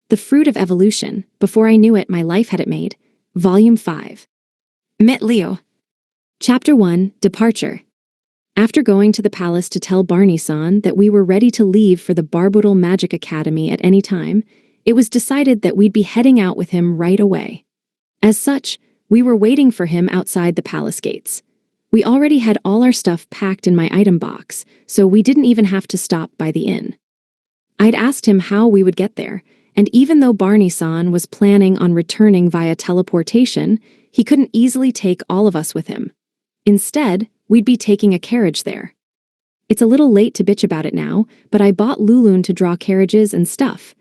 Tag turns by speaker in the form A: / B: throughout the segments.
A: The Fruit of Evolution. Before I knew it, my life had it made. Volume 5. Met Leo. Chapter 1. Departure. After going to the palace to tell Barney-san that we were ready to leave for the Barboodle Magic Academy at any time, it was decided that we'd be heading out with him right away. As such, we were waiting for him outside the palace gates. We already had all our stuff packed in my item box, so we didn't even have to stop by the inn. I'd asked him how we would get there, and even though Barney-san was planning on returning via teleportation, he couldn't easily take all of us with him. Instead, we'd be taking a carriage there. It's a little late to bitch about it now, but I bought Lulun to draw carriages and stuff.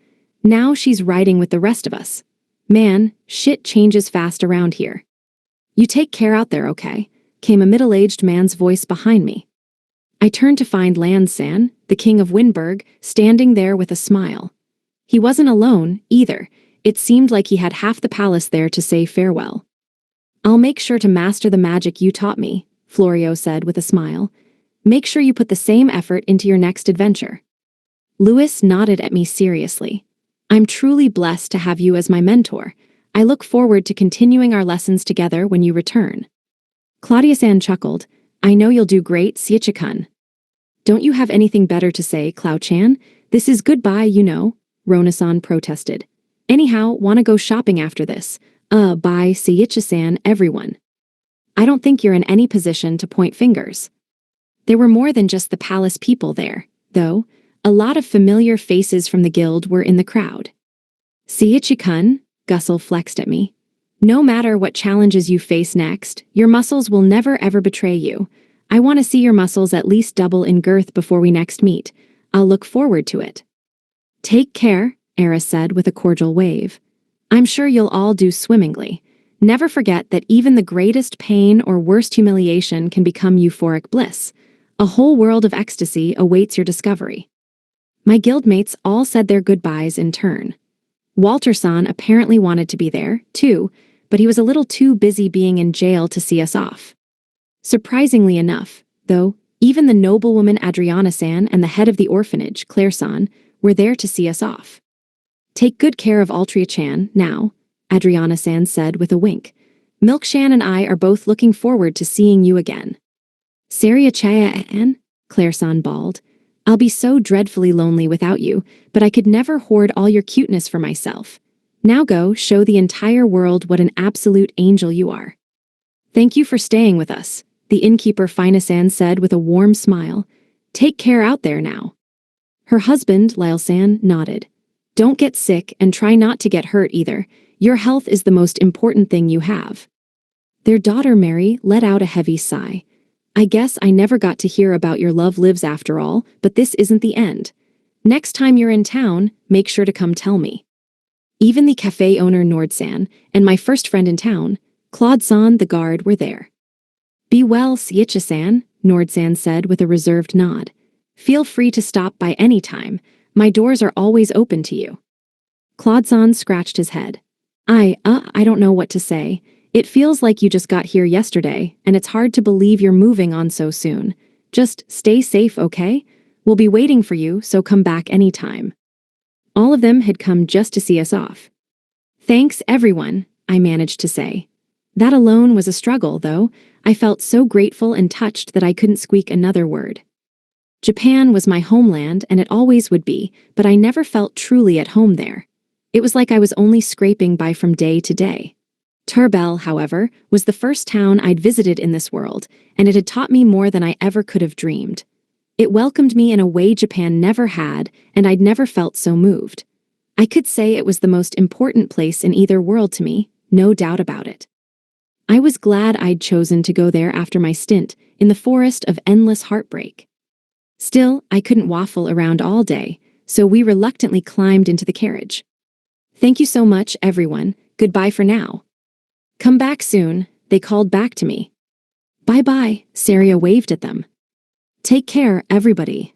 A: Now she's riding with the rest of us. Man, shit changes fast around here. You take care out there, okay? Came a middle-aged man's voice behind me. I turned to find Lan-san, the king of Windberg, standing there with a smile. He wasn't alone, either. It seemed like he had half the palace there to say farewell. I'll make sure to master the magic you taught me, Florio said with a smile. Make sure you put the same effort into your next adventure. Louis nodded at me seriously. I'm truly blessed to have you as my mentor. I look forward to continuing our lessons together when you return. Claudia-san chuckled. I know you'll do great, Seiichi-kun. Don't you have anything better to say, Cloud-chan? This is goodbye, you know, Rona-san protested. Anyhow, wanna go shopping after this. Bye, Seiichi-san, everyone. I don't think you're in any position to point fingers. There were more than just the palace people there, though. A lot of familiar faces from the guild were in the crowd. Seiichi-kun, Gussel flexed at me. No matter what challenges you face next, your muscles will never ever betray you. I want to see your muscles at least double in girth before we next meet. I'll look forward to it. Take care, Era said with a cordial wave. I'm sure you'll all do swimmingly. Never forget that even the greatest pain or worst humiliation can become euphoric bliss. A whole world of ecstasy awaits your discovery. My guildmates all said their goodbyes in turn. Walter-san apparently wanted to be there, too, but he was a little too busy being in jail to see us off. Surprisingly enough, though, even the noblewoman Adriana-san and the head of the orphanage, Claire-san, were there to see us off. Take good care of Altria-chan, now, Adriana-san said with a wink. Milk-chan and I are both looking forward to seeing you again. Saria-chan, Claire-san bawled. I'll be so dreadfully lonely without you, but I could never hoard all your cuteness for myself. Now go, show the entire world what an absolute angel you are. Thank you for staying with us, the innkeeper Fina-san said with a warm smile. Take care out there now. Her husband, Lyle-san, nodded. Don't get sick and try not to get hurt either. Your health is the most important thing you have. Their daughter Mary let out a heavy sigh. I guess I never got to hear about your love lives after all, but this isn't the end. Next time you're in town, make sure to come tell me. Even the cafe owner Nord-san and my first friend in town, Claude-san the guard, were there. Be well, Seiichi-san, Nord-san said with a reserved nod. Feel free to stop by any time. My doors are always open to you. Claude-san scratched his head. I don't know what to say. It feels like you just got here yesterday, and it's hard to believe you're moving on so soon. Just stay safe, okay? We'll be waiting for you, so come back anytime. All of them had come just to see us off. Thanks, everyone, I managed to say. That alone was a struggle, though. I felt so grateful and touched that I couldn't squeak another word. Japan was my homeland, and it always would be, but I never felt truly at home there. It was like I was only scraping by from day to day. Turbel, however, was the first town I'd visited in this world, and it had taught me more than I ever could have dreamed. It welcomed me in a way Japan never had, and I'd never felt so moved. I could say it was the most important place in either world to me, no doubt about it. I was glad I'd chosen to go there after my stint in the forest of endless heartbreak. Still, I couldn't waffle around all day, so we reluctantly climbed into the carriage. Thank you so much, everyone. Goodbye for now. Come back soon, they called back to me. Bye-bye, Saria waved at them. Take care, everybody.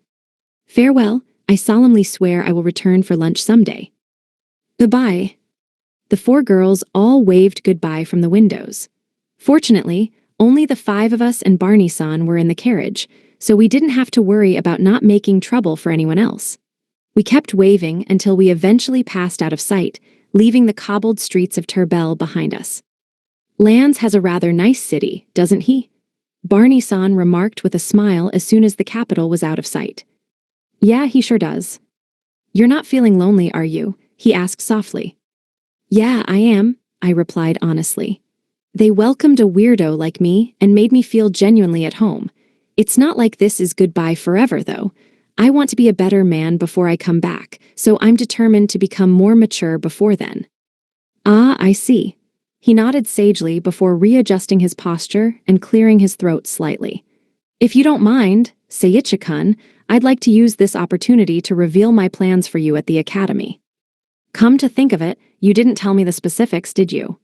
A: Farewell, I solemnly swear I will return for lunch someday. Goodbye. The 4 girls all waved goodbye from the windows. Fortunately, only the 5 of us and Barney-san were in the carriage, so we didn't have to worry about not making trouble for anyone else. We kept waving until we eventually passed out of sight, leaving the cobbled streets of Turbel behind us. Lands has a rather nice city, doesn't he? Barney-san remarked with a smile as soon as the capital was out of sight. Yeah, he sure does. You're not feeling lonely, are you? He asked softly. Yeah, I am, I replied honestly. They welcomed a weirdo like me and made me feel genuinely at home. It's not like this is goodbye forever, though. I want to be a better man before I come back, so I'm determined to become more mature before then. Ah, I see. He nodded sagely before readjusting his posture and clearing his throat slightly. If you don't mind, Seiichi-kun, I'd like to use this opportunity to reveal my plans for you at the academy. Come to think of it, you didn't tell me the specifics, did you?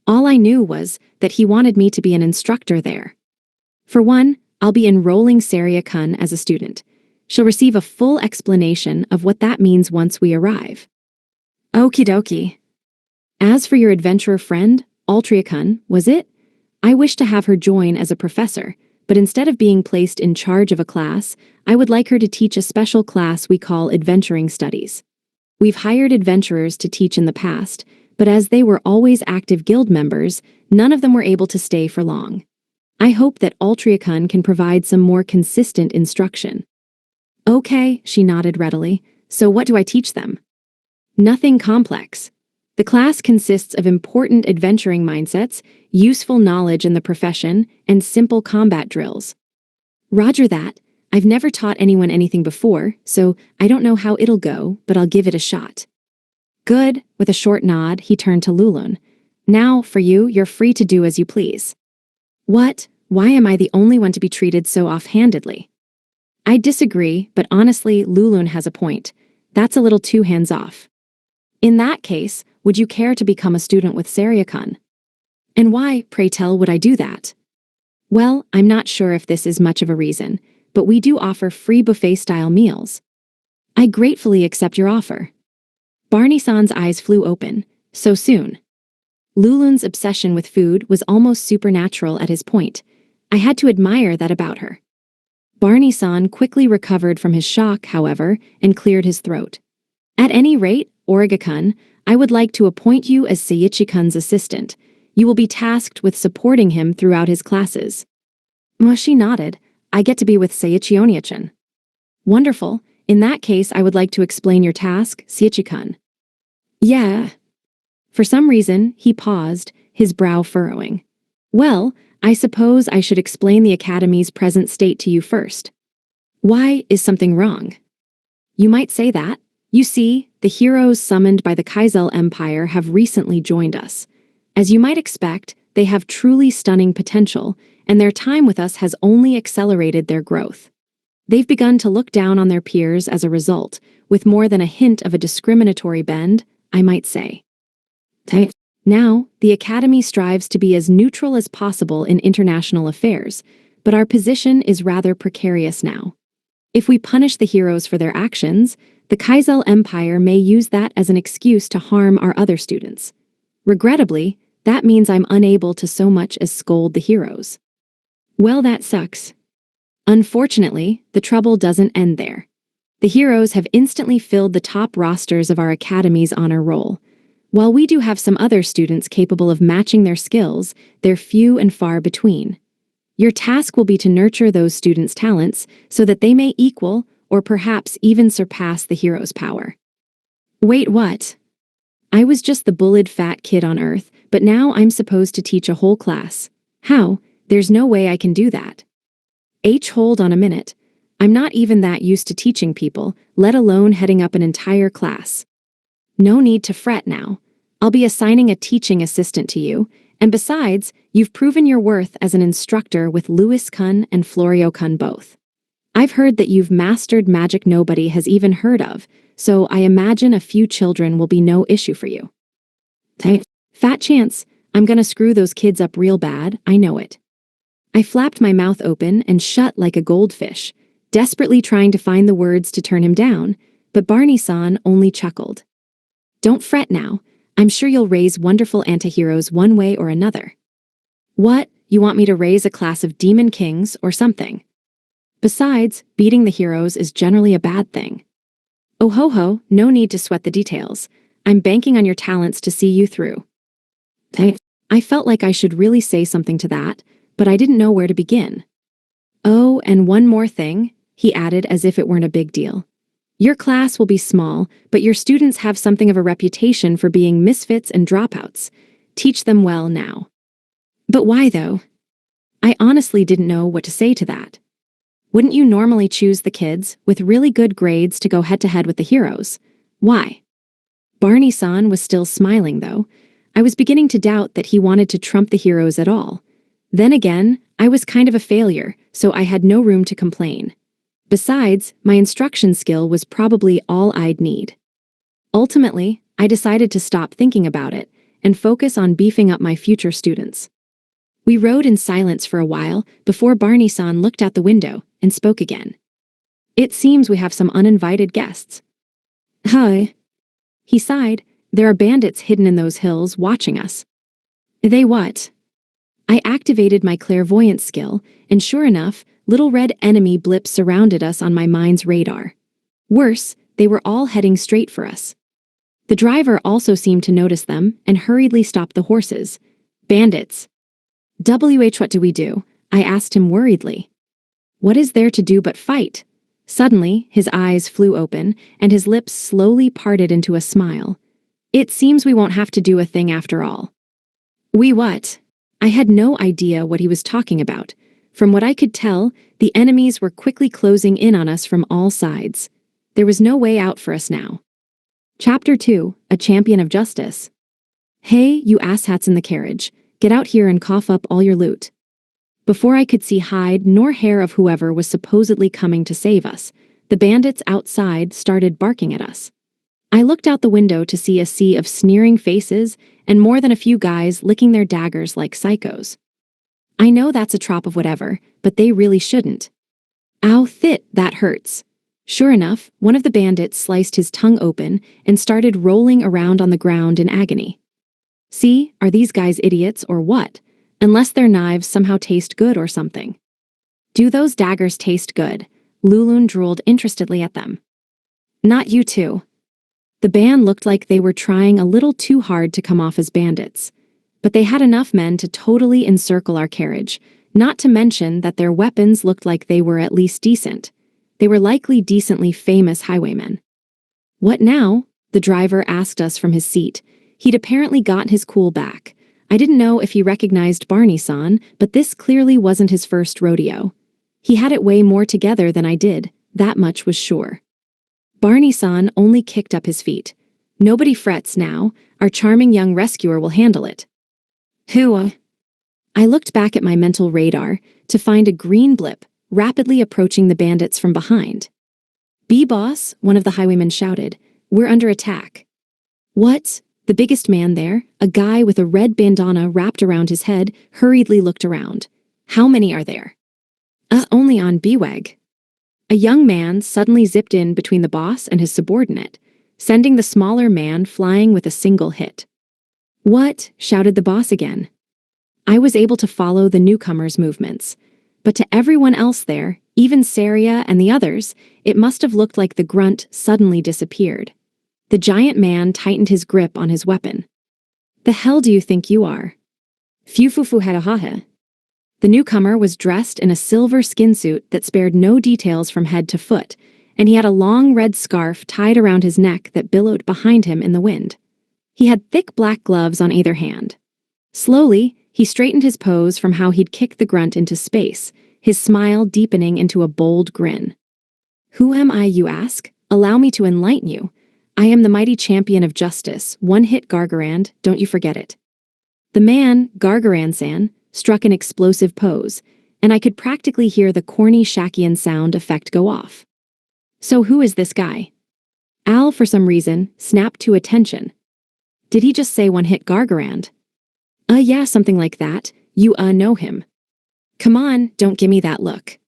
A: All I knew was that he wanted me to be an instructor there. For one, I'll be enrolling Saria-kun as a student. She'll receive a full explanation of what that means once we arrive. Okie dokie. As for your adventurer friend, Altria-kun, was it? I wish to have her join as a professor, but instead of being placed in charge of a class, I would like her to teach a special class we call Adventuring Studies. We've hired adventurers to teach in the past, but as they were always active guild members, none of them were able to stay for long. I hope that Altria-kun can provide some more consistent instruction. Okay, she nodded readily. So what do I teach them? Nothing complex. The class consists of important adventuring mindsets, useful knowledge in the profession, and simple combat drills. Roger that. I've never taught anyone anything before, so I don't know how it'll go, but I'll give it a shot. Good. With a short nod, he turned to Lulun. Now, for you, you're free to do as you please. What? Why am I the only one to be treated so offhandedly? I disagree, but honestly, Lulun has a point. That's a little too hands-off. In that case, would you care to become a student with Saria-kun? And why, pray tell, would I do that? Well, I'm not sure if this is much of a reason, but we do offer free buffet-style meals. I gratefully accept your offer. Barney-san's eyes flew open. So soon. Lulun's obsession with food was almost supernatural at his point. I had to admire that about her. Barney-san quickly recovered from his shock, however, and cleared his throat. At any rate, Origa-kun, I would like to appoint you as Seiichi-kun's assistant. You will be tasked with supporting him throughout his classes. She nodded. I get to be with Seiichi Onia-chan. Wonderful. In that case, I would like to explain your task, Seiichi-kun. Yeah. For some reason, he paused, his brow furrowing. Well, I suppose I should explain the Academy's present state to you first. Why is something wrong? You might say that. You see, the heroes summoned by the Kaizel Empire have recently joined us. As you might expect, they have truly stunning potential, and their time with us has only accelerated their growth. They've begun to look down on their peers as a result, with more than a hint of a discriminatory bend, I might say. Now, the Academy strives to be as neutral as possible in international affairs, but our position is rather precarious now. If we punish the heroes for their actions, the Kaizel Empire may use that as an excuse to harm our other students. Regrettably, that means I'm unable to so much as scold the heroes. Well, that sucks. Unfortunately, the trouble doesn't end there. The heroes have instantly filled the top rosters of our Academy's honor roll. While we do have some other students capable of matching their skills, they're few and far between. Your task will be to nurture those students' talents so that they may equal or perhaps even surpass the hero's power. Wait, what? I was just the bullied fat kid on Earth, but now I'm supposed to teach a whole class. How? There's no way I can do that. Hold on a minute. I'm not even that used to teaching people, let alone heading up an entire class. No need to fret now. I'll be assigning a teaching assistant to you, and besides, you've proven your worth as an instructor with Lewis-kun and Florio-kun both. I've heard that you've mastered magic nobody has even heard of, so I imagine a few children will be no issue for you. Fat chance. I'm gonna screw those kids up real bad, I know it. I flapped my mouth open and shut like a goldfish, desperately trying to find the words to turn him down, but Barney-san only chuckled. Don't fret now. I'm sure you'll raise wonderful antiheroes one way or another. What? You want me to raise a class of demon kings or something? Besides, beating the heroes is generally a bad thing. Oh ho ho, no need to sweat the details. I'm banking on your talents to see you through. Hey, I felt like I should really say something to that, but I didn't know where to begin. Oh, and one more thing, he added as if it weren't a big deal. Your class will be small, but your students have something of a reputation for being misfits and dropouts. Teach them well now. But why, though? I honestly didn't know what to say to that. Wouldn't you normally choose the kids with really good grades to go head-to-head with the heroes? Why? Barney-san was still smiling, though. I was beginning to doubt that he wanted to trump the heroes at all. Then again, I was kind of a failure, so I had no room to complain. Besides, my instruction skill was probably all I'd need. Ultimately, I decided to stop thinking about it and focus on beefing up my future students. We rode in silence for a while before Barney-san looked out the window and spoke again. It seems we have some uninvited guests. Hi. He sighed. There are bandits hidden in those hills watching us. They what? I activated my clairvoyance skill, and sure enough, little red enemy blips surrounded us on my mind's radar. Worse, they were all heading straight for us. The driver also seemed to notice them and hurriedly stopped the horses. Bandits. What do we do? I asked him worriedly. What is there to do but fight? Suddenly, his eyes flew open, and his lips slowly parted into a smile. It seems we won't have to do a thing after all. We what? I had no idea what he was talking about. From what I could tell, the enemies were quickly closing in on us from all sides. There was no way out for us now. Chapter 2, A Champion of Justice. Hey, you asshats in the carriage. Get out here and cough up all your loot. Before I could see hide nor hair of whoever was supposedly coming to save us, the bandits outside started barking at us. I looked out the window to see a sea of sneering faces and more than a few guys licking their daggers like psychos. I know that's a trop of whatever, but they really shouldn't. Ow, that hurts. Sure enough, one of the bandits sliced his tongue open and started rolling around on the ground in agony. See, are these guys idiots or what? Unless their knives somehow taste good or something. Do those daggers taste good? Lulun drooled interestedly at them. Not you two. The band looked like they were trying a little too hard to come off as bandits. But they had enough men to totally encircle our carriage, not to mention that their weapons looked like they were at least decent. They were likely decently famous highwaymen. What now? The driver asked us from his seat. He'd apparently gotten his cool back. I didn't know if he recognized Barney-san, but this clearly wasn't his first rodeo. He had it way more together than I did, that much was sure. Barney-san only kicked up his feet. Nobody frets now, our charming young rescuer will handle it. Who? I looked back at my mental radar to find a green blip rapidly approaching the bandits from behind. B-boss, one of the highwaymen shouted, we're under attack. What? The biggest man there, a guy with a red bandana wrapped around his head, hurriedly looked around. How many are there? Only on B-Weg. A young man suddenly zipped in between the boss and his subordinate, sending the smaller man flying with a single hit. What? Shouted the boss again. I was able to follow the newcomer's movements, but to everyone else there, even Saria and the others, it must have looked like the grunt suddenly disappeared. The giant man tightened his grip on his weapon. The hell do you think you are? Fufufu hadahaha. The newcomer was dressed in a silver skin suit that spared no details from head to foot, and he had a long red scarf tied around his neck that billowed behind him in the wind. He had thick black gloves on either hand. Slowly, he straightened his pose from how he'd kicked the grunt into space, his smile deepening into a bold grin. Who am I, you ask? Allow me to enlighten you. I am the mighty champion of justice, one-hit Gargarand, don't you forget it. The man, Gargaran-san, struck an explosive pose, and I could practically hear the corny Shakian sound effect go off. So who is this guy? Al, for some reason, snapped to attention. Did he just say one-hit Gargarand? Yeah, something like that. You, know him. Come on, don't give me that look.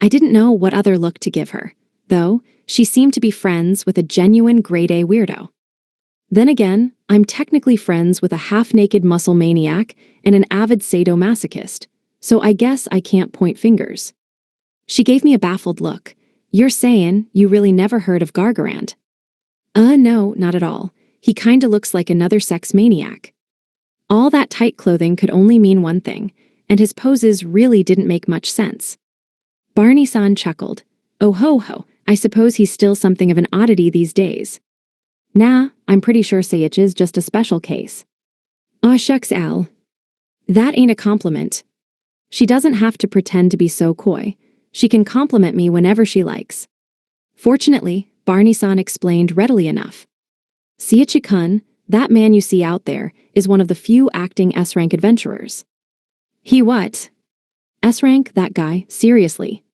A: I didn't know what other look to give her, though she seemed to be friends with a genuine grade-A weirdo. Then again, I'm technically friends with a half-naked muscle maniac and an avid sadomasochist, so I guess I can't point fingers. She gave me a baffled look. You're saying you really never heard of Gargarand? No, not at all. He kinda looks like another sex maniac. All that tight clothing could only mean one thing, and his poses really didn't make much sense. Barney-san chuckled. Oh ho ho, I suppose he's still something of an oddity these days. Nah, I'm pretty sure Seiich is just a special case. Aw shucks, Al. That ain't a compliment. She doesn't have to pretend to be so coy. She can compliment me whenever she likes. Fortunately, Barney-san explained readily enough. Seiichi-kun, that man you see out there, is one of the few acting S-rank adventurers. He what? S-rank, that guy, seriously.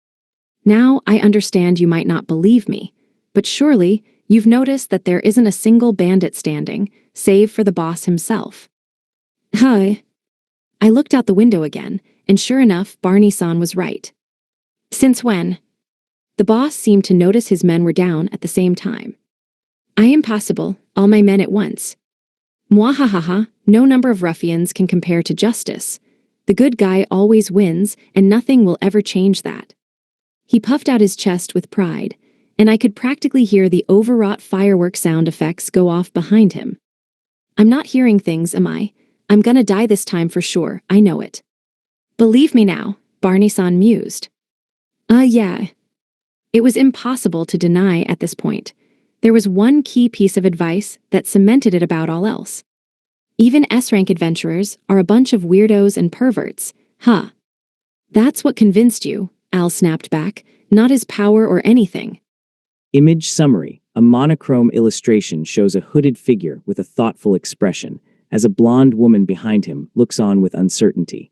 A: Now, I understand you might not believe me, but surely you've noticed that there isn't a single bandit standing, save for the boss himself. Huh? I looked out the window again, and sure enough, Barney-san was right. Since when? The boss seemed to notice his men were down at the same time. I am possible, all my men at once. Mwahahaha, no number of ruffians can compare to justice. The good guy always wins, and nothing will ever change that. He puffed out his chest with pride, and I could practically hear the overwrought firework sound effects go off behind him. I'm not hearing things, am I? I'm gonna die this time for sure, I know it. Believe me now, Barney-san mused. Yeah. It was impossible to deny at this point. There was one key piece of advice that cemented it about all else. Even S-rank adventurers are a bunch of weirdos and perverts, huh? That's what convinced you, Al snapped back, not his power or anything.
B: Image summary. A monochrome illustration shows a hooded figure with a thoughtful expression, as a blonde woman behind him looks on with uncertainty.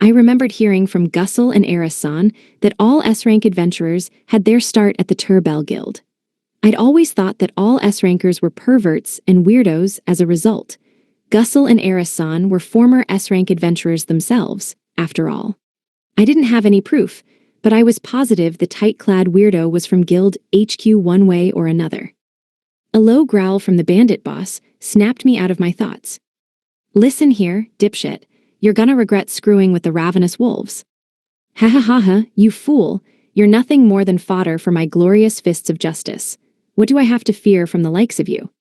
A: I remembered hearing from Gussel and Eris-san that all S-rank adventurers had their start at the Turbell Guild. I'd always thought that all S-rankers were perverts and weirdos as a result. Gussel and Eris-san were former S-rank adventurers themselves, after all. I didn't have any proof, but I was positive the tight-clad weirdo was from Guild HQ one way or another. A low growl from the bandit boss snapped me out of my thoughts. Listen here, dipshit. You're gonna regret screwing with the ravenous wolves. Ha ha ha ha, you fool. You're nothing more than fodder for my glorious fists of justice. What do I have to fear from the likes of you?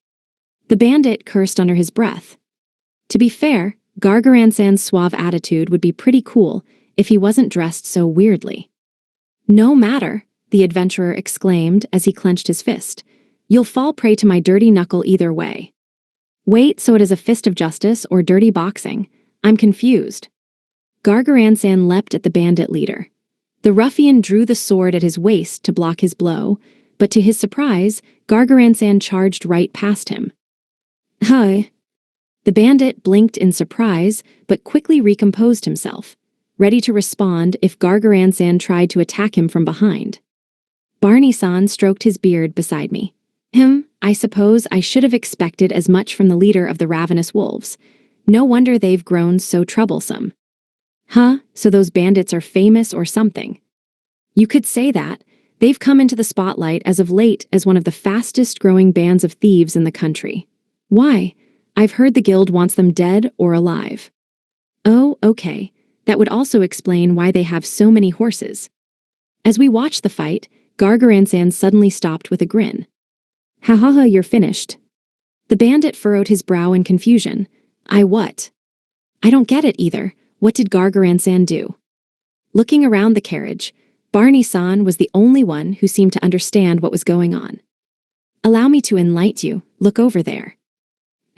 A: The bandit cursed under his breath. To be fair, Gargaran-san's suave attitude would be pretty cool if he wasn't dressed so weirdly. No matter, the adventurer exclaimed as he clenched his fist. You'll fall prey to my dirty knuckle either way. Wait, so it is a fist of justice or dirty boxing? I'm confused. Gargaran-san leapt at the bandit leader. The ruffian drew the sword at his waist to block his blow, but to his surprise, Gargaran-san charged right past him. Huh? The bandit blinked in surprise, but quickly recomposed himself, ready to respond if Gargaran-san tried to attack him from behind. Barney-san stroked his beard beside me. I suppose I should have expected as much from the leader of the ravenous wolves. No wonder they've grown so troublesome. Huh, so those bandits are famous or something? You could say that. They've come into the spotlight as of late as one of the fastest-growing bands of thieves in the country. Why? I've heard the guild wants them dead or alive. Oh, okay. That would also explain why they have so many horses. As we watched the fight, Gargaran-san suddenly stopped with a grin. Ha ha ha, you're finished. The bandit furrowed his brow in confusion. I what? I don't get it either. What did Gargaran-san do? Looking around the carriage, Barney-san was the only one who seemed to understand what was going on. Allow me to enlighten you. Look over there.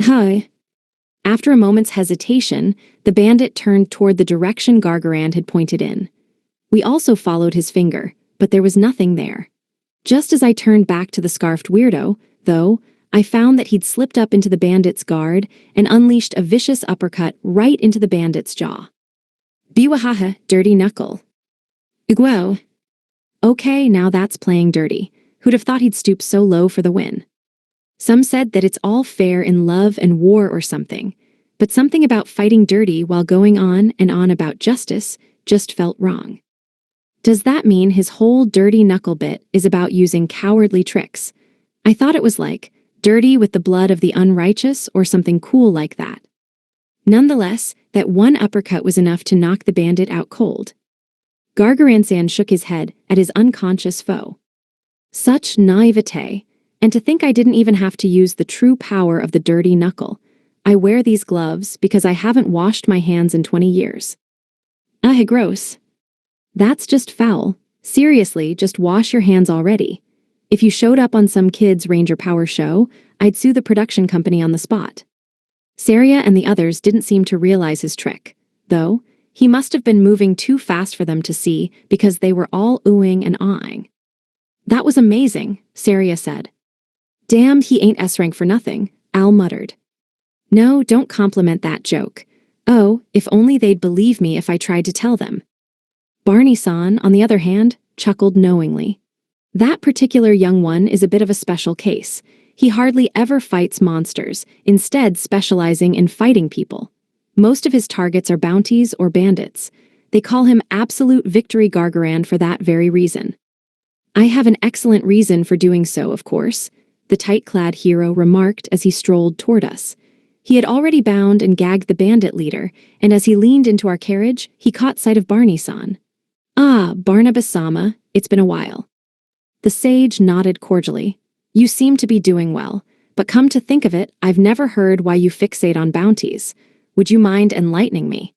A: Huh? After a moment's hesitation, the bandit turned toward the direction Gargaran had pointed in. We also followed his finger, but there was nothing there. Just as I turned back to the scarfed weirdo, though, I found that he'd slipped up into the bandit's guard and unleashed a vicious uppercut right into the bandit's jaw. Biwahaha, dirty knuckle. Igwo. Okay, now that's playing dirty. Who'd have thought he'd stoop so low for the win? Some said that it's all fair in love and war or something, but something about fighting dirty while going on and on about justice just felt wrong. Does that mean his whole dirty knuckle bit is about using cowardly tricks? I thought it was like, dirty with the blood of the unrighteous or something cool like that. Nonetheless, that one uppercut was enough to knock the bandit out cold. Gargaransan shook his head at his unconscious foe. Such naivete, and to think I didn't even have to use the true power of the dirty knuckle. I wear these gloves because I haven't washed my hands in 20 years. Gross. That's just foul. Seriously, just wash your hands already. If you showed up on some kid's Ranger Power show, I'd sue the production company on the spot. Saria and the others didn't seem to realize his trick, though he must have been moving too fast for them to see because they were all oohing and ahhing. That was amazing, Saria said. Damned he ain't S-rank for nothing, Al muttered. No, don't compliment that joke. Oh, if only they'd believe me if I tried to tell them. Barney-san, on the other hand, chuckled knowingly. That particular young one is a bit of a special case. He hardly ever fights monsters, instead specializing in fighting people. Most of his targets are bounties or bandits. They call him Absolute Victory Gargaran for that very reason. I have an excellent reason for doing so, of course, the tight-clad hero remarked as he strolled toward us. He had already bound and gagged the bandit leader, and as he leaned into our carriage, he caught sight of Barney-san. Ah, Barnabas-sama, it's been a while. The sage nodded cordially. You seem to be doing well, but come to think of it, I've never heard why you fixate on bounties. Would you mind enlightening me?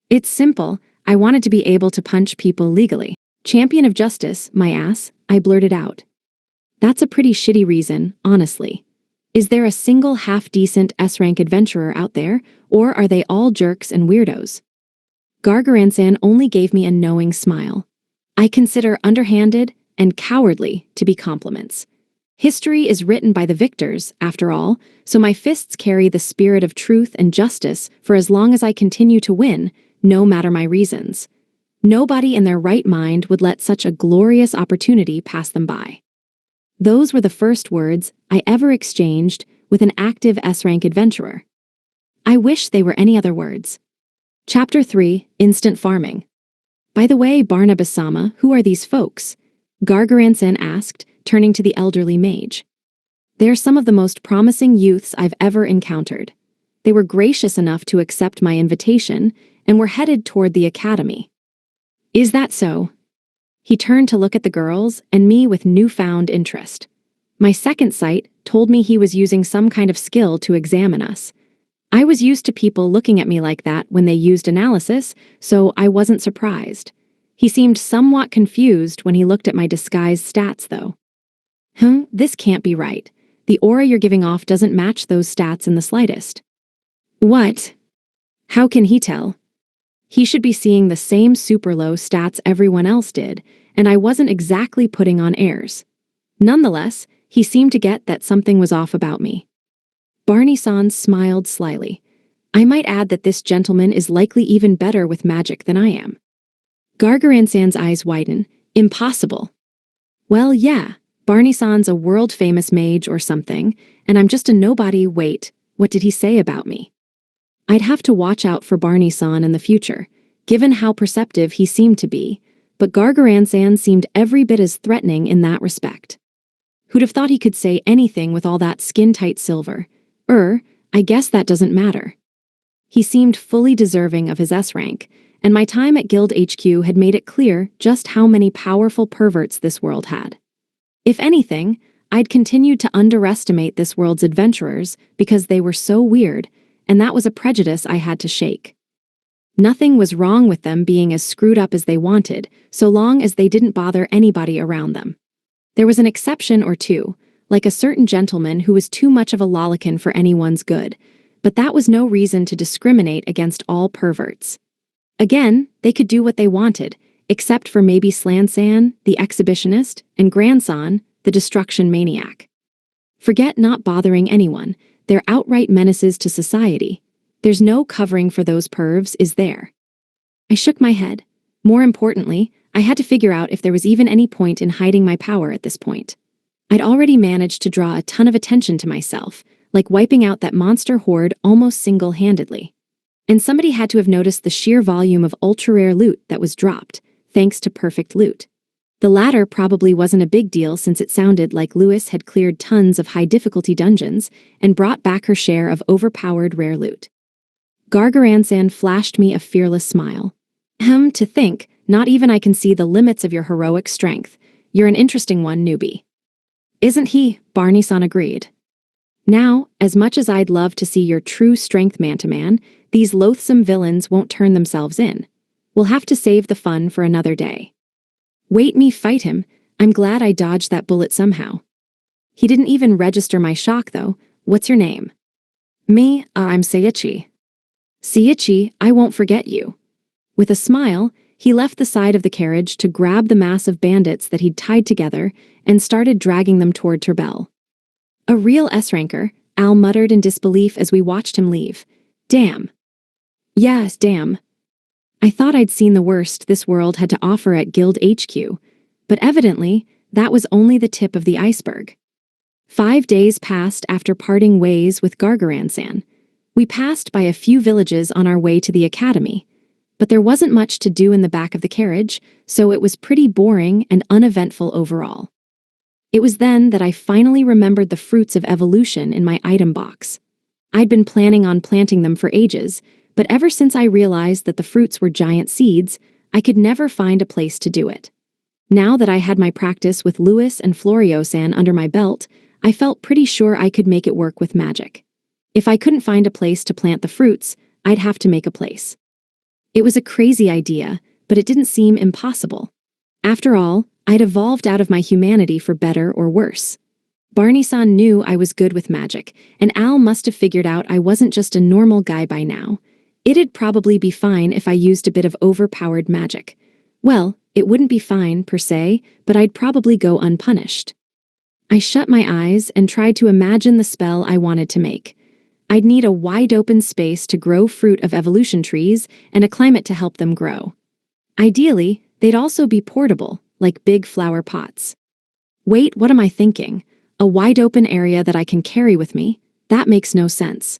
A: It's simple. I wanted to be able to punch people legally. Champion of justice, my ass, I blurted out. That's a pretty shitty reason, honestly. Is there a single half-decent S-rank adventurer out there, or are they all jerks and weirdos? Gargaransan only gave me a knowing smile. I consider underhanded and cowardly to be compliments. History is written by the victors, after all, so my fists carry the spirit of truth and justice for as long as I continue to win, no matter my reasons. Nobody in their right mind would let such a glorious opportunity pass them by. Those were the first words I ever exchanged with an active S-rank adventurer. I wish they were any other words. Chapter 3, Instant Farming. By the way, Barnabas-sama, who are these folks? Gargaransan asked, turning to the elderly mage. They're some of the most promising youths I've ever encountered. They were gracious enough to accept my invitation and were headed toward the academy. Is that so? He turned to look at the girls and me with newfound interest. My second sight told me he was using some kind of skill to examine us. I was used to people looking at me like that when they used analysis, so I wasn't surprised. He seemed somewhat confused when he looked at my disguised stats, though. This can't be right. The aura you're giving off doesn't match those stats in the slightest. What? How can he tell? He should be seeing the same super low stats everyone else did, and I wasn't exactly putting on airs. Nonetheless, he seemed to get that something was off about me. Barney-san smiled slyly. I might add that this gentleman is likely even better with magic than I am. Gargaransan's eyes widen. Impossible. Well, yeah, Barney-san's a world-famous mage or something, and I'm just a nobody. Wait, what did he say about me? I'd have to watch out for Barney-san in the future, given how perceptive he seemed to be, but Gargaransan seemed every bit as threatening in that respect. Who'd have thought he could say anything with all that skin-tight silver? I guess that doesn't matter. He seemed fully deserving of his S-rank, and my time at Guild HQ had made it clear just how many powerful perverts this world had. If anything, I'd continued to underestimate this world's adventurers because they were so weird, and that was a prejudice I had to shake. Nothing was wrong with them being as screwed up as they wanted, so long as they didn't bother anybody around them. There was an exception or two, like a certain gentleman who was too much of a lolicon for anyone's good, but that was no reason to discriminate against all perverts. Again, they could do what they wanted, except for maybe Slansan, the exhibitionist, and Grandson, the destruction maniac. Forget not bothering anyone, they're outright menaces to society. There's no covering for those pervs, is there? I shook my head. More importantly, I had to figure out if there was even any point in hiding my power at this point. I'd already managed to draw a ton of attention to myself, like wiping out that monster horde almost single-handedly. And somebody had to have noticed the sheer volume of ultra-rare loot that was dropped, thanks to perfect loot. The latter probably wasn't a big deal since it sounded like Lewis had cleared tons of high-difficulty dungeons and brought back her share of overpowered rare loot. Gargaransan flashed me a fearless smile. To think, Not even I can see the limits of your heroic strength. You're an interesting one, newbie. Isn't he? Barney-san agreed. Now, as much as I'd love to see your true strength man-to-man, these loathsome villains won't turn themselves in. We'll have to save the fun for another day. Wait me fight him. I'm glad I dodged that bullet somehow. He didn't even register my shock, though. What's your name? Me, I'm Seiichi. Seiichi, I won't forget you. With a smile, he left the side of the carriage to grab the mass of bandits that he'd tied together and started dragging them toward Turbell. A real S-ranker, Al muttered in disbelief as we watched him leave. Damn. Yes, damn. I thought I'd seen the worst this world had to offer at Guild HQ, but evidently, that was only the tip of the iceberg. 5 days passed after parting ways with Gargaran-san. We passed by a few villages on our way to the academy, but there wasn't much to do in the back of the carriage, so it was pretty boring and uneventful overall. It was then that I finally remembered the fruits of evolution in my item box. I'd been planning on planting them for ages, but ever since I realized that the fruits were giant seeds, I could never find a place to do it. Now that I had my practice with Lewis and Florio-san under my belt, I felt pretty sure I could make it work with magic. If I couldn't find a place to plant the fruits, I'd have to make a place. It was a crazy idea, but it didn't seem impossible. After all, I'd evolved out of my humanity for better or worse. Barney-san knew I was good with magic, and Al must have figured out I wasn't just a normal guy by now. It'd probably be fine if I used a bit of overpowered magic. Well, it wouldn't be fine, per se, but I'd probably go unpunished. I shut my eyes and tried to imagine the spell I wanted to make. I'd need a wide-open space to grow fruit of evolution trees and a climate to help them grow. Ideally, they'd also be portable, like big flower pots. Wait, what am I thinking? A wide-open area that I can carry with me? That makes no sense.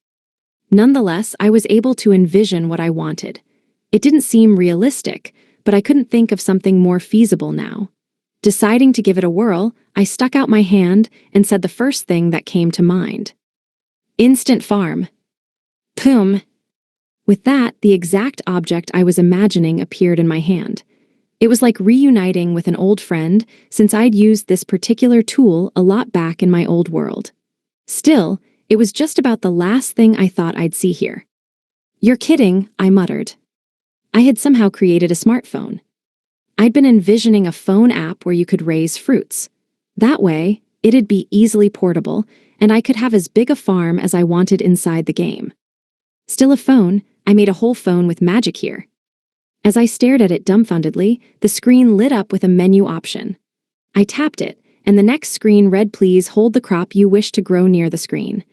A: Nonetheless, I was able to envision what I wanted. It didn't seem realistic, but I couldn't think of something more feasible now. Deciding to give it a whirl, I stuck out my hand and said the first thing that came to mind. Instant farm. Boom. With that, the exact object I was imagining appeared in my hand. It was like reuniting with an old friend, since I'd used this particular tool a lot back in my old world. Still, it was just about the last thing I thought I'd see here. You're kidding, I muttered. I had somehow created a smartphone. I'd been envisioning a phone app where you could raise fruits. That way, it'd be easily portable, and I could have as big a farm as I wanted inside the game. Still a phone, I made a whole phone with magic here. As I stared at it dumbfoundedly, the screen lit up with a menu option. I tapped it, and the next screen read, "Please hold the crop you wish to grow near the screen."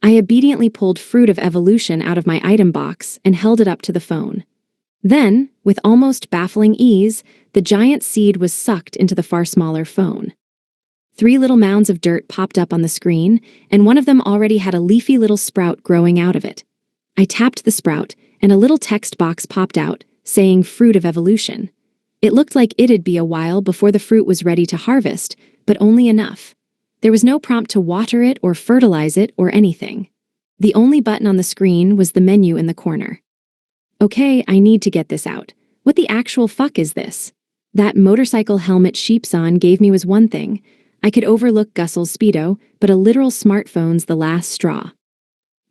A: I obediently pulled Fruit of Evolution out of my item box and held it up to the phone. Then, with almost baffling ease, the giant seed was sucked into the far smaller phone. 3 little mounds of dirt popped up on the screen, and one of them already had a leafy little sprout growing out of it. I tapped the sprout, and a little text box popped out, saying Fruit of Evolution. It looked like it'd be a while before the fruit was ready to harvest, but only enough. There was no prompt to water it or fertilize it or anything. The only button on the screen was the menu in the corner. Okay, I need to get this out. What the actual fuck is this? That motorcycle helmet Sheepson gave me was one thing. I could overlook Gussel's Speedo, but a literal smartphone's the last straw.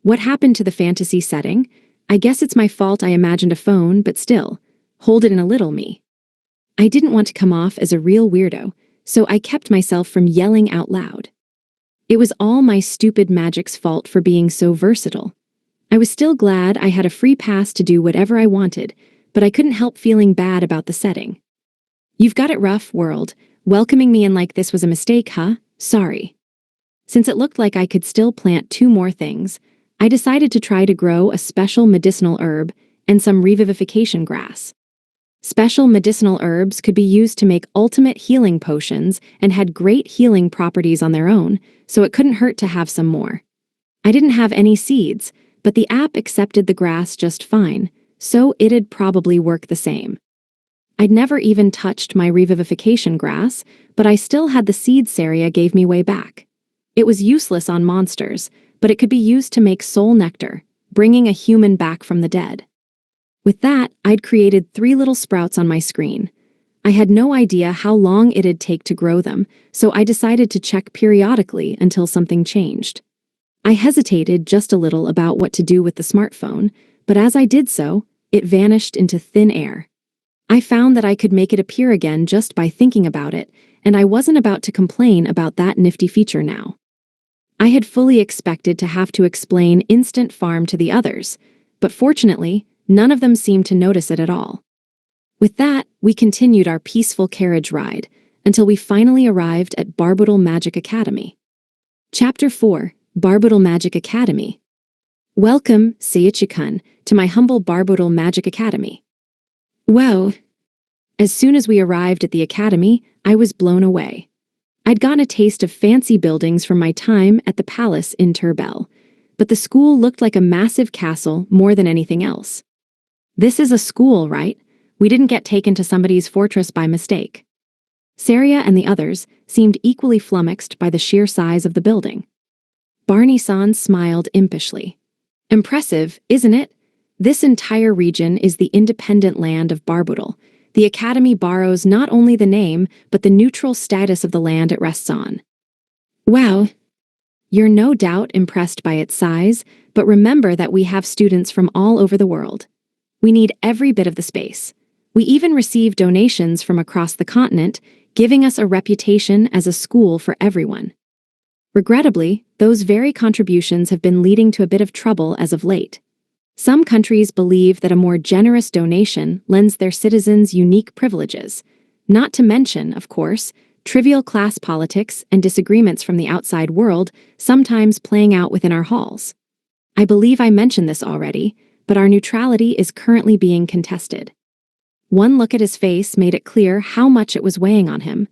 A: What happened to the fantasy setting? I guess it's my fault I imagined a phone, but still. Hold it in a little me. I didn't want to come off as a real weirdo, so I kept myself from yelling out loud. It was all my stupid magic's fault for being so versatile. I was still glad I had a free pass to do whatever I wanted, but I couldn't help feeling bad about the setting. You've got it rough, world. Welcoming me in like this was a mistake, huh? Sorry. Since it looked like I could still plant 2 more things, I decided to try to grow a special medicinal herb and some revivification grass. Special medicinal herbs could be used to make ultimate healing potions and had great healing properties on their own, so it couldn't hurt to have some more. I didn't have any seeds, but the app accepted the grass just fine, so it'd probably work the same. I'd never even touched my revivification grass, but I still had the seed Saria gave me way back. It was useless on monsters, but it could be used to make soul nectar, bringing a human back from the dead. With that, I'd created 3 little sprouts on my screen. I had no idea how long it'd take to grow them, so I decided to check periodically until something changed. I hesitated just a little about what to do with the smartphone, but as I did so, it vanished into thin air. I found that I could make it appear again just by thinking about it, and I wasn't about to complain about that nifty feature now. I had fully expected to have to explain Instant Farm to the others, but fortunately, none of them seemed to notice it at all. With that, we continued our peaceful carriage ride until we finally arrived at Barboodle Magic Academy. Chapter 4, Barboodle Magic Academy. Welcome, Seiichi-kun, to my humble Barboodle Magic Academy. Wow! As soon as we arrived at the academy, I was blown away. I'd gotten a taste of fancy buildings from my time at the palace in Turbel, but the school looked like a massive castle more than anything else. This is a school, right? We didn't get taken to somebody's fortress by mistake. Saria and the others seemed equally flummoxed by the sheer size of the building. Barney-san smiled impishly. Impressive, isn't it? This entire region is the independent land of Barboodle. The academy borrows not only the name, but the neutral status of the land it rests on. Wow! You're no doubt impressed by its size, but remember that we have students from all over the world. We need every bit of the space. We even receive donations from across the continent, giving us a reputation as a school for everyone. Regrettably, those very contributions have been leading to a bit of trouble as of late. Some countries believe that a more generous donation lends their citizens unique privileges, not to mention, of course, trivial class politics and disagreements from the outside world sometimes playing out within our halls. I believe I mentioned this already, but our neutrality is currently being contested. One look at his face made it clear how much it was weighing on him.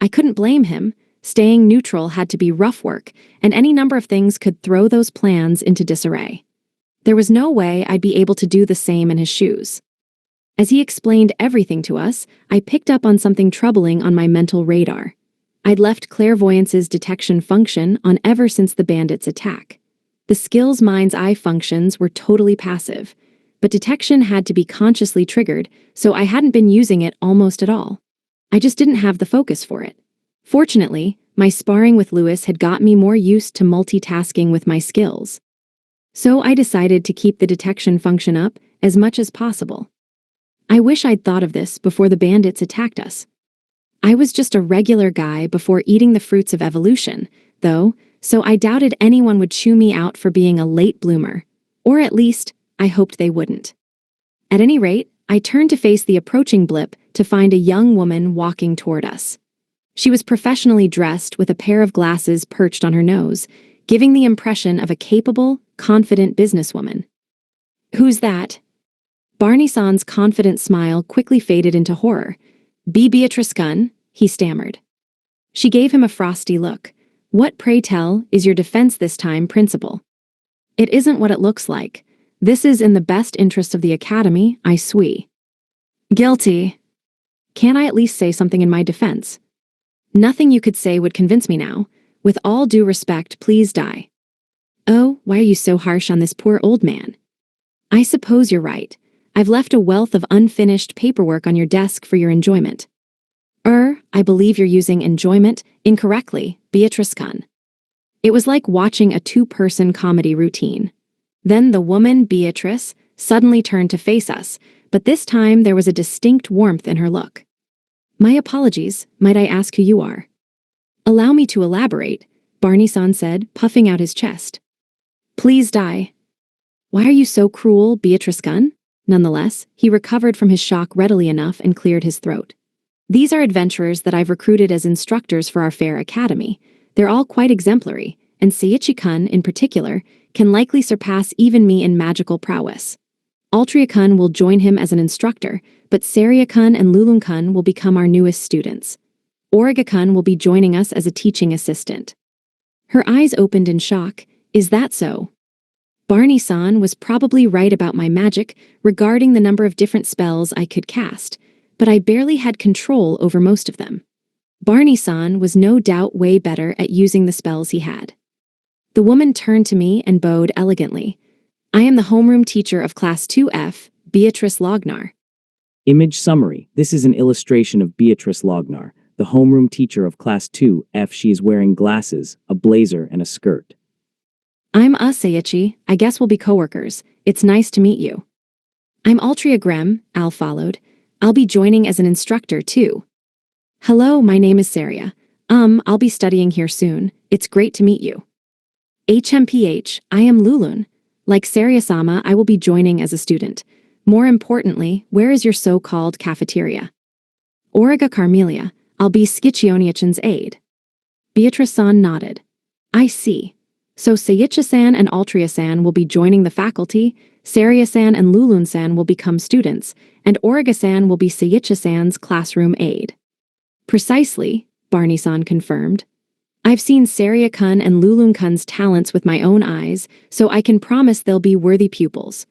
A: I couldn't blame him. Staying neutral had to be rough work, and any number of things could throw those plans into disarray. There was no way I'd be able to do the same in his shoes. As he explained everything to us, I picked up on something troubling on my mental radar. I'd left clairvoyance's detection function on ever since the bandits' attack. The skill's mind's eye functions were totally passive, but detection had to be consciously triggered, so I hadn't been using it almost at all. I just didn't have the focus for it. Fortunately, my sparring with Lewis had got me more used to multitasking with my skills. So I decided to keep the detection function up as much as possible. I wish I'd thought of this before the bandits attacked us. I was just a regular guy before eating the fruits of evolution, though, so I doubted anyone would chew me out for being a late bloomer. Or at least, I hoped they wouldn't. At any rate, I turned to face the approaching blip to find a young woman walking toward us. She was professionally dressed with a pair of glasses perched on her nose, giving the impression of a capable, confident businesswoman. Who's that? Barney-san's confident smile quickly faded into horror. Be Beatrice Gunn, he stammered. She gave him a frosty look. What, pray tell, is your defense this time, principal? It isn't what it looks like. This is in the best interest of the academy, I swear. Guilty. Can I at least say something in my defense? Nothing you could say would convince me now. With all due respect, please die. Oh, why are you so harsh on this poor old man? I suppose you're right. I've left a wealth of unfinished paperwork on your desk for your enjoyment. I believe you're using enjoyment incorrectly, Beatrice Gunn. It was like watching a two-person comedy routine. Then the woman, Beatrice, suddenly turned to face us, but this time there was a distinct warmth in her look. My apologies, might I ask who you are? Allow me to elaborate, Barney-san said, puffing out his chest. Please die. Why are you so cruel, Beatrice Gunn? Nonetheless, he recovered from his shock readily enough and cleared his throat. These are adventurers that I've recruited as instructors for our fair academy. They're all quite exemplary, and Seiichi-kun, in particular, can likely surpass even me in magical prowess. Altria-kun will join him as an instructor, but Saria-kun and Lulung-kun will become our newest students. Origa-kun will be joining us as a teaching assistant. Her eyes opened in shock. Is that so? Barney-san was probably right about my magic regarding the number of different spells I could cast, but I barely had control over most of them. Barney-san was no doubt way better at using the spells he had. The woman turned to me and bowed elegantly. I am the homeroom teacher of Class 2F, Beatrice Lognar.
B: Image summary. This is an illustration of Beatrice Lognar, the homeroom teacher of Class 2F. She is wearing glasses, a blazer, and a skirt.
A: I'm Seiichi. I guess we'll be coworkers. It's nice to meet you. I'm Altria Grem, Al followed. I'll be joining as an instructor, too. Hello, my name is Saria. I'll be studying here soon. It's great to meet you. HMPH, I am Lulun. Like Saria-sama, I will be joining as a student. More importantly, where is your so-called cafeteria? Origa Carmelia, I'll be Skichioniachan's aide. Beatrice-san nodded. I see. So Seiichi-san and Altria-san will be joining the faculty, Saria-san and Lulun-san will become students, and Origa-san will be Seiichi-san's classroom aide. Precisely, Barney-san confirmed. I've seen Saria-kun and Lulun-kun's talents with my own eyes, so I can promise they'll be worthy pupils.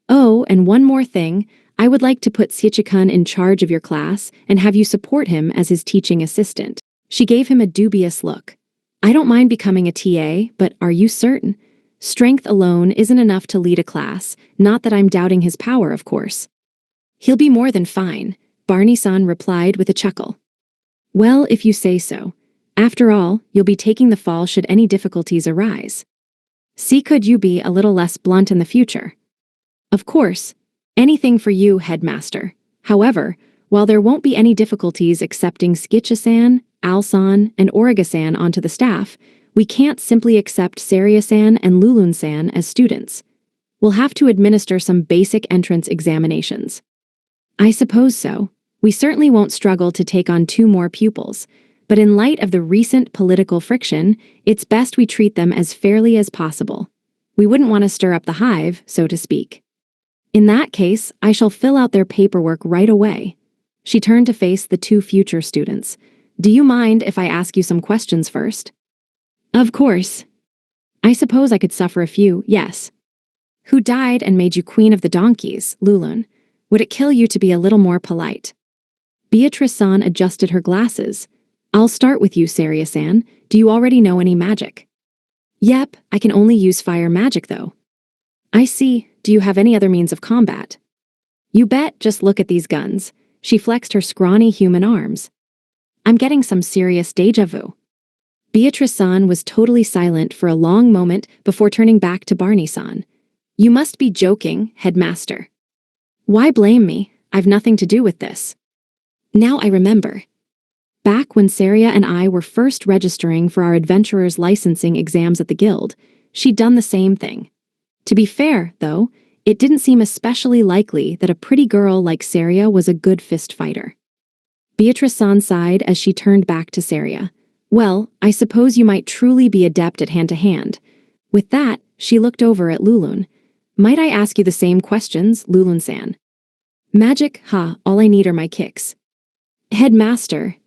A: Oh, and one more thing, I would like to put Seiichi-kun in charge of your class and have you support him as his teaching assistant. She gave him a dubious look. I don't mind becoming a TA, but are you certain? Strength alone isn't enough to lead a class, not that I'm doubting his power, of course. He'll be more than fine, Barney-san replied with a chuckle. Well, if you say so. After all, you'll be taking the fall should any difficulties arise. See, could you be a little less blunt in the future? Of course. Anything for you, headmaster. However, while there won't be any difficulties accepting Skicha-san, Al-san, and Origa-san onto the staff, we can't simply accept Saria-san and Lulun-san as students. We'll have to administer some basic entrance examinations. I suppose so. We certainly won't struggle to take on 2 more pupils, but in light of the recent political friction, it's best we treat them as fairly as possible. We wouldn't want to stir up the hive, so to speak. In that case, I shall fill out their paperwork right away. She turned to face the 2 future students. Do you mind if I ask you some questions first? Of course. I suppose I could suffer a few, yes. Who died and made you queen of the donkeys, Lulun? Would it kill you to be a little more polite? Beatrice-san adjusted her glasses. I'll start with you, Saria-san. Do you already know any magic? Yep, I can only use fire magic though. I see. Do you have any other means of combat? You bet, just look at these guns. She flexed her scrawny human arms. I'm getting some serious déjà vu. Beatrice-san was totally silent for a long moment before turning back to Barney-san. You must be joking, headmaster. Why blame me? I've nothing to do with this. Now I remember. Back when Saria and I were first registering for our adventurer's licensing exams at the guild, she'd done the same thing. To be fair, though, it didn't seem especially likely that a pretty girl like Saria was a good fist fighter. Beatrice-san sighed as she turned back to Saria. Well, I suppose you might truly be adept at hand-to-hand. With that, she looked over at Lulun. Might I ask you the same questions, Lulun-san? Magic, all I need are my kicks. Headmaster.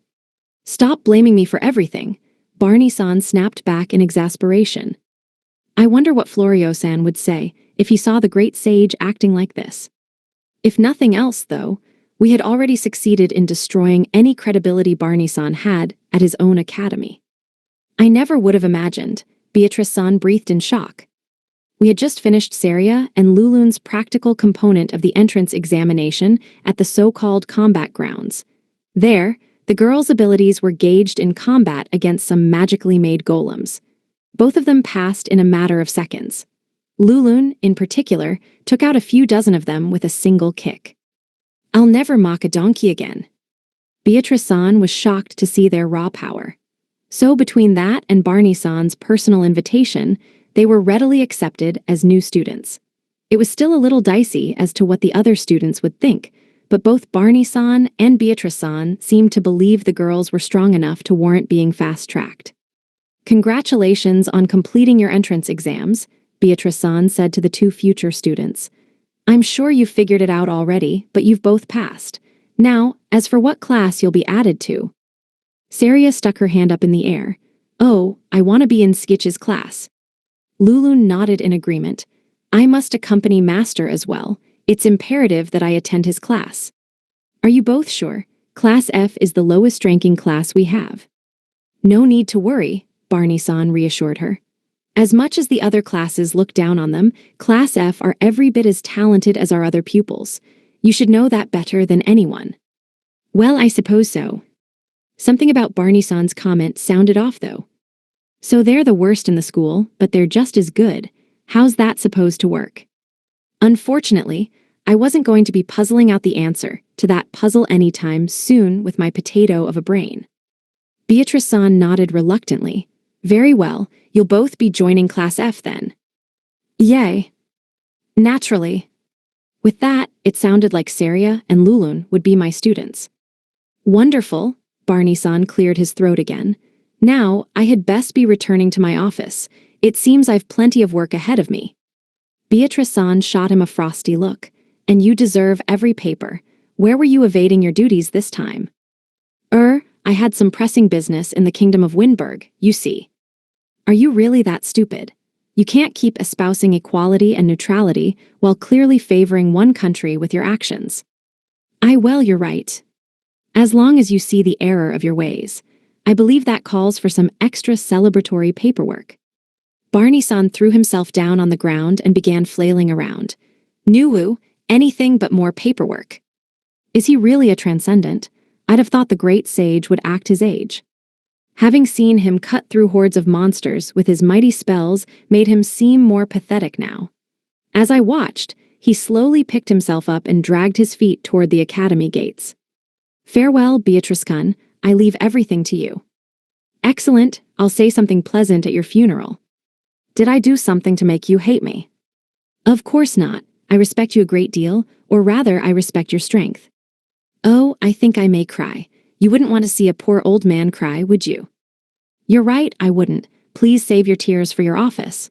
A: Stop blaming me for everything. Barney-san snapped back in exasperation. I wonder what Florio-san would say if he saw the great sage acting like this. If nothing else, though, we had already succeeded in destroying any credibility Barney-san had at his own academy. I never would have imagined, Beatrice-san breathed in shock. We had just finished Saria and Lulun's practical component of the entrance examination at the so-called combat grounds. There, the girls' abilities were gauged in combat against some magically made golems. Both of them passed in a matter of seconds. Lulun, in particular, took out a few dozen of them with a single kick. I'll never mock a donkey again. Beatrice-san was shocked to see their raw power. So between that and Barney-san's personal invitation, they were readily accepted as new students. It was still a little dicey as to what the other students would think, but both Barney-san and Beatrice-san seemed to believe the girls were strong enough to warrant being fast-tracked. Congratulations on completing your entrance exams, Beatrice-san said to the 2 future students. I'm sure you've figured it out already, but you've both passed. Now, as for what class you'll be added to. Saria stuck her hand up in the air. Oh, I want to be in Skitch's class. Lulun nodded in agreement. I must accompany Master as well. It's imperative that I attend his class. Are you both sure? Class F is the lowest ranking class we have. No need to worry, Barney-san reassured her. As much as the other classes look down on them, Class F are every bit as talented as our other pupils. You should know that better than anyone. Well, I suppose so. Something about Barney-san's comment sounded off, though. So they're the worst in the school, but they're just as good. How's that supposed to work? Unfortunately, I wasn't going to be puzzling out the answer to that puzzle anytime soon with my potato of a brain. Beatrice-san nodded reluctantly. Very well, you'll both be joining Class F then. Yay. Naturally. With that, it sounded like Saria and Lulun would be my students. Wonderful, Barney-san cleared his throat again. Now, I had best be returning to my office. It seems I've plenty of work ahead of me. Beatrice-san shot him a frosty look. And you deserve every paper. Where were you evading your duties this time? I had some pressing business in the Kingdom of Windberg, you see. Are you really that stupid? You can't keep espousing equality and neutrality while clearly favoring one country with your actions. Well, you're right. As long as you see the error of your ways, I believe that calls for some extra celebratory paperwork. Barney-san threw himself down on the ground and began flailing around. Nuwu, anything but more paperwork. Is he really a transcendent? I'd have thought the great sage would act his age. Having seen him cut through hordes of monsters with his mighty spells made him seem more pathetic now. As I watched, he slowly picked himself up and dragged his feet toward the academy gates. Farewell, Beatrice-kun, I leave everything to you. Excellent, I'll say something pleasant at your funeral. Did I do something to make you hate me? Of course not. I respect you a great deal, or rather, I respect your strength. Oh, I think I may cry. You wouldn't want to see a poor old man cry, would you? You're right, I wouldn't. Please save your tears for your office.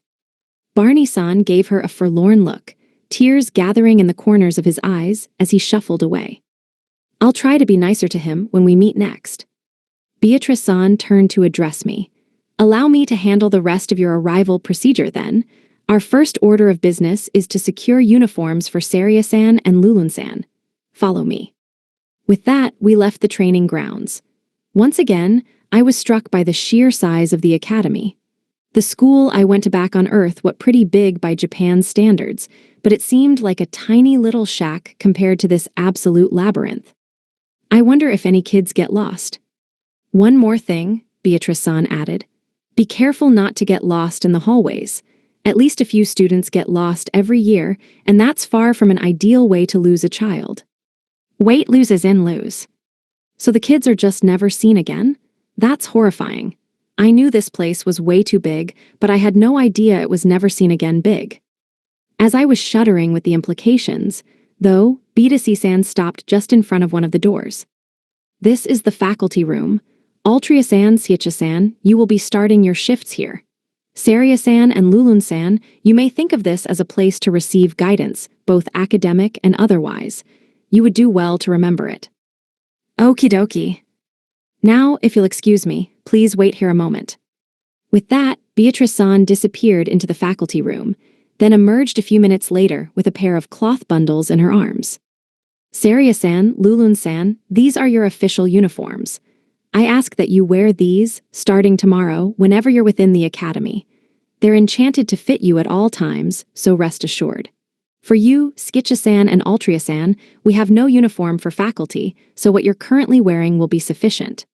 A: Barney-san gave her a forlorn look, tears gathering in the corners of his eyes as he shuffled away. I'll try to be nicer to him when we meet next. Beatrice-san turned to address me. Allow me to handle the rest of your arrival procedure then. Our first order of business is to secure uniforms for Saria-san and Lulun-san. Follow me. With that, we left the training grounds. Once again, I was struck by the sheer size of the academy. The school I went to back on Earth was pretty big by Japan's standards, but it seemed like a tiny little shack compared to this absolute labyrinth. I wonder if any kids get lost. One more thing, Beatrice-san added. Be careful not to get lost in the hallways. At least a few students get lost every year, and that's far from an ideal way to lose a child. Wait, lose as in lose. So the kids are just never seen again? That's horrifying. I knew this place was way too big, but I had no idea it was never seen again big. As I was shuddering with the implications, though, Beatrice-san stopped just in front of one of the doors. This is the faculty room. Altria-san, Siecha-san, you will be starting your shifts here. Saria-san and Lulun-san, you may think of this as a place to receive guidance, both academic and otherwise. You would do well to remember it. Okie dokie. Now, if you'll excuse me, please wait here a moment. With that, Beatrice-san disappeared into the faculty room, then emerged a few minutes later with a pair of cloth bundles in her arms. Saria-san, Lulun-san, these are your official uniforms. I ask that you wear these, starting tomorrow, whenever you're within the academy. They're enchanted to fit you at all times, so rest assured. For you, Siecha-san and Altria-san, we have no uniform for faculty, so what you're currently wearing will be sufficient.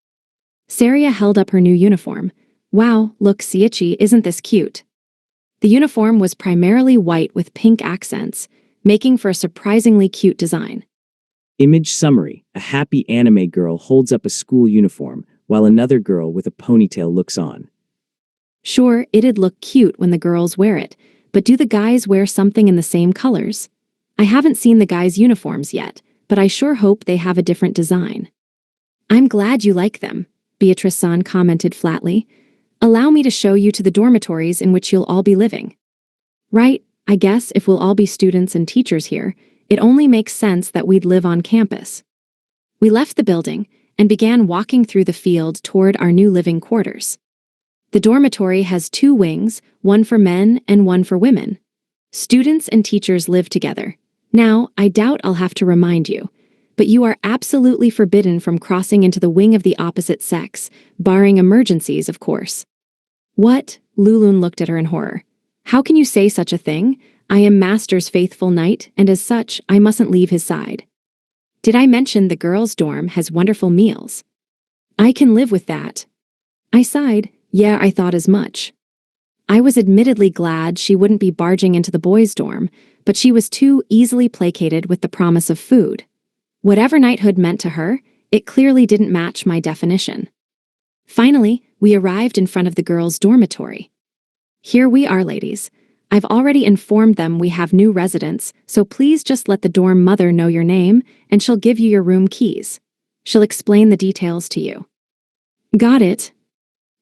A: Saria held up her new uniform. Wow, look, Siechi, isn't this cute? The uniform was primarily white with pink accents, making for a surprisingly cute design.
B: Image summary. A happy anime girl holds up a school uniform, while another girl with a ponytail looks on.
A: Sure, it'd look cute when the girls wear it, but do the guys wear something in the same colors? I haven't seen the guys' uniforms yet, but I sure hope they have a different design. I'm glad you like them, Beatrice-san commented flatly. Allow me to show you to the dormitories in which you'll all be living. Right, I guess if we'll all be students and teachers here, it only makes sense that we'd live on campus. We left the building and began walking through the field toward our new living quarters. The dormitory has 2 wings, one for men and one for women. Students and teachers live together. Now, I doubt I'll have to remind you, but you are absolutely forbidden from crossing into the wing of the opposite sex, barring emergencies, of course. What? Lulun looked at her in horror. How can you say such a thing? I am Master's faithful knight, and as such, I mustn't leave his side. Did I mention the girls' dorm has wonderful meals? I can live with that. I sighed. Yeah, I thought as much. I was admittedly glad she wouldn't be barging into the boys' dorm, but she was too easily placated with the promise of food. Whatever knighthood meant to her, it clearly didn't match my definition. Finally, we arrived in front of the girls' dormitory. Here we are, ladies. I've already informed them we have new residents, so please just let the dorm mother know your name, and she'll give you your room keys. She'll explain the details to you. Got it.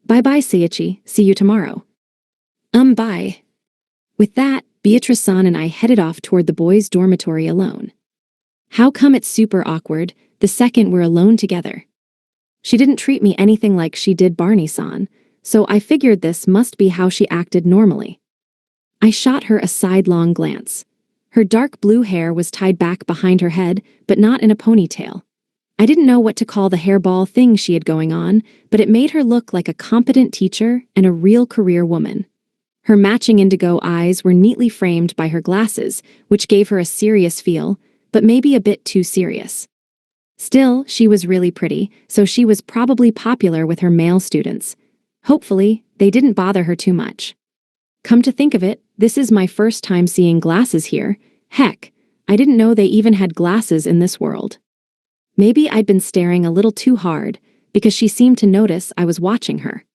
A: Bye-bye, Seiichi. See you tomorrow. Bye. With that, Beatrice-san and I headed off toward the boys' dormitory alone. How come it's super awkward the second we're alone together? She didn't treat me anything like she did Barney-san, so I figured this must be how she acted normally. I shot her a sidelong glance. Her dark blue hair was tied back behind her head, but not in a ponytail. I didn't know what to call the hairball thing she had going on, but it made her look like a competent teacher and a real career woman. Her matching indigo eyes were neatly framed by her glasses, which gave her a serious feel, but maybe a bit too serious. Still, she was really pretty, so she was probably popular with her male students. Hopefully, they didn't bother her too much. Come to think of it, this is my first time seeing glasses here. Heck, I didn't know they even had glasses in this world. Maybe I'd been staring a little too hard, because she seemed to notice I was watching her.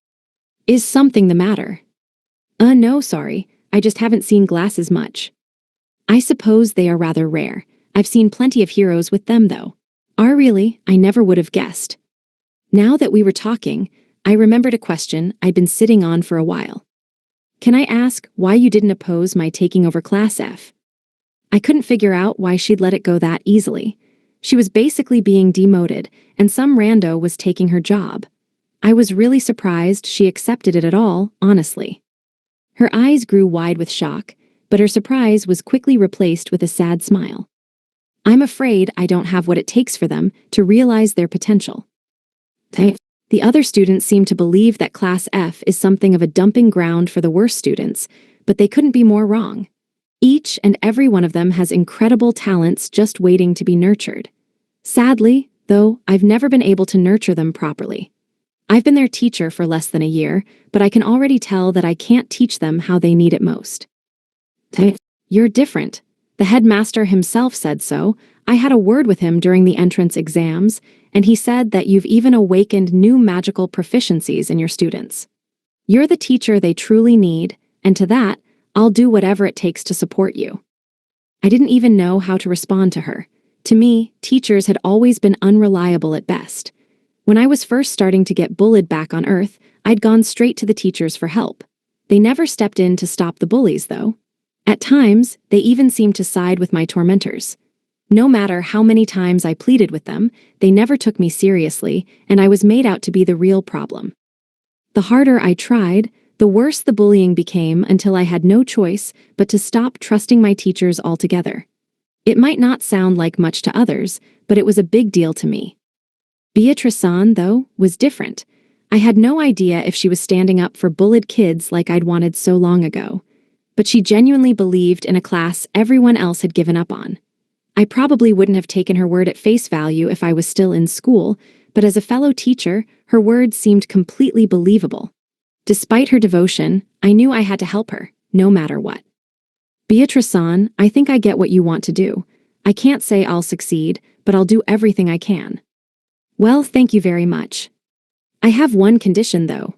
A: Is something the matter? No, sorry, I just haven't seen glasses much. I suppose they are rather rare. I've seen plenty of heroes with them, though. Are really? I never would have guessed. Now that we were talking, I remembered a question I'd been sitting on for a while. Can I ask why you didn't oppose my taking over Class F? I couldn't figure out why she'd let it go that easily. She was basically being demoted, and some rando was taking her job. I was really surprised she accepted it at all, honestly. Her eyes grew wide with shock, but her surprise was quickly replaced with a sad smile. I'm afraid I don't have what it takes for them to realize their potential. The other students seemed to believe that Class F is something of a dumping ground for the worst students, but they couldn't be more wrong. Each and every one of them has incredible talents just waiting to be nurtured. Sadly, though, I've never been able to nurture them properly. I've been their teacher for less than a year, but I can already tell that I can't teach them how they need it most. You're different. The headmaster himself said so. I had a word with him during the entrance exams, and he said that you've even awakened new magical proficiencies in your students. You're the teacher they truly need, and to that, I'll do whatever it takes to support you. I didn't even know how to respond to her. To me, teachers had always been unreliable at best. When I was first starting to get bullied back on Earth, I'd gone straight to the teachers for help. They never stepped in to stop the bullies, though. At times, they even seemed to side with my tormentors. No matter how many times I pleaded with them, they never took me seriously, and I was made out to be the real problem. The harder I tried, the worse the bullying became until I had no choice but to stop trusting my teachers altogether. It might not sound like much to others, but it was a big deal to me. Beatrice-san, though, was different. I had no idea if she was standing up for bullied kids like I'd wanted so long ago. But she genuinely believed in a class everyone else had given up on. I probably wouldn't have taken her word at face value if I was still in school, but as a fellow teacher, her words seemed completely believable. Despite her devotion, I knew I had to help her, no matter what. Beatrice-san, I think I get what you want to do. I can't say I'll succeed, but I'll do everything I can. Well, thank you very much. I have one condition, though.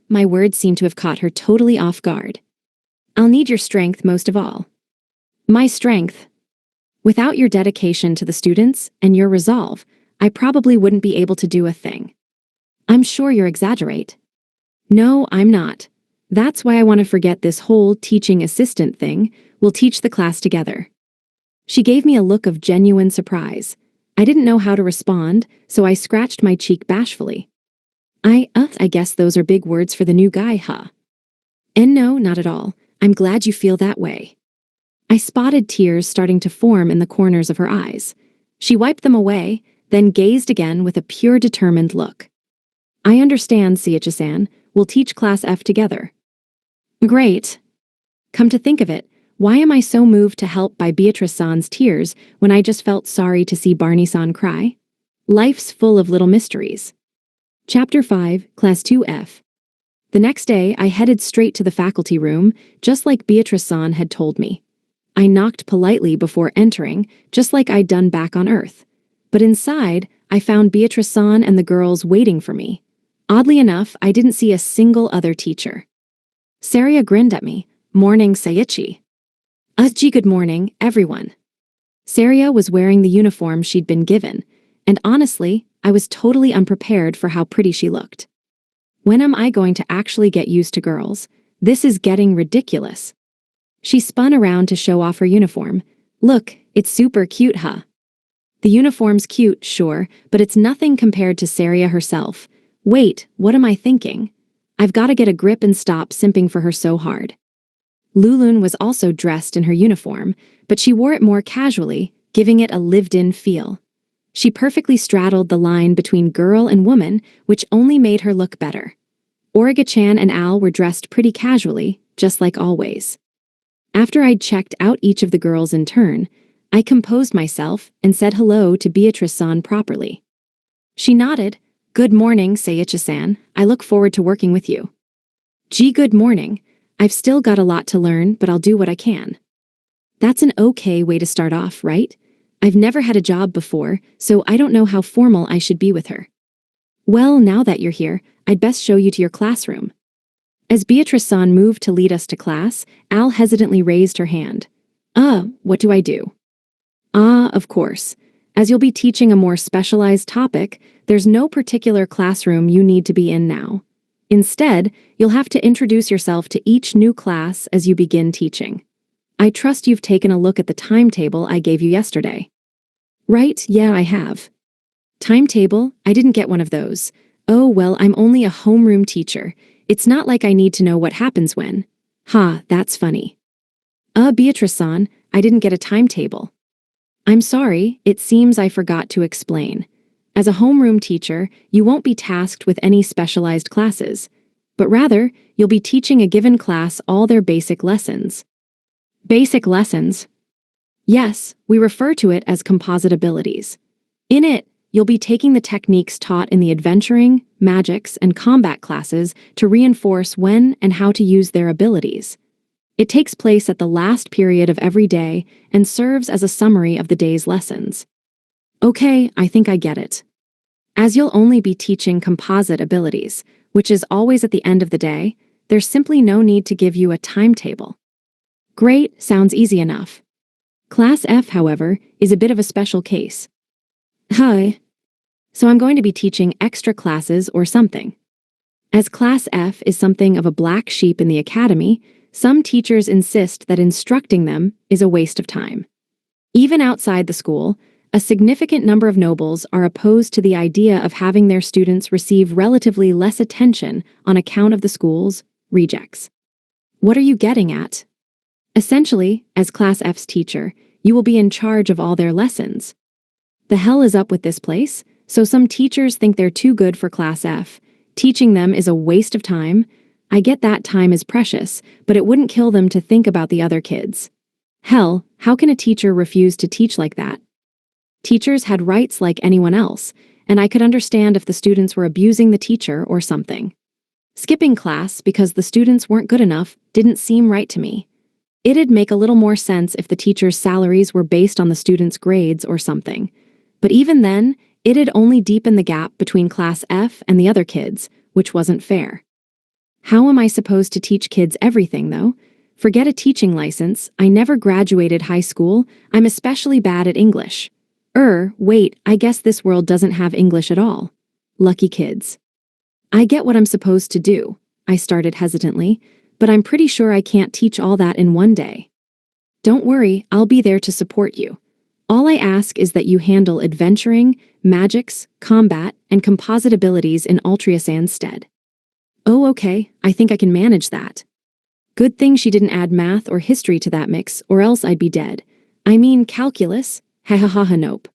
A: My words seemed to have caught her totally off guard. I'll need your strength most of all. My strength. Without your dedication to the students and your resolve, I probably wouldn't be able to do a thing. I'm sure you exaggerate. No, I'm not. That's why I want to forget this whole teaching assistant thing. We'll teach the class together. She gave me a look of genuine surprise. I didn't know how to respond, so I scratched my cheek bashfully. I guess those are big words for the new guy, huh? And no, not at all. I'm glad you feel that way. I spotted tears starting to form in the corners of her eyes. She wiped them away, then gazed again with a pure determined look. I understand, Seiichi-san. We'll teach Class F together. Great. Come to think of it, why am I so moved to help by Beatrice-san's tears when I just felt sorry to see Barney-san cry? Life's full of little mysteries. Chapter 5, Class 2F. The next day, I headed straight to the faculty room, just like Beatrice-san had told me. I knocked politely before entering, just like I'd done back on Earth. But inside, I found Beatrice-san and the girls waiting for me. Oddly enough, I didn't see a single other teacher. Saria grinned at me. Morning, Seiichi. Gee, good morning, everyone. Saria was wearing the uniform she'd been given, and honestly, I was totally unprepared for how pretty she looked. When am I going to actually get used to girls? This is getting ridiculous. She spun around to show off her uniform. Look, it's super cute, huh? The uniform's cute, sure, but it's nothing compared to Saria herself. Wait, what am I thinking? I've got to get a grip and stop simping for her so hard. Lulun was also dressed in her uniform, but she wore it more casually, giving it a lived-in feel. She perfectly straddled the line between girl and woman, which only made her look better. Origa-chan and Al were dressed pretty casually, just like always. After I'd checked out each of the girls in turn, I composed myself and said hello to Beatrice-san properly. She nodded. Good morning, Seiichi-san. I look forward to working with you. Gee, good morning. I've still got a lot to learn, but I'll do what I can. That's an okay way to start off, right? I've never had a job before, so I don't know how formal I should be with her. Well, now that you're here, I'd best show you to your classroom. As Beatrice-san moved to lead us to class, Al hesitantly raised her hand. What do I do? Of course. As you'll be teaching a more specialized topic, there's no particular classroom you need to be in now. Instead, you'll have to introduce yourself to each new class as you begin teaching. I trust you've taken a look at the timetable I gave you yesterday. Right, yeah, I have. Timetable? I didn't get one of those. Oh, well, I'm only a homeroom teacher. It's not like I need to know what happens when. That's funny. Beatrice-san, I didn't get a timetable. I'm sorry, it seems I forgot to explain. As a homeroom teacher, you won't be tasked with any specialized classes, but rather, you'll be teaching a given class all their basic lessons. Basic lessons? Yes, we refer to it as composite abilities. In it, you'll be taking the techniques taught in the adventuring, magics, and combat classes to reinforce when and how to use their abilities. It takes place at the last period of every day and serves as a summary of the day's lessons. Okay, I think I get it. As you'll only be teaching composite abilities, which is always at the end of the day, there's simply no need to give you a timetable. Great, sounds easy enough. Class F, however, is a bit of a special case. Hi. So I'm going to be teaching extra classes or something. As Class F is something of a black sheep in the academy, some teachers insist that instructing them is a waste of time. Even outside the school, a significant number of nobles are opposed to the idea of having their students receive relatively less attention on account of the school's rejects. What are you getting at? Essentially, as Class F's teacher, you will be in charge of all their lessons. The hell is up with this place? So some teachers think they're too good for Class F. Teaching them is a waste of time. I get that time is precious, but it wouldn't kill them to think about the other kids. Hell, how can a teacher refuse to teach like that? Teachers had rights like anyone else, and I could understand if the students were abusing the teacher or something. Skipping class because the students weren't good enough didn't seem right to me. It'd make a little more sense if the teachers' salaries were based on the students' grades or something. But even then, it'd only deepen the gap between Class F and the other kids, which wasn't fair. How am I supposed to teach kids everything, though? Forget a teaching license, I never graduated high school, I'm especially bad at English. Wait, I guess this world doesn't have English at all. Lucky kids. I get what I'm supposed to do, I started hesitantly, but I'm pretty sure I can't teach all that in one day. Don't worry, I'll be there to support you. All I ask is that you handle adventuring, magics, combat, and composite abilities in Altria-san's stead. Oh, okay, I think I can manage that. Good thing she didn't add math or history to that mix, or else I'd be dead. I mean calculus? Nope.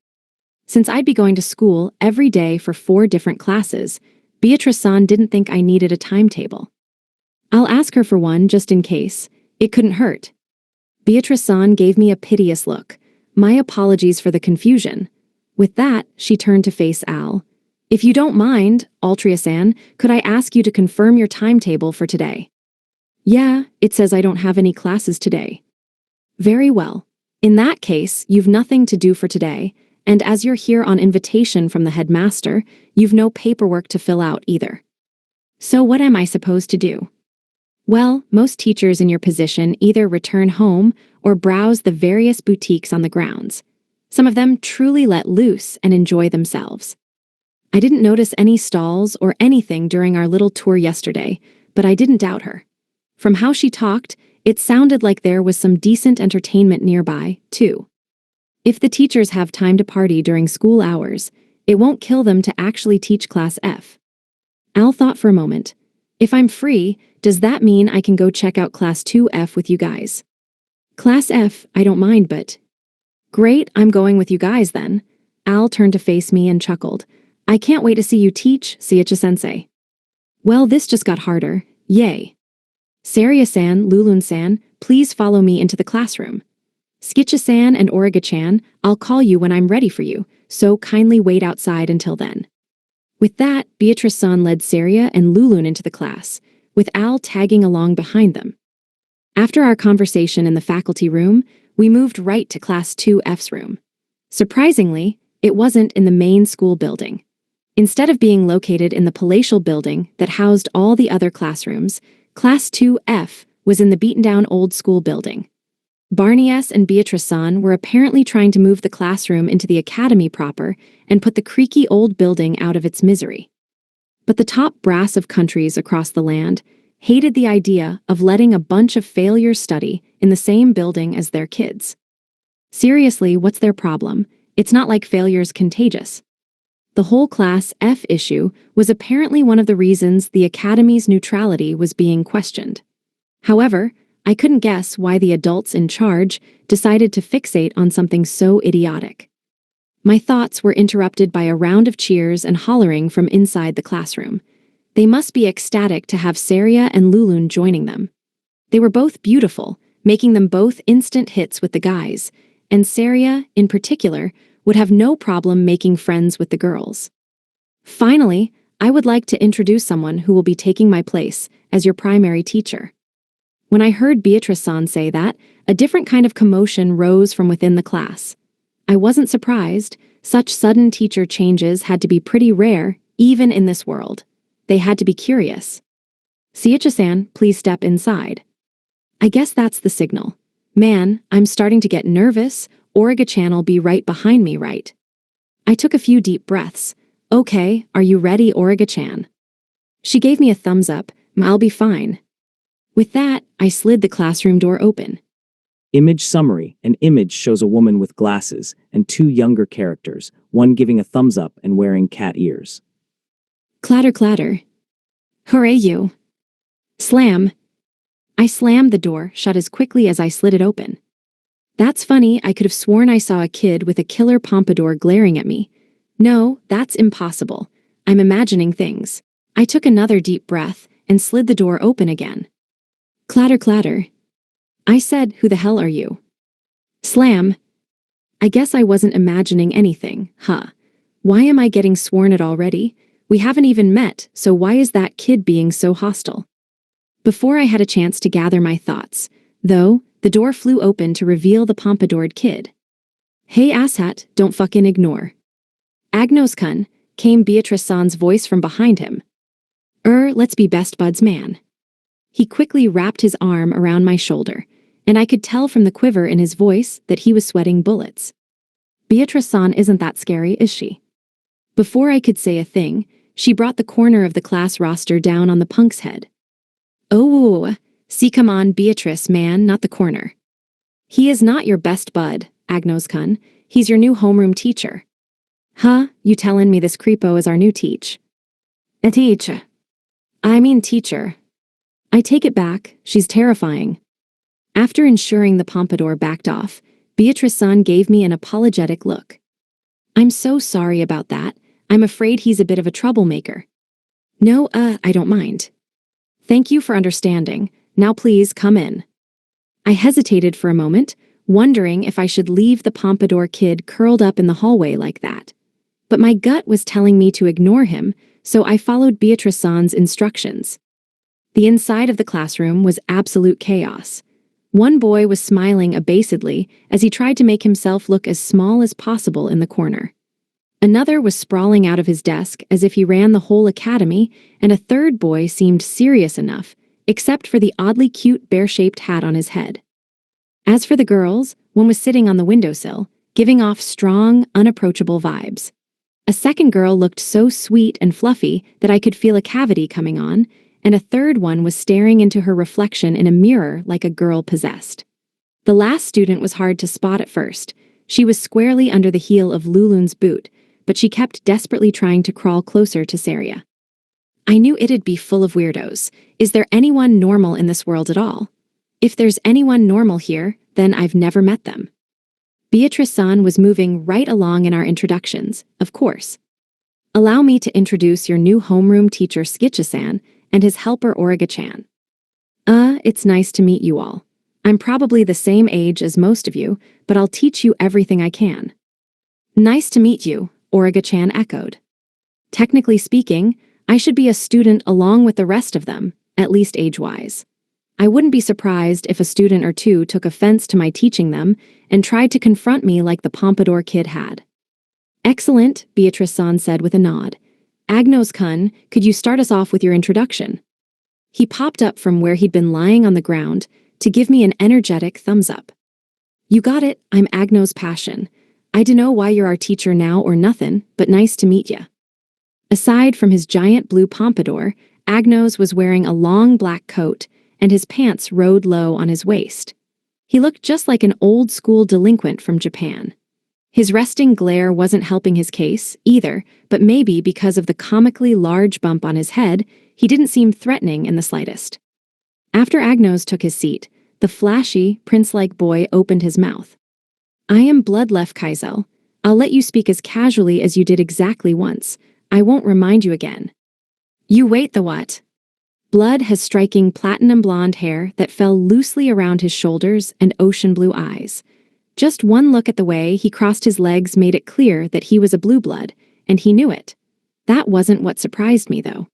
A: Since I'd be going to school every day for 4 different classes, Beatrice-san didn't think I needed a timetable. I'll ask her for one just in case. It couldn't hurt. Beatrice-san gave me a piteous look. My apologies for the confusion. With that, she turned to face Al. If you don't mind, Altria-san, could I ask you to confirm your timetable for today? Yeah, it says I don't have any classes today. Very well. In that case, you've nothing to do for today, and as you're here on invitation from the headmaster, you've no paperwork to fill out either. So what am I supposed to do? Well, most teachers in your position either return home or browse the various boutiques on the grounds. Some of them truly let loose and enjoy themselves. I didn't notice any stalls or anything during our little tour yesterday, but I didn't doubt her. From how she talked, it sounded like there was some decent entertainment nearby, too. If the teachers have time to party during school hours, it won't kill them to actually teach Class F. Al thought for a moment. If I'm free, does that mean I can go check out Class 2F with you guys? Class F, I don't mind, but... Great, I'm going with you guys then. Al turned to face me and chuckled. I can't wait to see you teach, Seiichi-sensei. Well, this just got harder. Yay. Saria-san, Lulun-san, please follow me into the classroom. Skicha-san and Origa-chan, I'll call you when I'm ready for you, so kindly wait outside until then. With that, Beatrice-san led Saria and Lulun into the class, with Al tagging along behind them. After our conversation in the faculty room, we moved right to Class 2F's room. Surprisingly, it wasn't in the main school building. Instead of being located in the palatial building that housed all the other classrooms, Class 2F was in the beaten-down old school building. Barney S. and Beatrice-san were apparently trying to move the classroom into the academy proper and put the creaky old building out of its misery. But the top brass of countries across the land hated the idea of letting a bunch of failures study in the same building as their kids. Seriously, what's their problem? It's not like failure's contagious. The whole Class F issue was apparently one of the reasons the Academy's neutrality was being questioned. However, I couldn't guess why the adults in charge decided to fixate on something so idiotic. My thoughts were interrupted by a round of cheers and hollering from inside the classroom. They must be ecstatic to have Saria and Lulun joining them. They were both beautiful, making them both instant hits with the guys, and Saria, in particular, would have no problem making friends with the girls. Finally, I would like to introduce someone who will be taking my place as your primary teacher. When I heard Beatrice-san say that, a different kind of commotion rose from within the class. I wasn't surprised. Such sudden teacher changes had to be pretty rare, even in this world. They had to be curious. Seiichi-san, please step inside. I guess that's the signal. Man, I'm starting to get nervous. Origa-chan will be right behind me, right? I took a few deep breaths. Okay, are you ready, Origa-chan? She gave me a thumbs up. I'll be fine. With that, I slid the classroom door open.
B: Image summary. An image shows a woman with glasses and two younger characters, one giving a thumbs up and wearing cat ears.
A: Clatter, clatter. Hooray, you. Slam. I slammed the door shut as quickly as I slid it open. That's funny, I could have sworn I saw a kid with a killer pompadour glaring at me. No, that's impossible. I'm imagining things. I took another deep breath and slid the door open again. Clatter, clatter. I said, who the hell are you? Slam. I guess I wasn't imagining anything, huh? Why am I getting sworn at already? We haven't even met, so why is that kid being so hostile? Before I had a chance to gather my thoughts, though, the door flew open to reveal the pompadoured kid. Hey asshat, don't fucking ignore. Agnos-kun, came Beatrice-san's voice from behind him. Let's be best buds, man. He quickly wrapped his arm around my shoulder, and I could tell from the quiver in his voice that he was sweating bullets. Beatrice-san isn't that scary, is she? Before I could say a thing, she brought the corner of the class roster down on the punk's head. Oh, see, come on, Beatrice, man, not the corner. He is not your best bud, Agnos-kun. He's your new homeroom teacher. Huh? You tellin' me this creepo is our new teach? A teacher. I mean teacher. I take it back, she's terrifying. After ensuring the pompadour backed off, Beatrice-san gave me an apologetic look. I'm so sorry about that. I'm afraid he's a bit of a troublemaker. No, I don't mind. Thank you for understanding. Now please come in. I hesitated for a moment, wondering if I should leave the pompadour kid curled up in the hallway like that. But my gut was telling me to ignore him, so I followed Beatrice San's instructions. The inside of the classroom was absolute chaos. One boy was smiling abasedly as he tried to make himself look as small as possible in the corner. Another was sprawling out of his desk as if he ran the whole academy, and a third boy seemed serious enough, except for the oddly cute bear-shaped hat on his head. As for the girls, one was sitting on the windowsill, giving off strong, unapproachable vibes. A second girl looked so sweet and fluffy that I could feel a cavity coming on, and a third one was staring into her reflection in a mirror like a girl possessed. The last student was hard to spot at first. She was squarely under the heel of Lulun's boot, but she kept desperately trying to crawl closer to Saria. I knew it'd be full of weirdos. Is there anyone normal in this world at all? If there's anyone normal here, then I've never met them. Beatrice-san was moving right along in our introductions, of course. Allow me to introduce your new homeroom teacher Skicha-san and his helper Origa-chan. It's nice to meet you all. I'm probably the same age as most of you, but I'll teach you everything I can. Nice to meet you, Origa-chan echoed. Technically speaking, I should be a student along with the rest of them, at least age-wise. I wouldn't be surprised if a student or two took offense to my teaching them and tried to confront me like the pompadour kid had. Excellent, Beatrice-san said with a nod. Agnos-kun, could you start us off with your introduction? He popped up from where he'd been lying on the ground to give me an energetic thumbs up. You got it, I'm Agnos Passion. I dunno why you're our teacher now or nothing, but nice to meet ya. Aside from his giant blue pompadour, Agnos was wearing a long black coat, and his pants rode low on his waist. He looked just like an old-school delinquent from Japan. His resting glare wasn't helping his case, either, but maybe because of the comically large bump on his head, he didn't seem threatening in the slightest. After Agnos took his seat, the flashy, prince-like boy opened his mouth. I am Bloodlef Kaizel. I'll let you speak as casually as you did exactly once. I won't remind you again. You wait the what? Blood has striking platinum blonde hair that fell loosely around his shoulders and ocean blue eyes. Just one look at the way he crossed his legs made it clear that he was a blue blood, and he knew it. That wasn't what surprised me, though.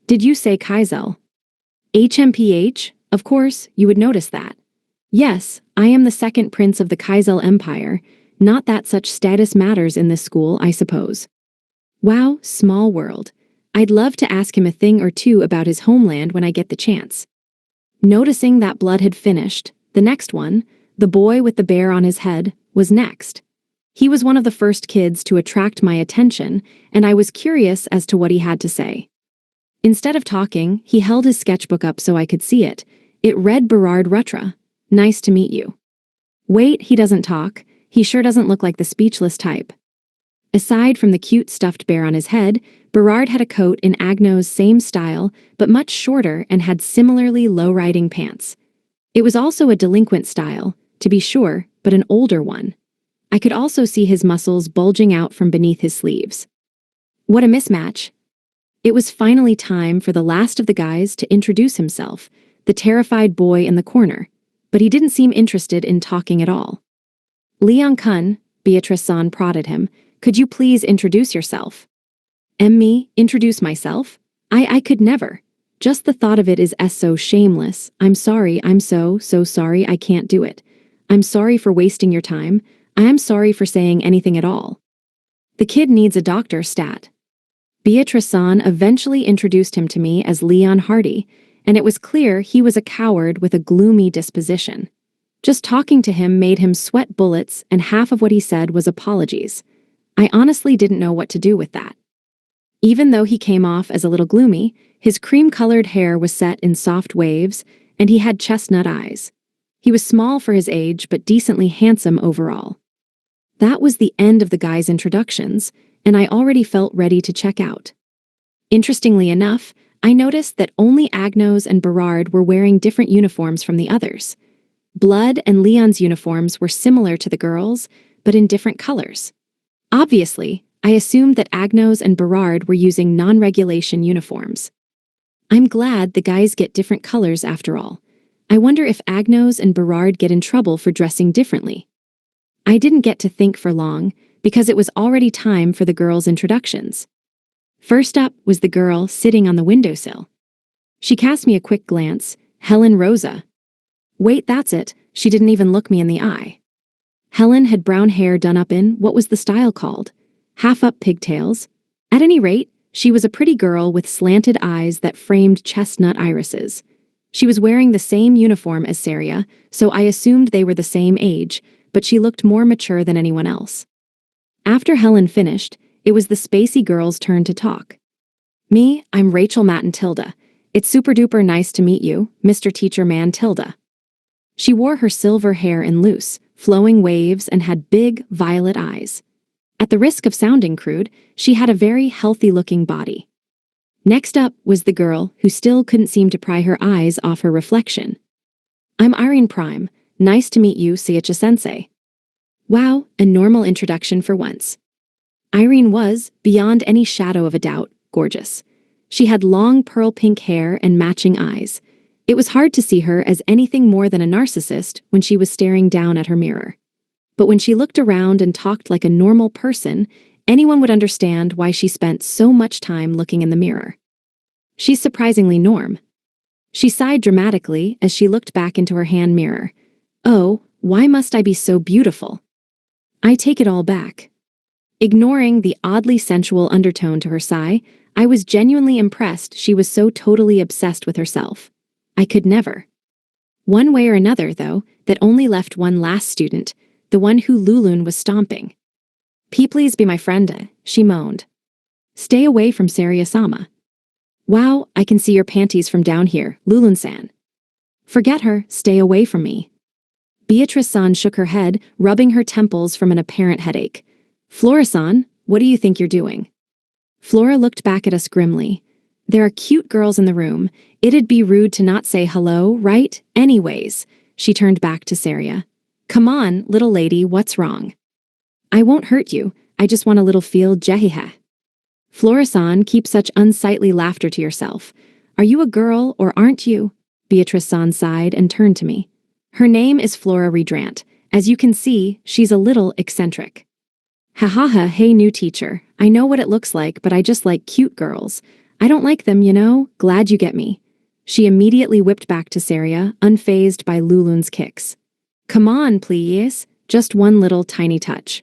A: Did you say Kaizel? HMPH? Of course, you would notice that. Yes, I am the second prince of the Kaizel Empire. Not that such status matters in this school, I suppose. Wow, small world. I'd love to ask him a thing or two about his homeland when I get the chance. Noticing that Blood had finished, the next one, the boy with the bear on his head, was next. He was one of the first kids to attract my attention, and I was curious as to what he had to say. Instead of talking, he held his sketchbook up so I could see it. It read Berard Rutra. Nice to meet you. Wait, he doesn't talk. He sure doesn't look like the speechless type. Aside from the cute stuffed bear on his head, Berard had a coat in Agnos' same style, but much shorter and had similarly low-riding pants. It was also a delinquent style, to be sure, but an older one. I could also see his muscles bulging out from beneath his sleeves. What a mismatch. It was finally time for the last of the guys to introduce himself, the terrified boy in the corner, but he didn't seem interested in talking at all. Leon-kun, Beatrice-san prodded him, could you please introduce yourself? Me, introduce myself? I could never. Just the thought of it is so shameless. I'm sorry, I'm so sorry I can't do it. I'm sorry for wasting your time. I am sorry for saying anything at all. The kid needs a doctor stat. Beatrice-san eventually introduced him to me as Leon Hardy, and it was clear he was a coward with a gloomy disposition. Just talking to him made him sweat bullets, and half of what he said was apologies. I honestly didn't know what to do with that. Even though he came off as a little gloomy, his cream-colored hair was set in soft waves, and he had chestnut eyes. He was small for his age, but decently handsome overall. That was the end of the guy's introductions, and I already felt ready to check out. Interestingly enough, I noticed that only Agnos and Berard were wearing different uniforms from the others. Blood and Leon's uniforms were similar to the girls, but in different colors. Obviously, I assumed that Agnos and Berard were using non-regulation uniforms. I'm glad the guys get different colors after all. I wonder if Agnos and Berard get in trouble for dressing differently. I didn't get to think for long, because it was already time for the girls' introductions. First up was the girl sitting on the windowsill. She cast me a quick glance. Helen Rosa. Wait, that's it. She didn't even look me in the eye. Helen had brown hair done up in, what was the style called? Half-up pigtails. At any rate, she was a pretty girl with slanted eyes that framed chestnut irises. She was wearing the same uniform as Saria, so I assumed they were the same age, but she looked more mature than anyone else. After Helen finished, it was the spacey girl's turn to talk. Me, I'm Rachel Matilda. It's super-duper nice to meet you, Mr. Teacher Man Tilda. She wore her silver hair in loose, flowing waves and had big, violet eyes. At the risk of sounding crude, she had a very healthy-looking body. Next up was the girl who still couldn't seem to pry her eyes off her reflection. I'm Irene Prime. Nice to meet you, Seiichi-sensei. Wow, a normal introduction for once. Irene was, beyond any shadow of a doubt, gorgeous. She had long pearl-pink hair and matching eyes. It was hard to see her as anything more than a narcissist when she was staring down at her mirror. But when she looked around and talked like a normal person, anyone would understand why she spent so much time looking in the mirror. She's surprisingly norm. She sighed dramatically as she looked back into her hand mirror. Oh, why must I be so beautiful? I take it all back. Ignoring the oddly sensual undertone to her sigh, I was genuinely impressed she was so totally obsessed with herself. I could never. One way or another, though, that only left one last student, the one who Lulun was stomping. Please be my friend, she moaned. Stay away from Saria-sama. Wow, I can see your panties from down here, Lulun-san. Forget her, stay away from me. Beatrice-san shook her head, rubbing her temples from an apparent headache. Flora-san, what do you think you're doing? Flora looked back at us grimly. There are cute girls in the room. It'd be rude to not say hello, right? Anyways, she turned back to Saria. Come on, little lady, what's wrong? I won't hurt you. I just want a little feel jehiha. Flora-san, keep such unsightly laughter to yourself. Are you a girl or aren't you? Beatrice-san sighed and turned to me. Her name is Flora Redrant. As you can see, she's a little eccentric. Ha ha ha, hey new teacher. I know what it looks like, but I just like cute girls. I don't like them, you know? Glad you get me. She immediately whipped back to Saria, unfazed by Lulun's kicks. Come on, please. Just one little tiny touch.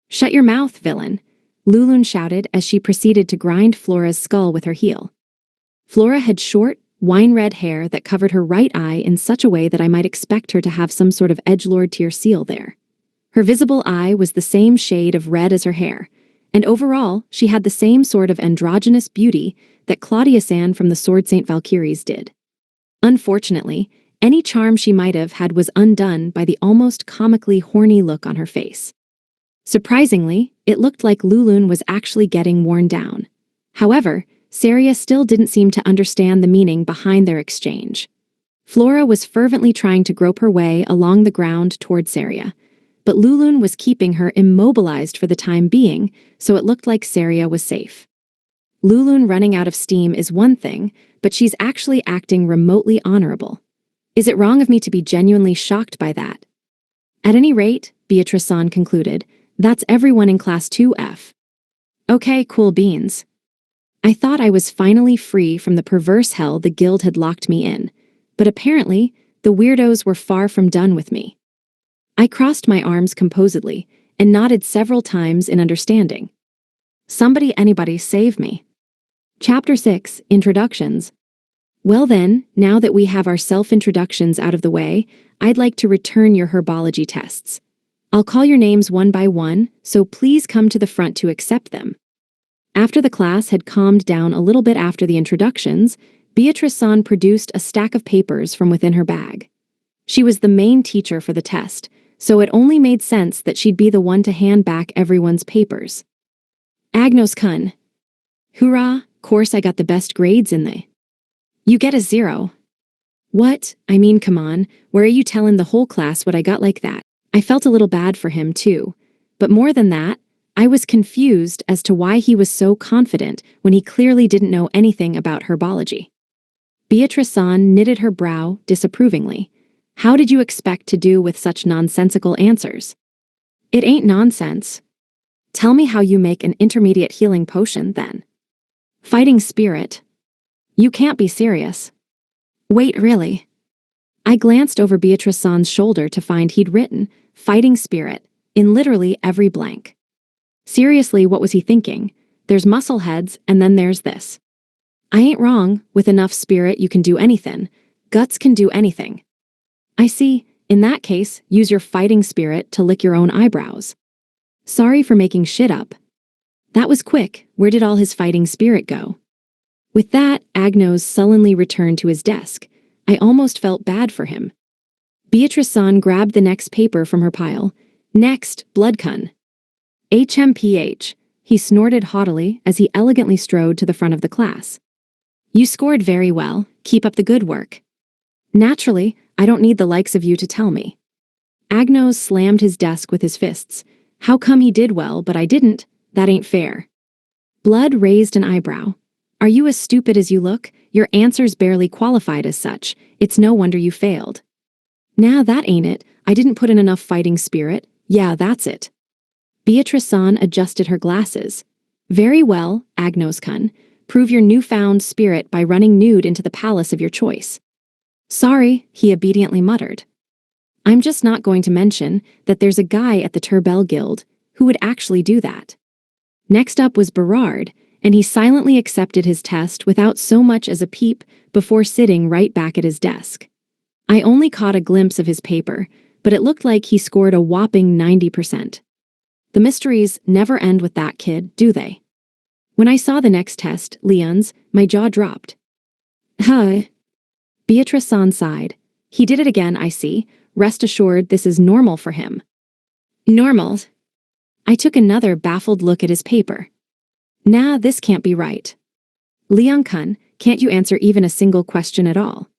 A: Shut your mouth, villain. Lulun shouted as she proceeded to grind Flora's skull with her heel. Flora had short, wine-red hair that covered her right eye in such a way that I might expect her to have some sort of edgelord tier seal there. Her visible eye was the same shade of red as her hair, and overall, she had the same sort of androgynous beauty that Claudia-san from the Sword St. Valkyries did. Unfortunately, any charm she might have had was undone by the almost comically horny look on her face. Surprisingly, it looked like Lulun was actually getting worn down. However, Saria still didn't seem to understand the meaning behind their exchange. Flora was fervently trying to grope her way along the ground toward Saria, but Lulun was keeping her immobilized for the time being, so it looked like Saria was safe. Lulun running out of steam is one thing, but she's actually acting remotely honorable. Is it wrong of me to be genuinely shocked by that? At any rate, Beatrice-san concluded, that's everyone in Class 2F. Okay, cool beans. I thought I was finally free from the perverse hell the guild had locked me in, but apparently, the weirdos were far from done with me. I crossed my arms composedly and nodded several times in understanding. Somebody, anybody, save me. Chapter 6, Introductions. Well then, now that we have our self-introductions out of the way, I'd like to return your herbology tests. I'll call your names one by one, so please come to the front to accept them. After the class had calmed down a little bit after the introductions, Beatrice-san produced a stack of papers from within her bag. She was the main teacher for the test, so it only made sense that she'd be the one to hand back everyone's papers. Agnos-kun. Hoorah, course I got the best grades in the. You get a 0. What? I mean, come on, where are you telling the whole class what I got like that? I felt a little bad for him, too. But more than that, I was confused as to why he was so confident when he clearly didn't know anything about herbology. Beatrice-san knitted her brow disapprovingly. How did you expect to do with such nonsensical answers? It ain't nonsense. Tell me how you make an intermediate healing potion, then. Fighting spirit. You can't be serious. Wait, really? I glanced over Beatrice-san's shoulder to find he'd written, fighting spirit, in literally every blank. Seriously, what was he thinking? There's muscle heads, and then there's this. I ain't wrong, with enough spirit you can do anything. Guts can do anything. I see, in that case, use your fighting spirit to lick your own eyebrows. Sorry for making shit up. That was quick, where did all his fighting spirit go? With that, Agnos sullenly returned to his desk. I almost felt bad for him. Beatrice-san grabbed the next paper from her pile. Next, Bloodcun. HMPH, he snorted haughtily as he elegantly strode to the front of the class. You scored very well, keep up the good work. Naturally, I don't need the likes of you to tell me. Agnos slammed his desk with his fists. How come he did well but I didn't? That ain't fair. Blood raised an eyebrow. Are you as stupid as you look? Your answers barely qualified as such. It's no wonder you failed. Nah, that ain't it. I didn't put in enough fighting spirit. Yeah, that's it. Beatrice-san adjusted her glasses. Very well, Agnos-kun. Prove your newfound spirit by running nude into the palace of your choice. Sorry, he obediently muttered. I'm just not going to mention that there's a guy at the Turbell Guild who would actually do that. Next up was Berard, and he silently accepted his test without so much as a peep before sitting right back at his desk. I only caught a glimpse of his paper, but it looked like he scored a whopping 90%. The mysteries never end with that kid, do they? When I saw the next test, Leon's, my jaw dropped. Huh. Beatrice-san sighed. He did it again, I see. Rest assured this is normal for him. Normal? I took another baffled look at his paper. Nah, this can't be right. Leon-kun, can't you answer even a single question at all?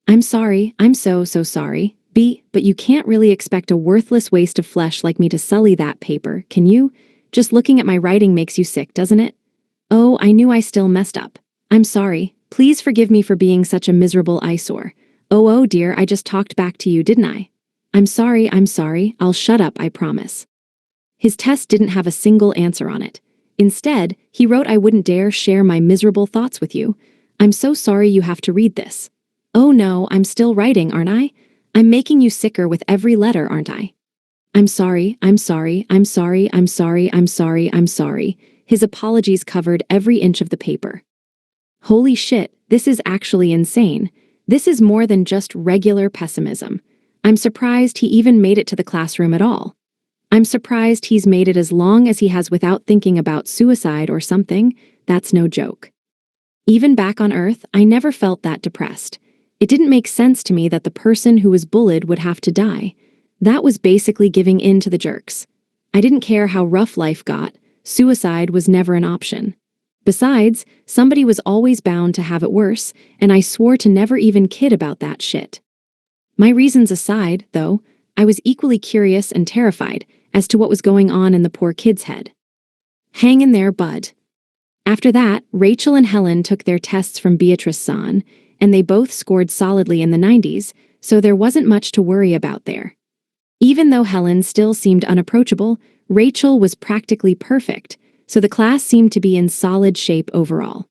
A: I'm sorry, I'm so sorry, but you can't really expect a worthless waste of flesh like me to sully that paper, can you? Just looking at my writing makes you sick, doesn't it? Oh, I knew I still messed up. I'm sorry, please forgive me for being such a miserable eyesore. Oh dear, I just talked back to you, didn't I? I'm sorry, I'll shut up, I promise. His test didn't have a single answer on it. Instead, he wrote I wouldn't dare share my miserable thoughts with you. I'm so sorry you have to read this. Oh no, I'm still writing, aren't I? I'm making you sicker with every letter, aren't I? I'm sorry. His apologies covered every inch of the paper. Holy shit, this is actually insane. This is more than just regular pessimism. I'm surprised he even made it to the classroom at all. I'm surprised he's made it as long as he has without thinking about suicide or something. That's no joke. Even back on Earth, I never felt that depressed. It didn't make sense to me that the person who was bullied would have to die. That was basically giving in to the jerks. I didn't care how rough life got. Suicide was never an option. Besides, somebody was always bound to have it worse, and I swore to never even kid about that shit. My reasons aside, though, I was equally curious and terrified as to what was going on in the poor kid's head. Hang in there, bud. After that, Rachel and Helen took their tests from Beatrice-san, and they both scored solidly in the 90s, so there wasn't much to worry about there. Even though Helen still seemed unapproachable, Rachel was practically perfect, so the class seemed to be in solid shape overall.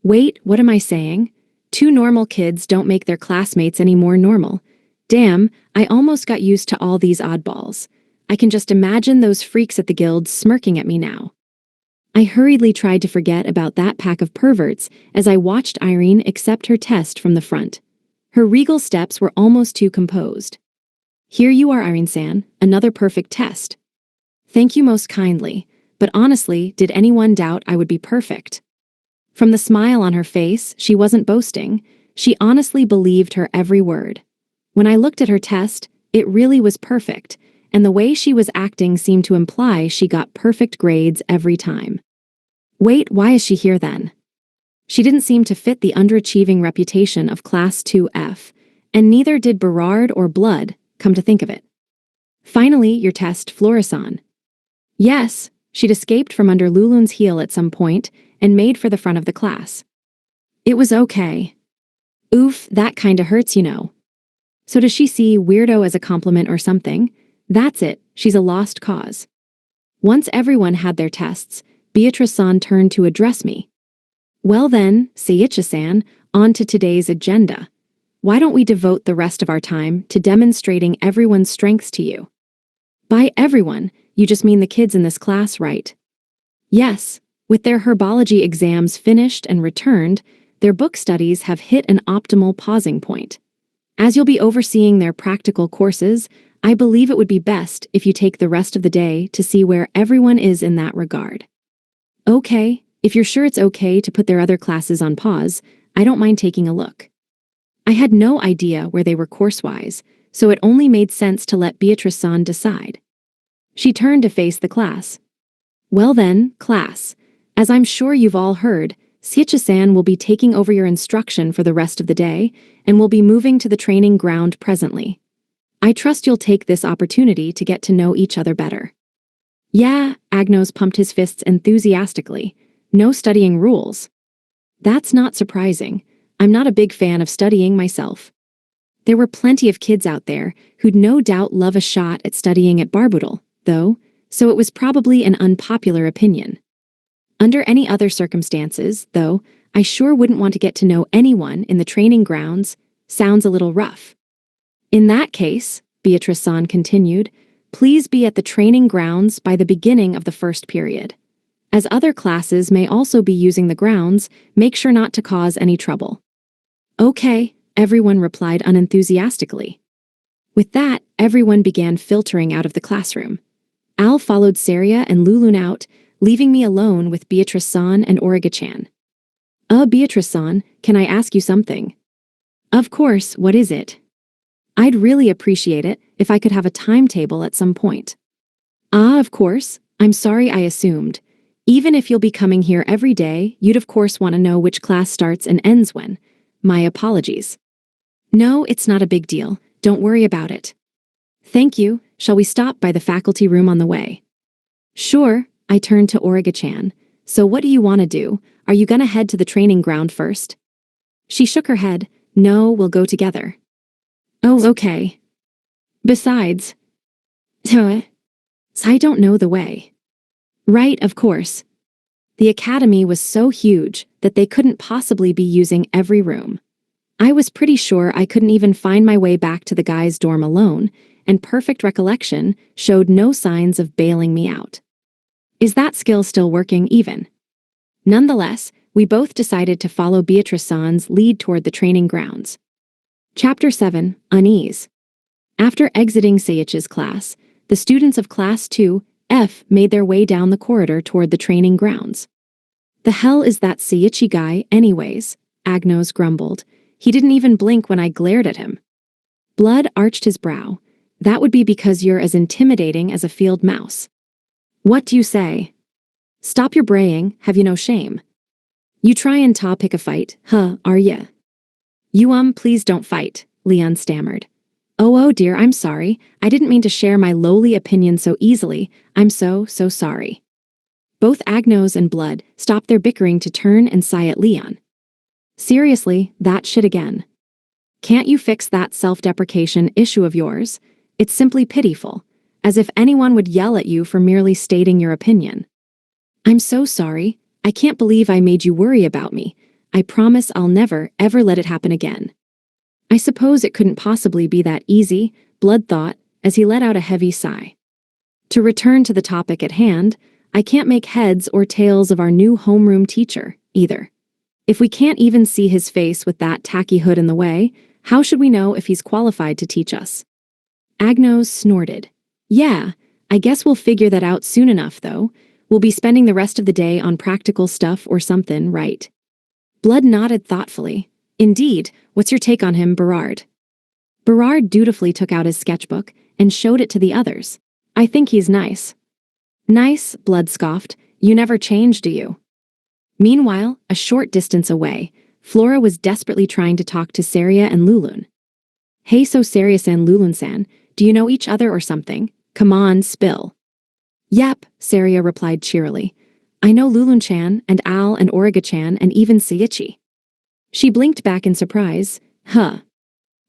A: Wait, what am I saying? Two normal kids don't make their classmates any more normal. Damn, I almost got used to all these oddballs. I can just imagine those freaks at the guild smirking at me now. I hurriedly tried to forget about that pack of perverts as I watched Irene accept her test from the front. Her regal steps were almost too composed. Here you are, Irene-san, another perfect test. Thank you most kindly, but honestly, did anyone doubt I would be perfect? From the smile on her face, she wasn't boasting. She honestly believed her every word. When I looked at her test, it really was perfect, and the way she was acting seemed to imply she got perfect grades every time. Wait, why is she here then? She didn't seem to fit the underachieving reputation of Class 2F, and neither did Berard or Blood, come to think of it. Finally, your test, Florisan. Yes, She'd escaped from under Lulun's heel at some point and made for the front of the class. It was okay. Oof, that kinda hurts, you know. So does she see weirdo as a compliment or something? That's it, she's a lost cause. Once everyone had their tests, Beatrice-san turned to address me. Well then, Seiichi-san, on to today's agenda. Why don't we devote the rest of our time to demonstrating everyone's strengths to you? By everyone, you just mean the kids in this class, right? Yes, with their herbology exams finished and returned, their book studies have hit an optimal pausing point. As you'll be overseeing their practical courses, I believe it would be best if you take the rest of the day to see where everyone is in that regard. Okay, if you're sure it's okay to put their other classes on pause, I don't mind taking a look. I had no idea where they were course-wise, so it only made sense to let Beatrice-san decide. She turned to face the class. Well then, class, as I'm sure you've all heard, Seiichi-san will be taking over your instruction for the rest of the day and will be moving to the training ground presently. I trust you'll take this opportunity to get to know each other better. Yeah, Agnos pumped his fists enthusiastically. No studying rules. That's not surprising. I'm not a big fan of studying myself. There were plenty of kids out there who'd no doubt love a shot at studying at Barboodle, though, so it was probably an unpopular opinion. Under any other circumstances, though, I sure wouldn't want to get to know anyone in the training grounds. Sounds a little rough. In that case, Beatrice-san continued, please be at the training grounds by the beginning of the first period. As other classes may also be using the grounds, make sure not to cause any trouble. Okay, everyone replied unenthusiastically. With that, everyone began filtering out of the classroom. Al followed Saria and Lulun out, leaving me alone with Beatrice-san and Origa-chan. Beatrice-san, can I ask you something? Of course, what is it? I'd really appreciate it if I could have a timetable at some point. Of course, I'm sorry I assumed. Even if you'll be coming here every day, you'd of course want to know which class starts and ends when. My apologies. No, it's not a big deal. Don't worry about it. Thank you. Shall we stop by the faculty room on the way? Sure, I turned to Origa-chan. So what do you want to do? Are you gonna head to the training ground first? She shook her head. No, we'll go together. Oh, okay. Besides, I don't know the way. Right, of course. The academy was so huge that they couldn't possibly be using every room. I was pretty sure I couldn't even find my way back to the guys' dorm alone, and perfect recollection showed no signs of bailing me out. Is that skill still working even? Nonetheless, we both decided to follow Beatrice-san's lead toward the training grounds. Chapter 7, Unease. After exiting Seiichi's class, the students of Class 2F made their way down the corridor toward the training grounds. The hell is that Seiichi guy, anyways? Agnos grumbled. He didn't even blink when I glared at him. Blood arched his brow. That would be because you're as intimidating as a field mouse. What do you say? Stop your braying, have you no shame? You try and pick a fight, are ya? You please don't fight, Leon stammered. Oh dear, I'm sorry. I didn't mean to share my lowly opinion so easily. I'm so sorry. Both Agnos and Blood stopped their bickering to turn and sigh at Leon. Seriously, that shit again. Can't you fix that self-deprecation issue of yours? It's simply pitiful, as if anyone would yell at you for merely stating your opinion. I'm so sorry. I can't believe I made you worry about me. I promise I'll never, ever let it happen again. I suppose it couldn't possibly be that easy, Blood thought, as he let out a heavy sigh. To return to the topic at hand, I can't make heads or tails of our new homeroom teacher, either. If we can't even see his face with that tacky hood in the way, how should we know if he's qualified to teach us? Agnos snorted. Yeah, I guess we'll figure that out soon enough, though. We'll be spending the rest of the day on practical stuff or something, right? Blood nodded thoughtfully. Indeed, what's your take on him, Berard? Berard dutifully took out his sketchbook and showed it to the others. I think he's nice. Nice, Blood scoffed. You never change, do you? Meanwhile, a short distance away, Flora was desperately trying to talk to Saria and Lulun. Hey, so Saria-san, Lulun-san, do you know each other or something? Come on, spill. Yep, Saria replied cheerily. I know Lulun-chan and Al and Origa-chan and even Seiichi. She blinked back in surprise. Huh.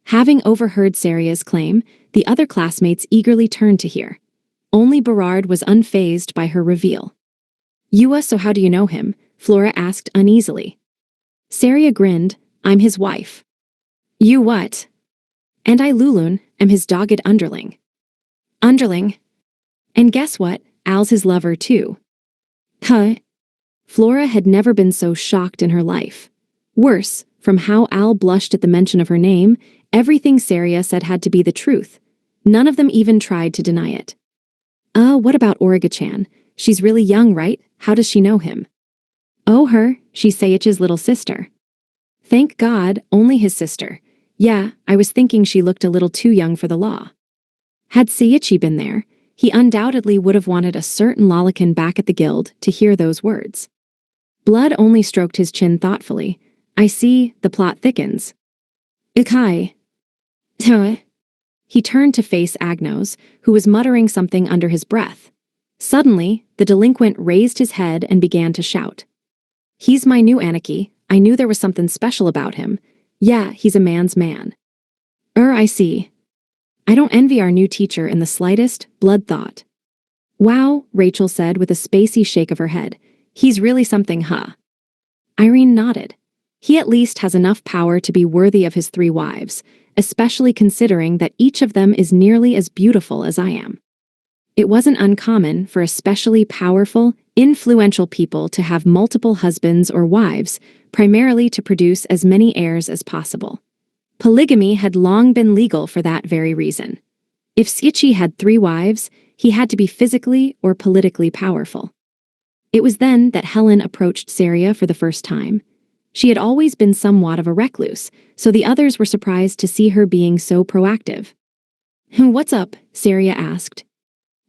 A: Having overheard Saria's claim, the other classmates eagerly turned to hear. Only Berard was unfazed by her reveal. Yua, so how do you know him? Flora asked uneasily. Saria grinned. I'm his wife. You what? And I, Lulun, am his dogged underling. Underling? And guess what? Al's his lover too. Huh? Flora had never been so shocked in her life. Worse, from how Al blushed at the mention of her name, everything Saria said had to be the truth. None of them even tried to deny it. What about Origa-chan? She's really young, right? How does she know him? Oh, her, she's Seiichi's little sister. Thank God, only his sister. Yeah, I was thinking she looked a little too young for the law. Had Seiichi been there, he undoubtedly would have wanted a certain lollican back at the guild to hear those words. Blood only stroked his chin thoughtfully. I see, the plot thickens. Ikai. Tuh. He turned to face Agnos, who was muttering something under his breath. Suddenly, the delinquent raised his head and began to shout. He's my new Anarchy. I knew there was something special about him. Yeah, he's a man's man. I see. I don't envy our new teacher in the slightest, Blood thought. Wow, Rachel said with a spacey shake of her head. He's really something, huh? Irene nodded. He at least has enough power to be worthy of his 3 wives, especially considering that each of them is nearly as beautiful as I am. It wasn't uncommon for especially powerful, influential people to have multiple husbands or wives, primarily to produce as many heirs as possible. Polygamy had long been legal for that very reason. If Seiichi had 3 wives, he had to be physically or politically powerful. It was then that Helen approached Saria for the first time. She had always been somewhat of a recluse, so the others were surprised to see her being so proactive. What's up? Saria asked.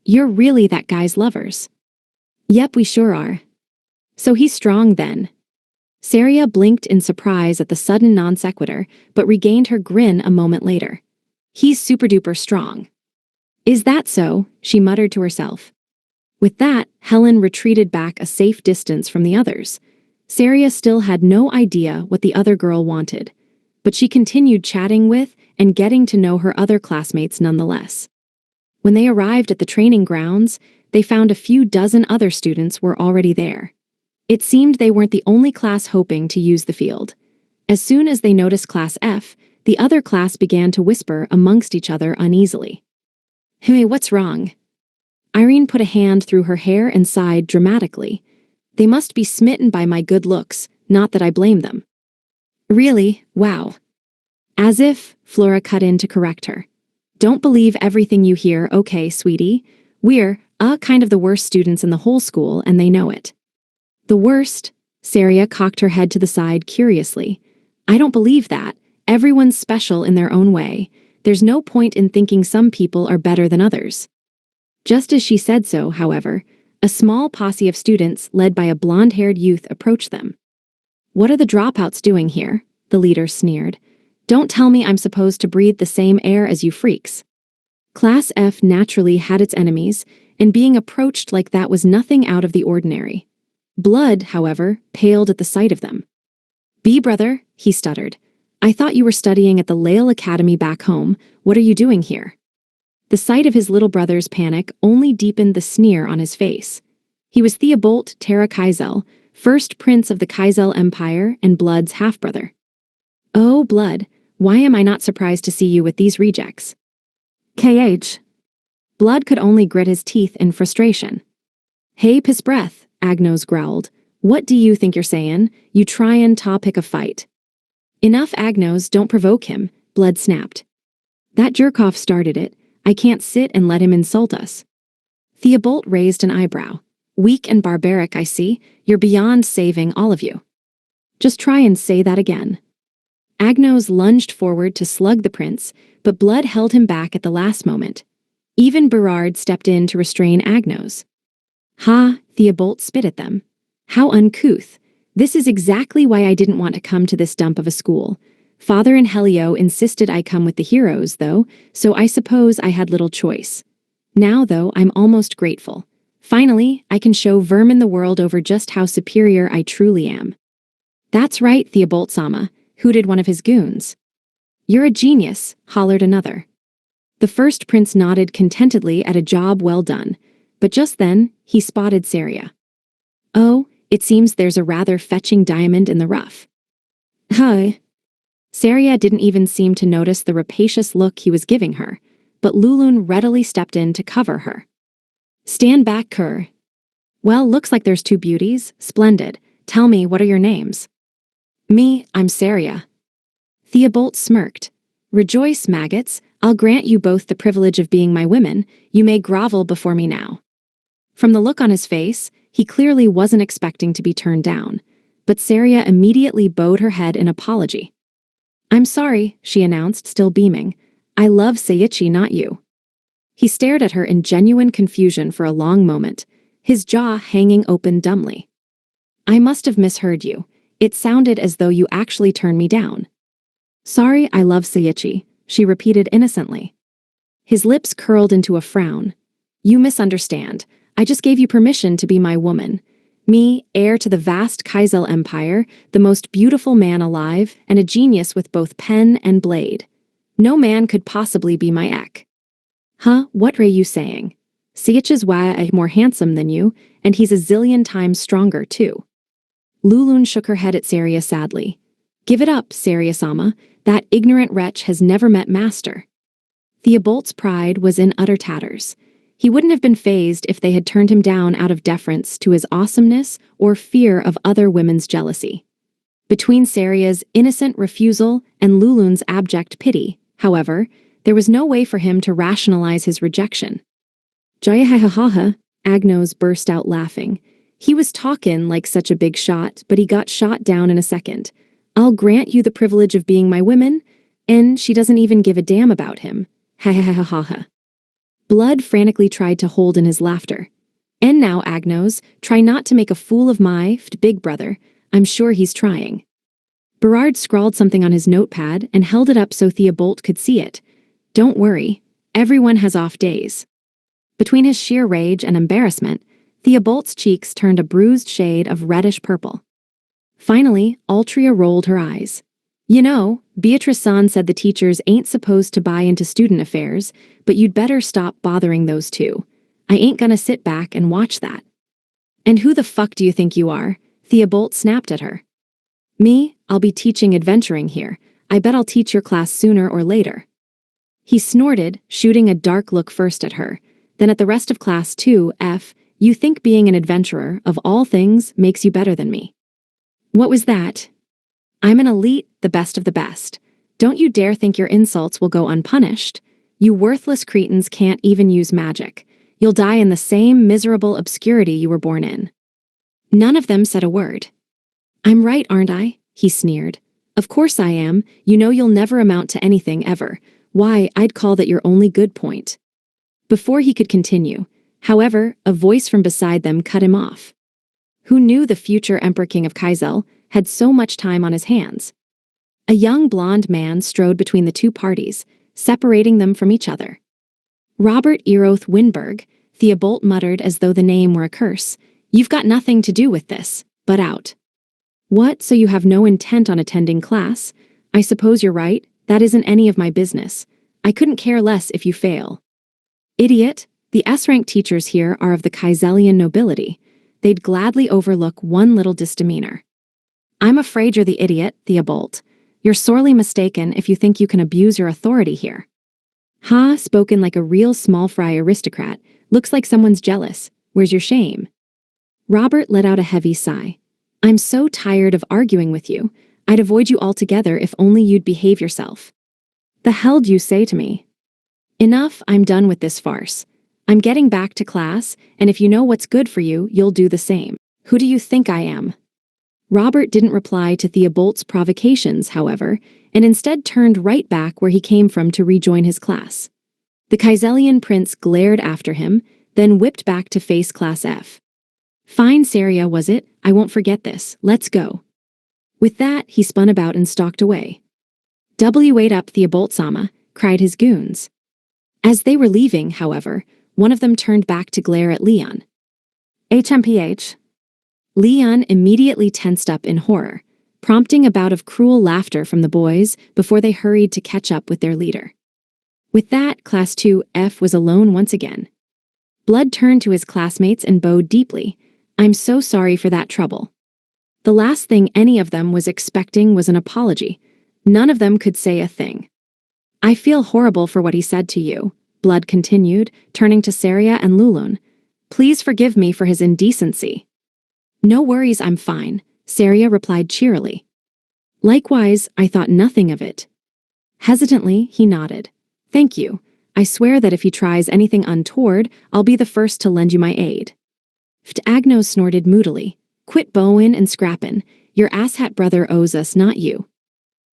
A: You're really that guy's lovers. Yep, we sure are. So he's strong then. Saria blinked in surprise at the sudden non sequitur, but regained her grin a moment later. He's super-duper strong. Is that so? She muttered to herself. With that, Helen retreated back a safe distance from the others. Saria still had no idea what the other girl wanted, but she continued chatting with and getting to know her other classmates nonetheless. When they arrived at the training grounds, they found a few dozen other students were already there. It seemed they weren't the only class hoping to use the field. As soon as they noticed Class F, the other class began to whisper amongst each other uneasily. Hey, what's wrong? Irene put a hand through her hair and sighed dramatically. They must be smitten by my good looks, not that I blame them. Really? Wow. As if, Flora cut in to correct her. Don't believe everything you hear, okay, sweetie? We're, kind of the worst students in the whole school, and they know it. The worst? Saria cocked her head to the side curiously. I don't believe that. Everyone's special in their own way. There's no point in thinking some people are better than others. Just as she said so, however, a small posse of students led by a blonde-haired youth approached them. What are the dropouts doing here? The leader sneered. Don't tell me I'm supposed to breathe the same air as you freaks. Class F naturally had its enemies, and being approached like that was nothing out of the ordinary. Blood, however, paled at the sight of them. B brother, he stuttered. I thought you were studying at the Lale Academy back home. What are you doing here? The sight of his little brother's panic only deepened the sneer on his face. He was Theobald Terra Kaizel, first prince of the Kaizel Empire and Blood's half-brother. Oh, Blood, why am I not surprised to see you with these rejects? KH. Blood could only grit his teeth in frustration. Hey, piss breath, Agnos growled. What do you think you're saying? You try and pick a fight. Enough, Agnos, don't provoke him, Blood snapped. That jerk-off started it. I can't sit and let him insult us. Theobald raised an eyebrow. Weak and barbaric, I see. You're beyond saving, all of you. Just try and say that again. Agnos lunged forward to slug the prince, but Blood held him back at the last moment. Even Berard stepped in to restrain Agnos. Ha, Theobald spit at them. How uncouth. This is exactly why I didn't want to come to this dump of a school. Father and Helio insisted I come with the heroes, though, so I suppose I had little choice. Now, though, I'm almost grateful. Finally, I can show vermin the world over just how superior I truly am. That's right, Theobolt-sama, hooted one of his goons. You're a genius, hollered another. The first prince nodded contentedly at a job well done, but just then, he spotted Saria. Oh, it seems there's a rather fetching diamond in the rough. Hi. Saria didn't even seem to notice the rapacious look he was giving her, but Lulun readily stepped in to cover her. Stand back, Kerr. Well, looks like there's two beauties. Splendid. Tell me, what are your names? Me, I'm Saria. Theobolt smirked. Rejoice, maggots. I'll grant you both the privilege of being my women. You may grovel before me now. From the look on his face, he clearly wasn't expecting to be turned down, but Saria immediately bowed her head in apology. I'm sorry, she announced, still beaming. I love Seiichi, not you. He stared at her in genuine confusion for a long moment, his jaw hanging open dumbly. I must have misheard you. It sounded as though you actually turned me down. Sorry, I love Seiichi, she repeated innocently. His lips curled into a frown. You misunderstand. I just gave you permission to be my woman. Me, heir to the vast Kaizel Empire, the most beautiful man alive, and a genius with both pen and blade. No man could possibly be my ek. Huh, what are you saying? Seiichi's way more handsome than you, and he's a zillion times stronger, too. Lulun shook her head at Saria sadly. Give it up, Saria-sama. That ignorant wretch has never met master. Theobolt's pride was in utter tatters. He wouldn't have been fazed if they had turned him down out of deference to his awesomeness or fear of other women's jealousy. Between Saria's innocent refusal and Lulun's abject pity, however, there was no way for him to rationalize his rejection. Jaya-ha-ha-ha, Agnos burst out laughing. He was talkin' like such a big shot, but he got shot down in a second. I'll grant you the privilege of being my woman, and she doesn't even give a damn about him. Ha-ha-ha-ha-ha. Blood frantically tried to hold in his laughter. And now, Agnos, try not to make a fool of my big brother. I'm sure he's trying. Berard scrawled something on his notepad and held it up so Theobolt could see it. Don't worry, everyone has off days. Between his sheer rage and embarrassment, Theobolt's cheeks turned a bruised shade of reddish purple. Finally, Altria rolled her eyes. You know, Beatrice-san said the teachers ain't supposed to buy into student affairs, but you'd better stop bothering those two. I ain't gonna sit back and watch that. And who the fuck do you think you are? Theobolt snapped at her. Me, I'll be teaching adventuring here. I bet I'll teach your class sooner or later. He snorted, shooting a dark look first at her, then at the rest of class too. You think being an adventurer, of all things, makes you better than me. What was that? I'm an elite, the best of the best. Don't you dare think your insults will go unpunished. You worthless cretins can't even use magic. You'll die in the same miserable obscurity you were born in. None of them said a word. I'm right, aren't I? He sneered. Of course I am. You know you'll never amount to anything ever. Why, I'd call that your only good point. Before he could continue, however, a voice from beside them cut him off. Who knew the future Emperor King of Kaizel had so much time on his hands? A young blonde man strode between the two parties, separating them from each other. Robert Eroth Winberg, Theobolt muttered as though the name were a curse. You've got nothing to do with this, but out. What, so you have no intent on attending class? I suppose you're right, that isn't any of my business. I couldn't care less if you fail. Idiot, the S-rank teachers here are of the Kaizelian nobility. They'd gladly overlook one little misdemeanor. I'm afraid you're the idiot, Theobolt. You're sorely mistaken if you think you can abuse your authority here. Ha, spoken like a real small fry aristocrat. Looks like someone's jealous. Where's your shame? Robert let out a heavy sigh. I'm so tired of arguing with you. I'd avoid you altogether if only you'd behave yourself. The hell do you say to me? Enough, I'm done with this farce. I'm getting back to class, and if you know what's good for you, you'll do the same. Who do you think I am? Robert didn't reply to Theobolt's provocations, however, and instead turned right back where he came from to rejoin his class. The Kaizelian prince glared after him, then whipped back to face Class F. Fine, Saria, was it? I won't forget this. Let's go. With that, he spun about and stalked away. Wait up, Theobolt-sama, cried his goons. As they were leaving, however, one of them turned back to glare at Leon. HMPH. Leon immediately tensed up in horror, prompting a bout of cruel laughter from the boys before they hurried to catch up with their leader. With that, Class 2F was alone once again. Blood turned to his classmates and bowed deeply. I'm so sorry for that trouble. The last thing any of them was expecting was an apology. None of them could say a thing. I feel horrible for what he said to you, Blood continued, turning to Saria and Lulun. Please forgive me for his indecency. No worries, I'm fine, Saria replied cheerily. Likewise, I thought nothing of it. Hesitantly, he nodded. Thank you. I swear that if he tries anything untoward, I'll be the first to lend you my aid. Agnos snorted moodily. Quit bowin' and scrappin'. Your asshat brother owes us, not you.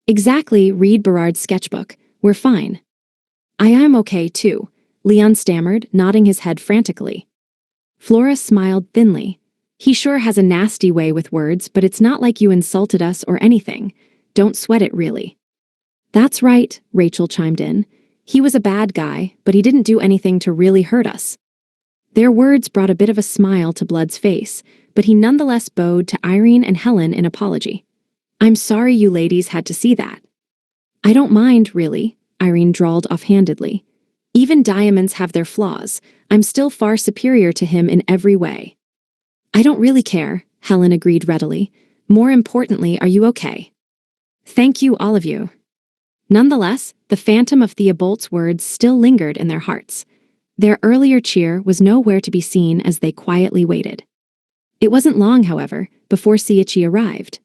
A: Exactly, read Berard's sketchbook. We're fine. I am okay, too, Leon stammered, nodding his head frantically. Flora smiled thinly. He sure has a nasty way with words, but it's not like you insulted us or anything. Don't sweat it, really. That's right, Rachel chimed in. He was a bad guy, but he didn't do anything to really hurt us. Their words brought a bit of a smile to Blood's face, but he nonetheless bowed to Irene and Helen in apology. I'm sorry you ladies had to see that. I don't mind, really, Irene drawled offhandedly. Even diamonds have their flaws. I'm still far superior to him in every way. I don't really care, Helen agreed readily. More importantly, are you okay? Thank you, all of you. Nonetheless, the phantom of Theobolt's words still lingered in their hearts. Their earlier cheer was nowhere to be seen as they quietly waited. It wasn't long, however, before Seiichi arrived.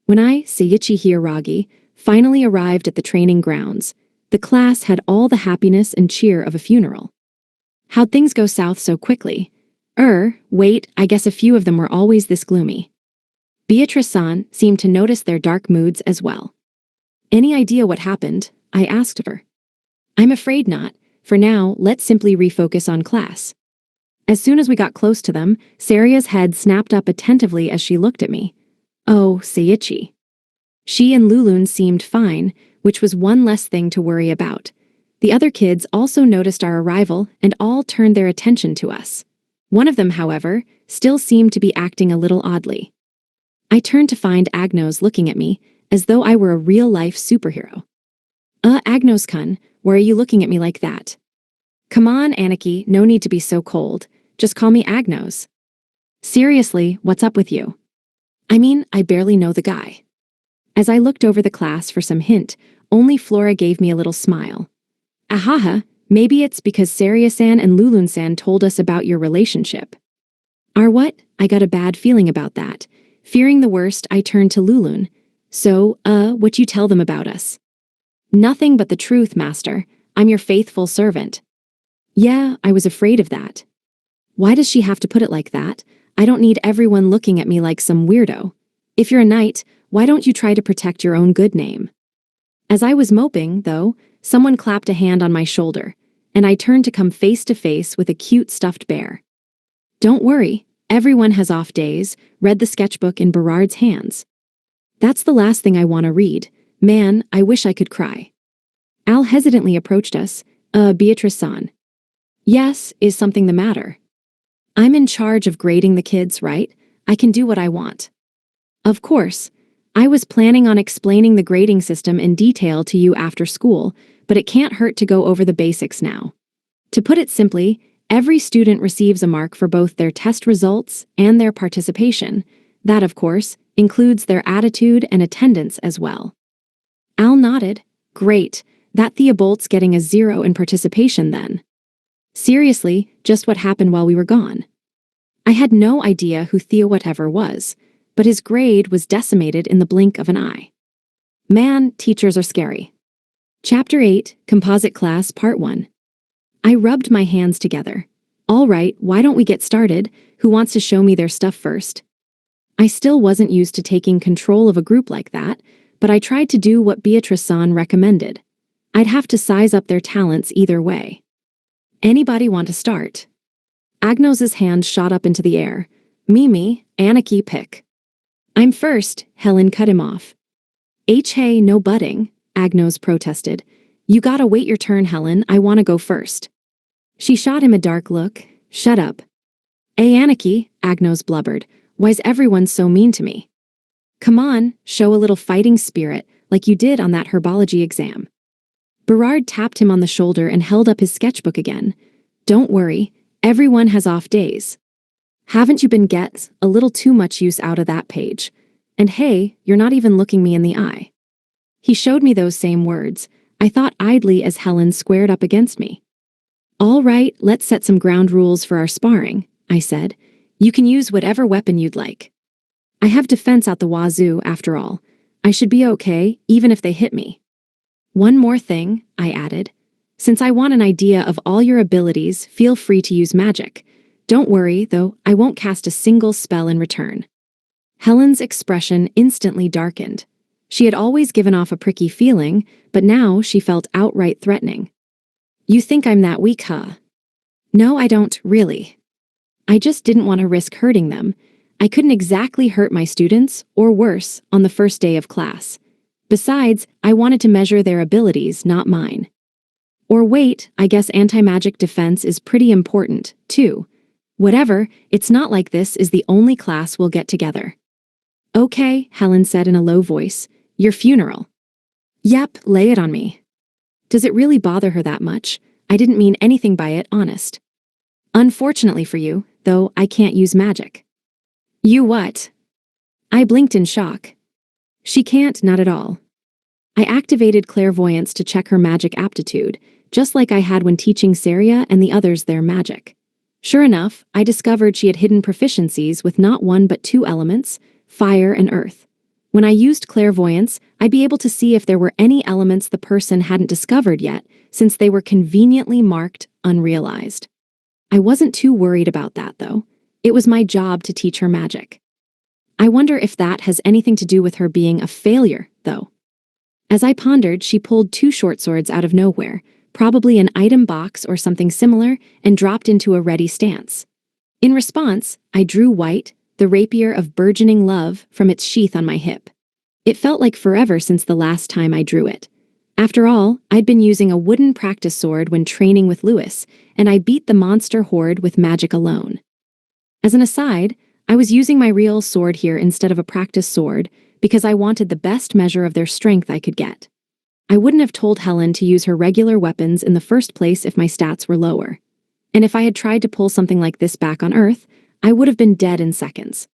A: When Seiichi Hiiragi, finally arrived at the training grounds, the class had all the happiness and cheer of a funeral. How'd things go south so quickly? Wait, I guess a few of them were always this gloomy. Beatrice-san seemed to notice their dark moods as well. Any idea what happened? I asked her. I'm afraid not. For now, let's simply refocus on class. As soon as we got close to them, Saria's head snapped up attentively as she looked at me. Oh, Seiichi. She and Lulun seemed fine, which was one less thing to worry about. The other kids also noticed our arrival and all turned their attention to us. One of them, however, still seemed to be acting a little oddly. I turned to find Agnos looking at me, as though I were a real-life superhero. Agnos-kun, why are you looking at me like that? Come on, Aniki, no need to be so cold. Just call me Agnos. Seriously, what's up with you? I mean, I barely know the guy. As I looked over the class for some hint, only Flora gave me a little smile. Ahaha, maybe it's because Saria-san and Lulun-san told us about your relationship. Our what? I got a bad feeling about that. Fearing the worst, I turned to Lulun. So, what you tell them about us? Nothing but the truth, master. I'm your faithful servant. Yeah, I was afraid of that. Why does she have to put it like that? I don't need everyone looking at me like some weirdo. If you're a knight, why don't you try to protect your own good name? As I was moping, though, someone clapped a hand on my shoulder, and I turned to come face to face with a cute stuffed bear. Don't worry, everyone has off days, read the sketchbook in Berard's hands. That's the last thing I want to read. Man, I wish I could cry. Al hesitantly approached us. Beatrice-san. Yes, is something the matter? I'm in charge of grading the kids, right? I can do what I want. Of course. I was planning on explaining the grading system in detail to you after school, but it can't hurt to go over the basics now. To put it simply, every student receives a mark for both their test results and their participation. That, of course, includes their attitude and attendance as well. Al nodded. Great, that Theobolt's getting a 0 in participation then. Seriously, just what happened while we were gone. I had no idea who Theo whatever was, but his grade was decimated in the blink of an eye. Man, teachers are scary. Chapter 8, Composite Class Part 1. I rubbed my hands together. All right, why don't we get started? Who wants to show me their stuff first? I still wasn't used to taking control of a group like that, but I tried to do what Beatrice-san recommended. I'd have to size up their talents either way. Anybody want to start? Agnos's hand shot up into the air. Me, Aniki, pick. I'm first, Helen cut him off. Hey, no butting, Agnos protested. You gotta wait your turn, Helen, I wanna go first. She shot him a dark look. Shut up. Aniki, Agnos blubbered. Why's everyone so mean to me? Come on, show a little fighting spirit, like you did on that herbology exam. Berard tapped him on the shoulder and held up his sketchbook again. Don't worry, everyone has off days. Haven't you been getting a little too much use out of that page? And hey, you're not even looking me in the eye. He showed me those same words. I thought idly as Helen squared up against me. All right, let's set some ground rules for our sparring, I said. You can use whatever weapon you'd like. I have defense out the wazoo, after all. I should be okay, even if they hit me. One more thing, I added. Since I want an idea of all your abilities, feel free to use magic. Don't worry, though, I won't cast a single spell in return. Helen's expression instantly darkened. She had always given off a pricky feeling, but now she felt outright threatening. You think I'm that weak, huh? No, I don't, really. I just didn't want to risk hurting them. I couldn't exactly hurt my students, or worse, on the first day of class. Besides, I wanted to measure their abilities, not mine. Or wait, I guess anti-magic defense is pretty important, too. Whatever, it's not like this is the only class we'll get together. Okay, Helen said in a low voice. Your funeral. Yep, lay it on me. Does it really bother her that much? I didn't mean anything by it, honest. Unfortunately for you, though, I can't use magic. You what? I blinked in shock. She can't, not at all. I activated clairvoyance to check her magic aptitude, just like I had when teaching Saria and the others their magic. Sure enough, I discovered she had hidden proficiencies with not one but two elements, fire and earth. When I used clairvoyance, I'd be able to see if there were any elements the person hadn't discovered yet, since they were conveniently marked unrealized. I wasn't too worried about that, though. It was my job to teach her magic. I wonder if that has anything to do with her being a failure, though. As I pondered, she pulled two short swords out of nowhere, probably an item box or something similar, and dropped into a ready stance. In response, I drew White, the rapier of burgeoning love, from its sheath on my hip. It felt like forever since the last time I drew it. After all, I'd been using a wooden practice sword when training with Lewis, and I beat the monster horde with magic alone. As an aside, I was using my real sword here instead of a practice sword because I wanted the best measure of their strength I could get. I wouldn't have told Helen to use her regular weapons in the first place if my stats were lower. And if I had tried to pull something like this back on Earth, I would have been dead in seconds.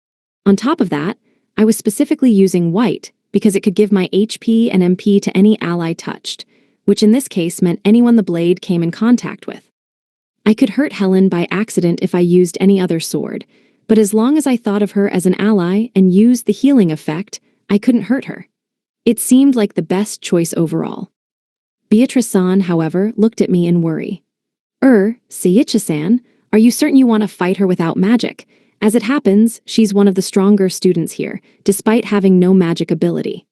A: On top of that, I was specifically using White because it could give my HP and MP to any ally touched, which in this case meant anyone the blade came in contact with. I could hurt Helen by accident if I used any other sword, but as long as I thought of her as an ally and used the healing effect, I couldn't hurt her. It seemed like the best choice overall. Beatrice-san, however, looked at me in worry. Seiichi-san, are you certain you want to fight her without magic? As it happens, she's one of the stronger students here, despite having no magic ability.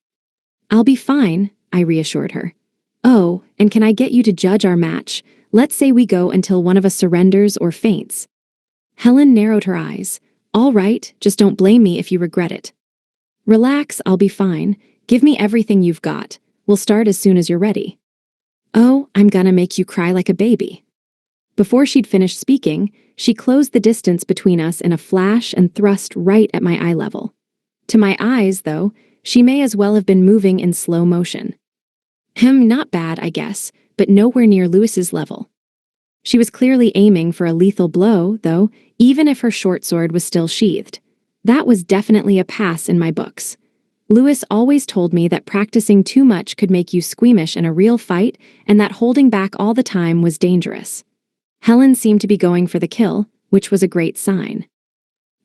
A: I'll be fine, I reassured her. Oh, and can I get you to judge our match? Let's say we go until one of us surrenders or faints. Helen narrowed her eyes. All right, just don't blame me if you regret it. Relax, I'll be fine. Give me everything you've got. We'll start as soon as you're ready. Oh, I'm gonna make you cry like a baby. Before she'd finished speaking, she closed the distance between us in a flash and thrust right at my eye level. To my eyes, though, she may as well have been moving in slow motion. Not bad, I guess, but nowhere near Lewis's level. She was clearly aiming for a lethal blow, though, even if her short sword was still sheathed. That was definitely a pass in my books. Lewis always told me that practicing too much could make you squeamish in a real fight, and that holding back all the time was dangerous. Helen seemed to be going for the kill, which was a great sign.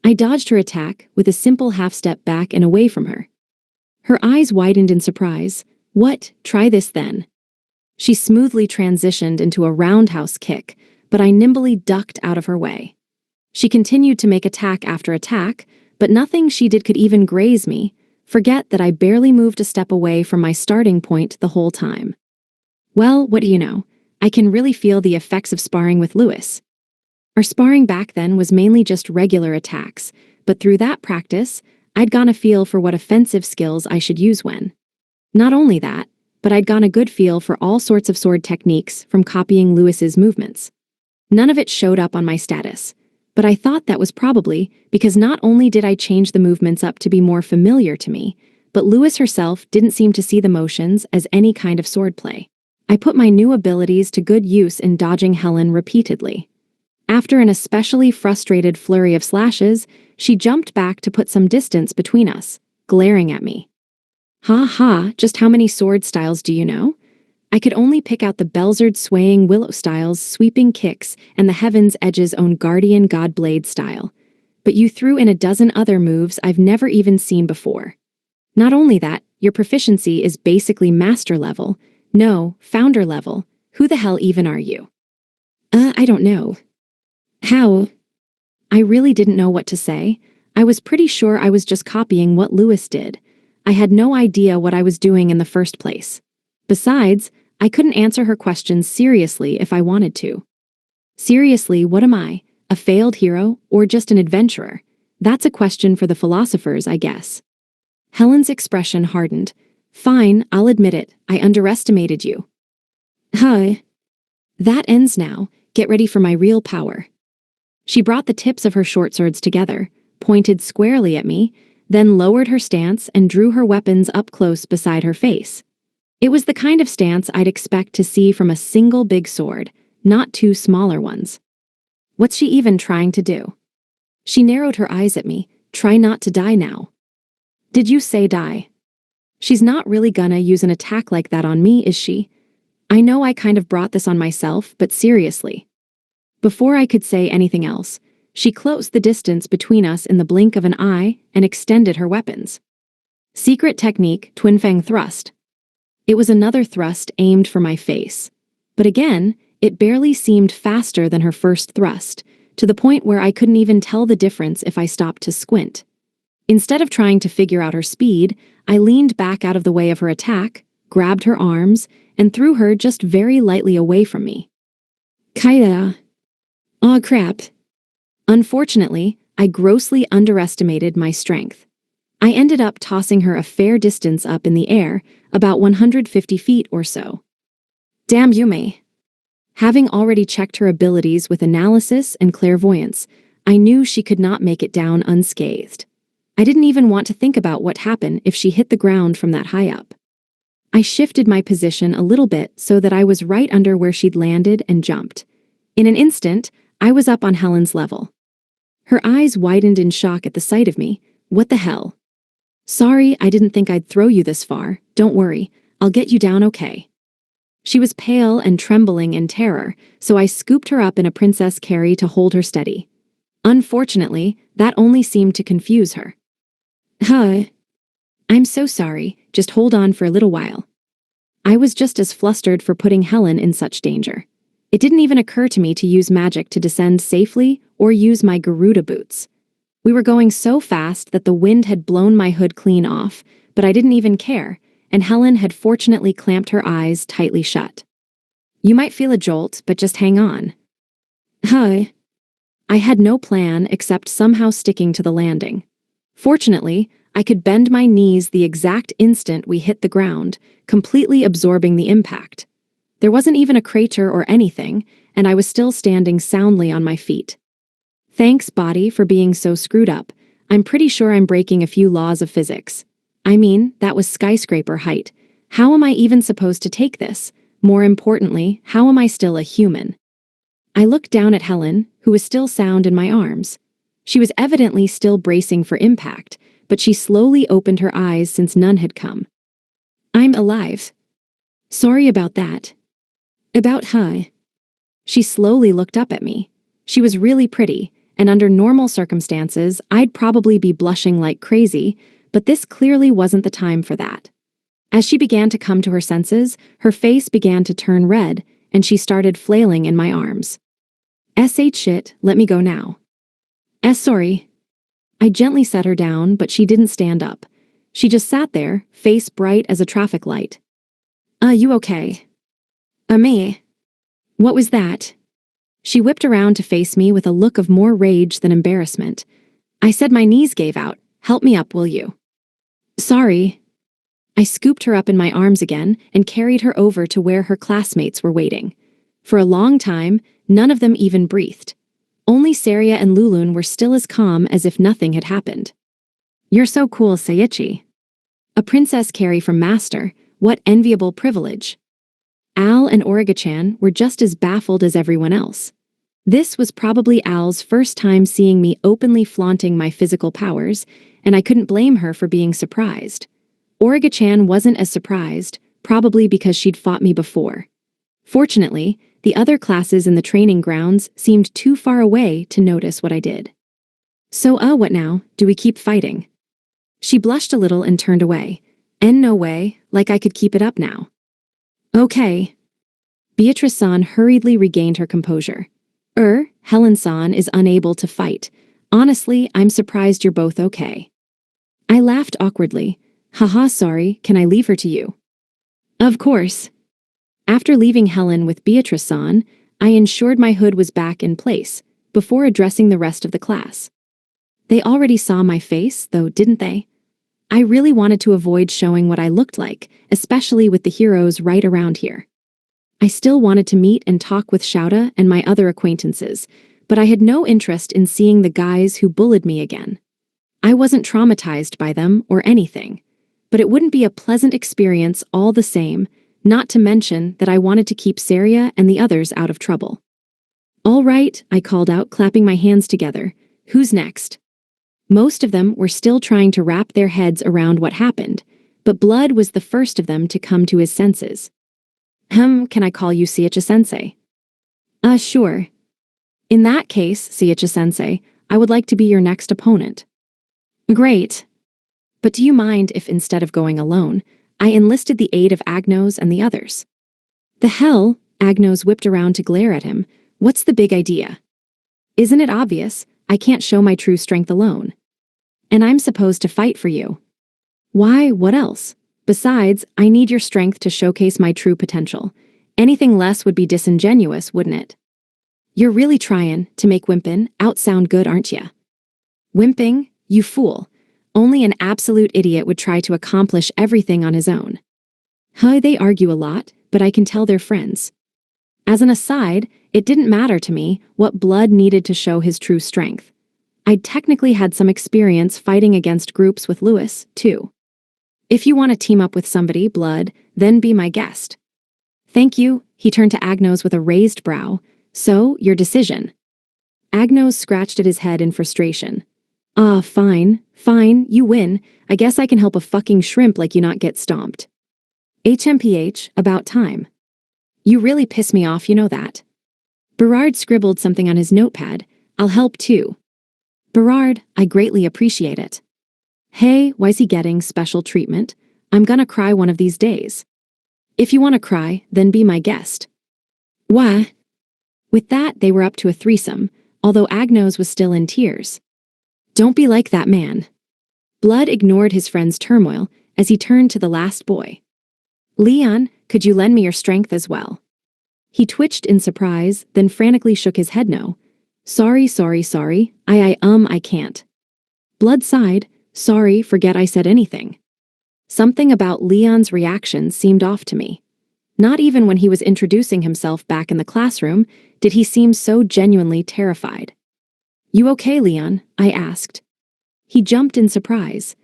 A: I dodged her attack with a simple half-step back and away from her. Her eyes widened in surprise. What? Try this then. She smoothly transitioned into a roundhouse kick, but I nimbly ducked out of her way. She continued to make attack after attack, but nothing she did could even graze me. Forget that I barely moved a step away from my starting point the whole time. Well, what do you know? I can really feel the effects of sparring with Lewis. Our sparring back then was mainly just regular attacks, but through that practice, I'd gotten a feel for what offensive skills I should use when. Not only that, but I'd gotten a good feel for all sorts of sword techniques from copying Lewis's movements. None of it showed up on my status. But I thought that was probably because not only did I change the movements up to be more familiar to me, but Lewis herself didn't seem to see the motions as any kind of swordplay. I put my new abilities to good use in dodging Helen repeatedly. After an especially frustrated flurry of slashes, she jumped back to put some distance between us, glaring at me. Ha ha, just how many sword styles do you know? I could only pick out the Belzard swaying Willow style's sweeping kicks and the Heaven's Edge's own Guardian Godblade style. But you threw in a dozen other moves I've never even seen before. Not only that, your proficiency is basically master level. No, founder level. Who the hell even are you? I don't know. How? I really didn't know what to say. I was pretty sure I was just copying what Lewis did. I had no idea what I was doing in the first place. Besides, I couldn't answer her questions seriously if I wanted to. Seriously, what am I? A failed hero or just an adventurer? That's a question for the philosophers, I guess. Helen's expression hardened. Fine, I'll admit it, I underestimated you. Huh. That ends now. Get ready for my real power. She brought the tips of her short swords together, pointed squarely at me, then lowered her stance and drew her weapons up close beside her face. It was the kind of stance I'd expect to see from a single big sword, not two smaller ones. What's she even trying to do? She narrowed her eyes at me. Try not to die now. Did you say die? She's not really gonna use an attack like that on me, is she? I know I kind of brought this on myself, but seriously. Before I could say anything else, she closed the distance between us in the blink of an eye and extended her weapons. Secret technique, Twin Fang thrust. It was another thrust aimed for my face. But again, it barely seemed faster than her first thrust, to the point where I couldn't even tell the difference if I stopped to squint. Instead of trying to figure out her speed, I leaned back out of the way of her attack, grabbed her arms, and threw her just very lightly away from me. Kaya. Aw, crap. Unfortunately, I grossly underestimated my strength. I ended up tossing her a fair distance up in the air, about 150 feet or so. Damn Yume. Having already checked her abilities with analysis and clairvoyance, I knew she could not make it down unscathed. I didn't even want to think about what happened if she hit the ground from that high up. I shifted my position a little bit so that I was right under where she'd landed and jumped. In an instant, I was up on Helen's level. Her eyes widened in shock at the sight of me. What the hell? Sorry, I didn't think I'd throw you this far. Don't worry, I'll get you down okay. She was pale and trembling in terror, so I scooped her up in a princess carry to hold her steady. Unfortunately, that only seemed to confuse her. Huh. I'm so sorry, just hold on for a little while. I was just as flustered for putting Helen in such danger. It didn't even occur to me to use magic to descend safely or use my Garuda boots. We were going so fast that the wind had blown my hood clean off, but I didn't even care, and Helen had fortunately clamped her eyes tightly shut. You might feel a jolt, but just hang on. Huh. I had no plan except somehow sticking to the landing. Fortunately, I could bend my knees the exact instant we hit the ground, completely absorbing the impact. There wasn't even a crater or anything, and I was still standing soundly on my feet. Thanks, body, for being so screwed up. I'm pretty sure I'm breaking a few laws of physics. I mean, that was skyscraper height. How am I even supposed to take this? More importantly, how am I still a human? I looked down at Helen, who was still sound in my arms. She was evidently still bracing for impact, but she slowly opened her eyes since none had come. I'm alive. Sorry about that. About huh? She slowly looked up at me. She was really pretty, and under normal circumstances, I'd probably be blushing like crazy, but this clearly wasn't the time for that. As she began to come to her senses, her face began to turn red, and she started flailing in my arms. Shit, let me go now. Sorry. I gently set her down, but she didn't stand up. She just sat there, face bright as a traffic light. You okay? Me? What was that? She whipped around to face me with a look of more rage than embarrassment. I said my knees gave out. Help me up, will you? Sorry. I scooped her up in my arms again and carried her over to where her classmates were waiting. For a long time, none of them even breathed. Only Saria and Lulun were still as calm as if nothing had happened. You're so cool, Seiichi. A princess carry from Master, what enviable privilege. Al and Origa-chan were just as baffled as everyone else. This was probably Al's first time seeing me openly flaunting my physical powers, and I couldn't blame her for being surprised. Origa-chan wasn't as surprised, probably because she'd fought me before. Fortunately, the other classes in the training grounds seemed too far away to notice what I did. So, what now? Do we keep fighting? She blushed a little and turned away. No way, like I could keep it up now. Okay. Beatrice-san hurriedly regained her composure. Helen-san is unable to fight. Honestly, I'm surprised you're both okay. I laughed awkwardly. Haha, sorry, can I leave her to you? Of course. After leaving Helen with Beatrice-san, I ensured my hood was back in place, before addressing the rest of the class. They already saw my face, though, didn't they? I really wanted to avoid showing what I looked like, especially with the heroes right around here. I still wanted to meet and talk with Shouta and my other acquaintances, but I had no interest in seeing the guys who bullied me again. I wasn't traumatized by them or anything, but it wouldn't be a pleasant experience all the same, not to mention that I wanted to keep Saria and the others out of trouble. All right, I called out, clapping my hands together. Who's next? Most of them were still trying to wrap their heads around what happened, but Blood was the first of them to come to his senses. Can I call you Seiichi-sensei? Sure. In that case, Seiichi-sensei, I would like to be your next opponent. Great. But do you mind if instead of going alone, I enlisted the aid of Agnos and the others? The hell? Agnos whipped around to glare at him. What's the big idea? Isn't it obvious? I can't show my true strength alone. And I'm supposed to fight for you. Why, what else? Besides, I need your strength to showcase my true potential. Anything less would be disingenuous, wouldn't it? You're really trying to make Wimpin out sound good, aren't ya? Wimping? You fool. Only an absolute idiot would try to accomplish everything on his own. They argue a lot, but I can tell they're friends. As an aside, it didn't matter to me what Blood needed to show his true strength. I'd technically had some experience fighting against groups with Lewis, too. If you want to team up with somebody, Blood, then be my guest. Thank you, he turned to Agnos with a raised brow. So, your decision. Agnos scratched at his head in frustration. Fine, you win. I guess I can help a fucking shrimp like you not get stomped. HMPH, about time. You really piss me off, you know that. Berard scribbled something on his notepad. I'll help too. Berard, I greatly appreciate it. Hey, why's he getting special treatment? I'm gonna cry one of these days. If you want to cry, then be my guest. Why? With that, they were up to a threesome, although Agnos was still in tears. Don't be like that man. Blood ignored his friend's turmoil as he turned to the last boy. Leon, could you lend me your strength as well? He twitched in surprise, then frantically shook his head no. Sorry. I can't. Blood sighed. Sorry, forget I said anything. Something about Leon's reaction seemed off to me. Not even when he was introducing himself back in the classroom did he seem so genuinely terrified. You okay, Leon? I asked. He jumped in surprise.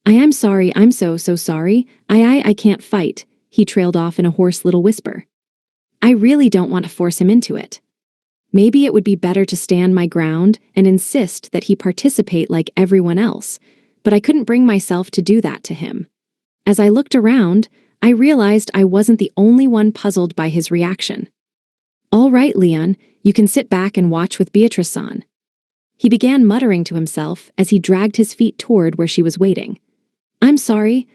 A: I am sorry, I'm so sorry. I can't fight, he trailed off in a hoarse little whisper. I really don't want to force him into it. Maybe it would be better to stand my ground and insist that he participate like everyone else, but I couldn't bring myself to do that to him. As I looked around, I realized I wasn't the only one puzzled by his reaction. All right, Leon, you can sit back and watch with Beatrice-san. He began muttering to himself as he dragged his feet toward where she was waiting. I'm sorry.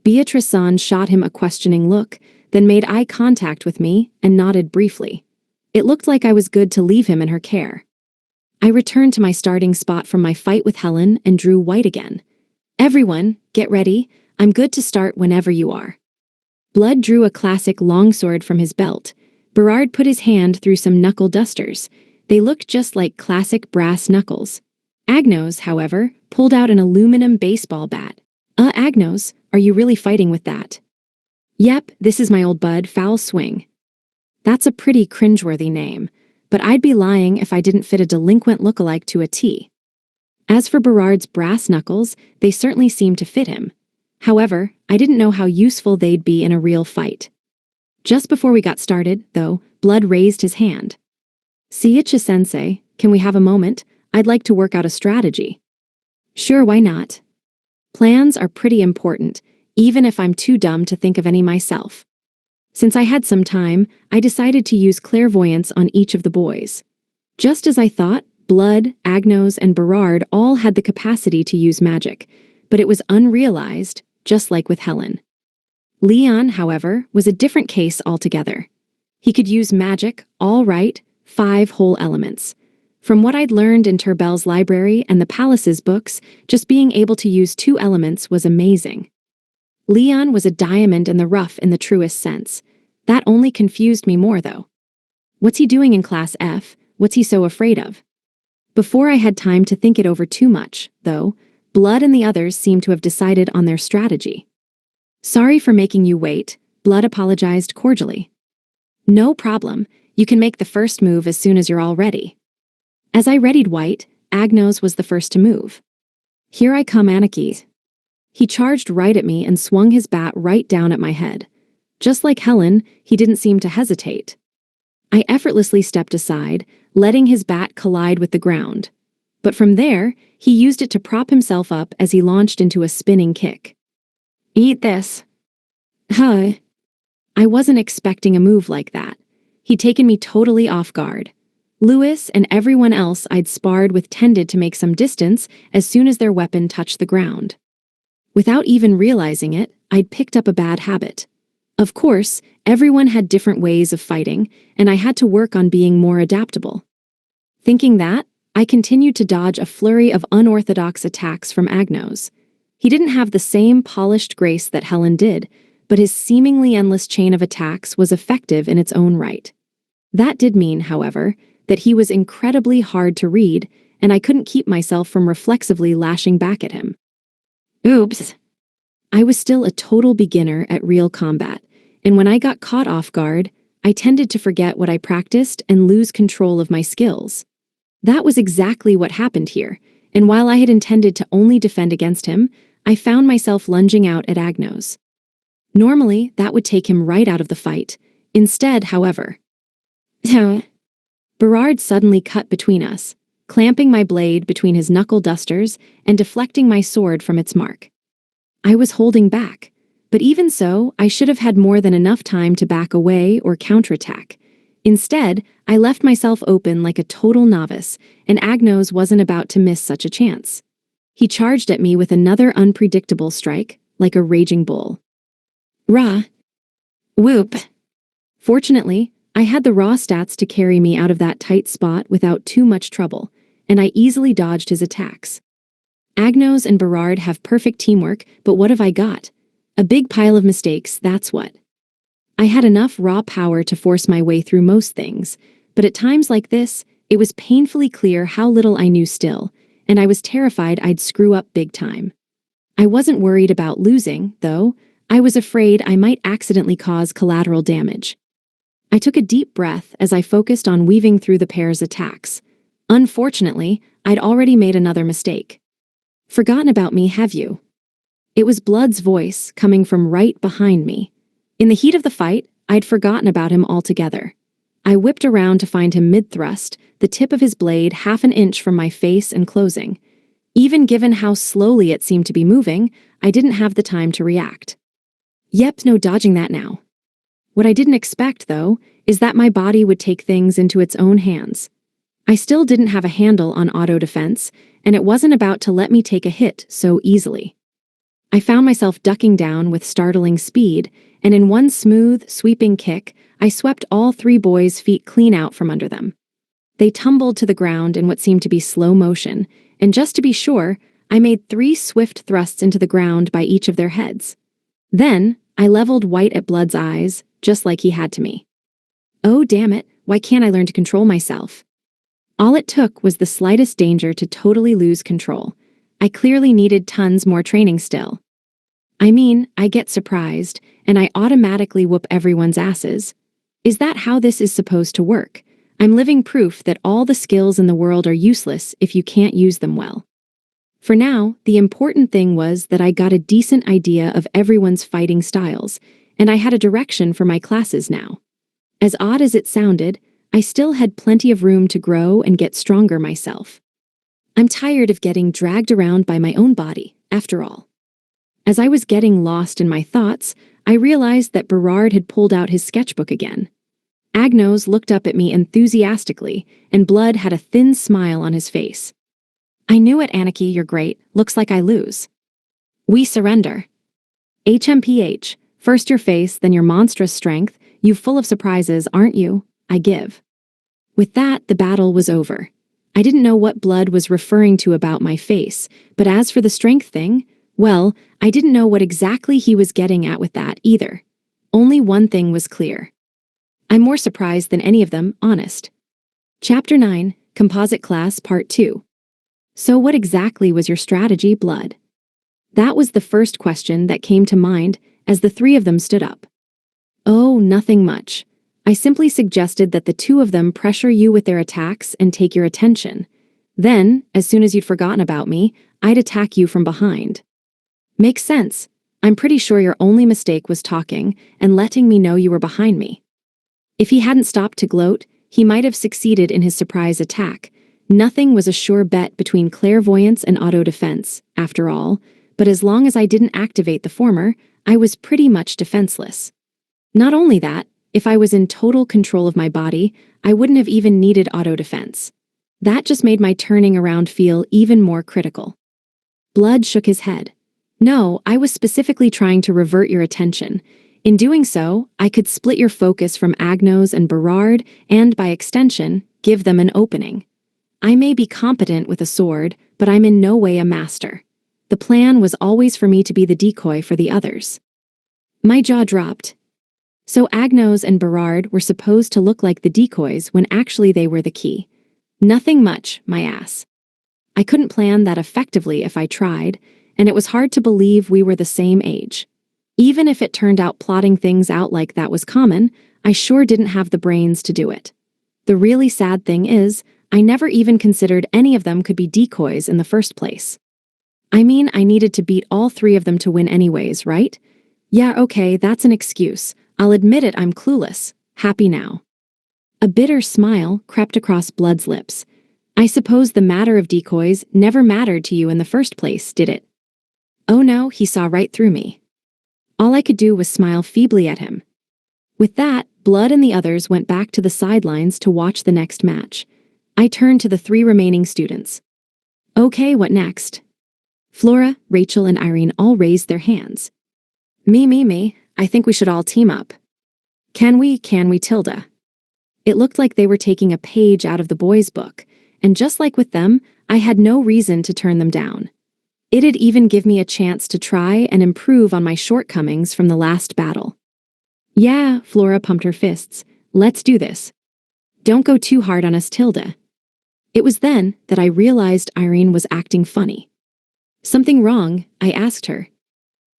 A: Beatrice-san shot him a questioning look, then made eye contact with me and nodded briefly. It looked like I was good to leave him in her care. I returned to my starting spot from my fight with Helen and drew white again. Everyone, get ready. I'm good to start whenever you are. Blood drew a classic longsword from his belt. Berard put his hand through some knuckle dusters. They looked just like classic brass knuckles. Agnos, however, pulled out an aluminum baseball bat. Agnos, are you really fighting with that? Yep, this is my old bud, foul swing. That's a pretty cringeworthy name, but I'd be lying if I didn't fit a delinquent lookalike to a T. As for Berard's brass knuckles, they certainly seemed to fit him. However, I didn't know how useful they'd be in a real fight. Just before we got started, though, Blood raised his hand. Seiichi-sensei, can we have a moment? I'd like to work out a strategy. Sure, why not? Plans are pretty important, even if I'm too dumb to think of any myself. Since I had some time, I decided to use clairvoyance on each of the boys. Just as I thought, Blood, Agnos, and Berard all had the capacity to use magic, but it was unrealized, just like with Helen. Leon, however, was a different case altogether. He could use magic, all right, 5 whole elements. From what I'd learned in Turbel's library and the Palace's books, just being able to use 2 elements was amazing. Leon was a diamond in the rough in the truest sense. That only confused me more, though. What's he doing in Class F? What's he so afraid of? Before I had time to think it over too much, though, Blood and the others seemed to have decided on their strategy. Sorry for making you wait, Blood apologized cordially. No problem, you can make the first move as soon as you're all ready. As I readied White, Agnos was the first to move. Here I come, Anarchy. He charged right at me and swung his bat right down at my head. Just like Helen, he didn't seem to hesitate. I effortlessly stepped aside, letting his bat collide with the ground. But from there, he used it to prop himself up as he launched into a spinning kick. Eat this. Huh. I wasn't expecting a move like that. He'd taken me totally off guard. Lewis and everyone else I'd sparred with tended to make some distance as soon as their weapon touched the ground. Without even realizing it, I'd picked up a bad habit. Of course, everyone had different ways of fighting, and I had to work on being more adaptable. Thinking that, I continued to dodge a flurry of unorthodox attacks from Agnos. He didn't have the same polished grace that Helen did, but his seemingly endless chain of attacks was effective in its own right. That did mean, however, that he was incredibly hard to read, and I couldn't keep myself from reflexively lashing back at him. Oops. I was still a total beginner at real combat, and when I got caught off guard, I tended to forget what I practiced and lose control of my skills. That was exactly what happened here, and while I had intended to only defend against him, I found myself lunging out at Agnos. Normally, that would take him right out of the fight. Instead, however, Berard suddenly cut between us, clamping my blade between his knuckle dusters and deflecting my sword from its mark. I was holding back, but even so, I should have had more than enough time to back away or counterattack. Instead, I left myself open like a total novice, and Agnos wasn't about to miss such a chance. He charged at me with another unpredictable strike, like a raging bull. Rah! Whoop! Fortunately, I had the raw stats to carry me out of that tight spot without too much trouble, and I easily dodged his attacks. Agnos and Berard have perfect teamwork, but what have I got? A big pile of mistakes, that's what. I had enough raw power to force my way through most things, but at times like this, it was painfully clear how little I knew still, and I was terrified I'd screw up big time. I wasn't worried about losing, though. I was afraid I might accidentally cause collateral damage. I took a deep breath as I focused on weaving through the pair's attacks. Unfortunately, I'd already made another mistake. Forgotten about me, have you? It was Blood's voice coming from right behind me. In the heat of the fight, I'd forgotten about him altogether. I whipped around to find him mid-thrust, the tip of his blade half an inch from my face and closing. Even given how slowly it seemed to be moving, I didn't have the time to react. Yep, no dodging that now. What I didn't expect, though, is that my body would take things into its own hands. I still didn't have a handle on auto defense, and it wasn't about to let me take a hit so easily. I found myself ducking down with startling speed, and in one smooth, sweeping kick, I swept all 3 boys' feet clean out from under them. They tumbled to the ground in what seemed to be slow motion, and just to be sure, I made 3 swift thrusts into the ground by each of their heads. Then, I leveled White at Blood's eyes, just like he had to me. Oh, damn it, why can't I learn to control myself? All it took was the slightest danger to totally lose control. I clearly needed tons more training still. I mean, I get surprised, and I automatically whoop everyone's asses. Is that how this is supposed to work? I'm living proof that all the skills in the world are useless if you can't use them well. For now, the important thing was that I got a decent idea of everyone's fighting styles, and I had a direction for my classes now. As odd as it sounded, I still had plenty of room to grow and get stronger myself. I'm tired of getting dragged around by my own body, after all. As I was getting lost in my thoughts, I realized that Berard had pulled out his sketchbook again. Agnos looked up at me enthusiastically, and Blood had a thin smile on his face. I knew it, Anarchy, you're great. Looks like I lose. We surrender. HMPH, first your face, then your monstrous strength. You full of surprises, aren't you? I give. With that, the battle was over. I didn't know what Blood was referring to about my face, but as for the strength thing, well, I didn't know what exactly he was getting at with that either. Only one thing was clear. I'm more surprised than any of them, honest. Chapter 9, Composite Class Part 2. So what exactly was your strategy, Blood? That was the first question that came to mind as the three of them stood up. Oh, nothing much. I simply suggested that the two of them pressure you with their attacks and take your attention. Then, as soon as you'd forgotten about me, I'd attack you from behind. Makes sense. I'm pretty sure your only mistake was talking and letting me know you were behind me. If he hadn't stopped to gloat, he might have succeeded in his surprise attack. Nothing was a sure bet between clairvoyance and auto-defense, after all, but as long as I didn't activate the former, I was pretty much defenseless. Not only that, if I was in total control of my body, I wouldn't have even needed auto-defense. That just made my turning around feel even more critical. Blood shook his head. No, I was specifically trying to revert your attention. In doing so, I could split your focus from Agnos and Berard and, by extension, give them an opening. I may be competent with a sword, but I'm in no way a master. The plan was always for me to be the decoy for the others. My jaw dropped. So Agnos and Berard were supposed to look like the decoys when actually they were the key. Nothing much, my ass. I couldn't plan that effectively if I tried, and it was hard to believe we were the same age. Even if it turned out plotting things out like that was common, I sure didn't have the brains to do it. The really sad thing is, I never even considered any of them could be decoys in the first place. I mean, I needed to beat all three of them to win anyways, right? Yeah, okay, that's an excuse. I'll admit it, I'm clueless. Happy now. A bitter smile crept across Blood's lips. I suppose the matter of decoys never mattered to you in the first place, did it? Oh no, he saw right through me. All I could do was smile feebly at him. With that, Blood and the others went back to the sidelines to watch the next match. I turned to the three remaining students. Okay, what next? Flora, Rachel, and Irene all raised their hands. Me. I think we should all team up. Can we, Tilda? It looked like they were taking a page out of the boys' book, and just like with them, I had no reason to turn them down. It'd even give me a chance to try and improve on my shortcomings from the last battle. Yeah, Flora pumped her fists. Let's do this. Don't go too hard on us, Tilda. It was then that I realized Irene was acting funny. Something wrong? I asked her.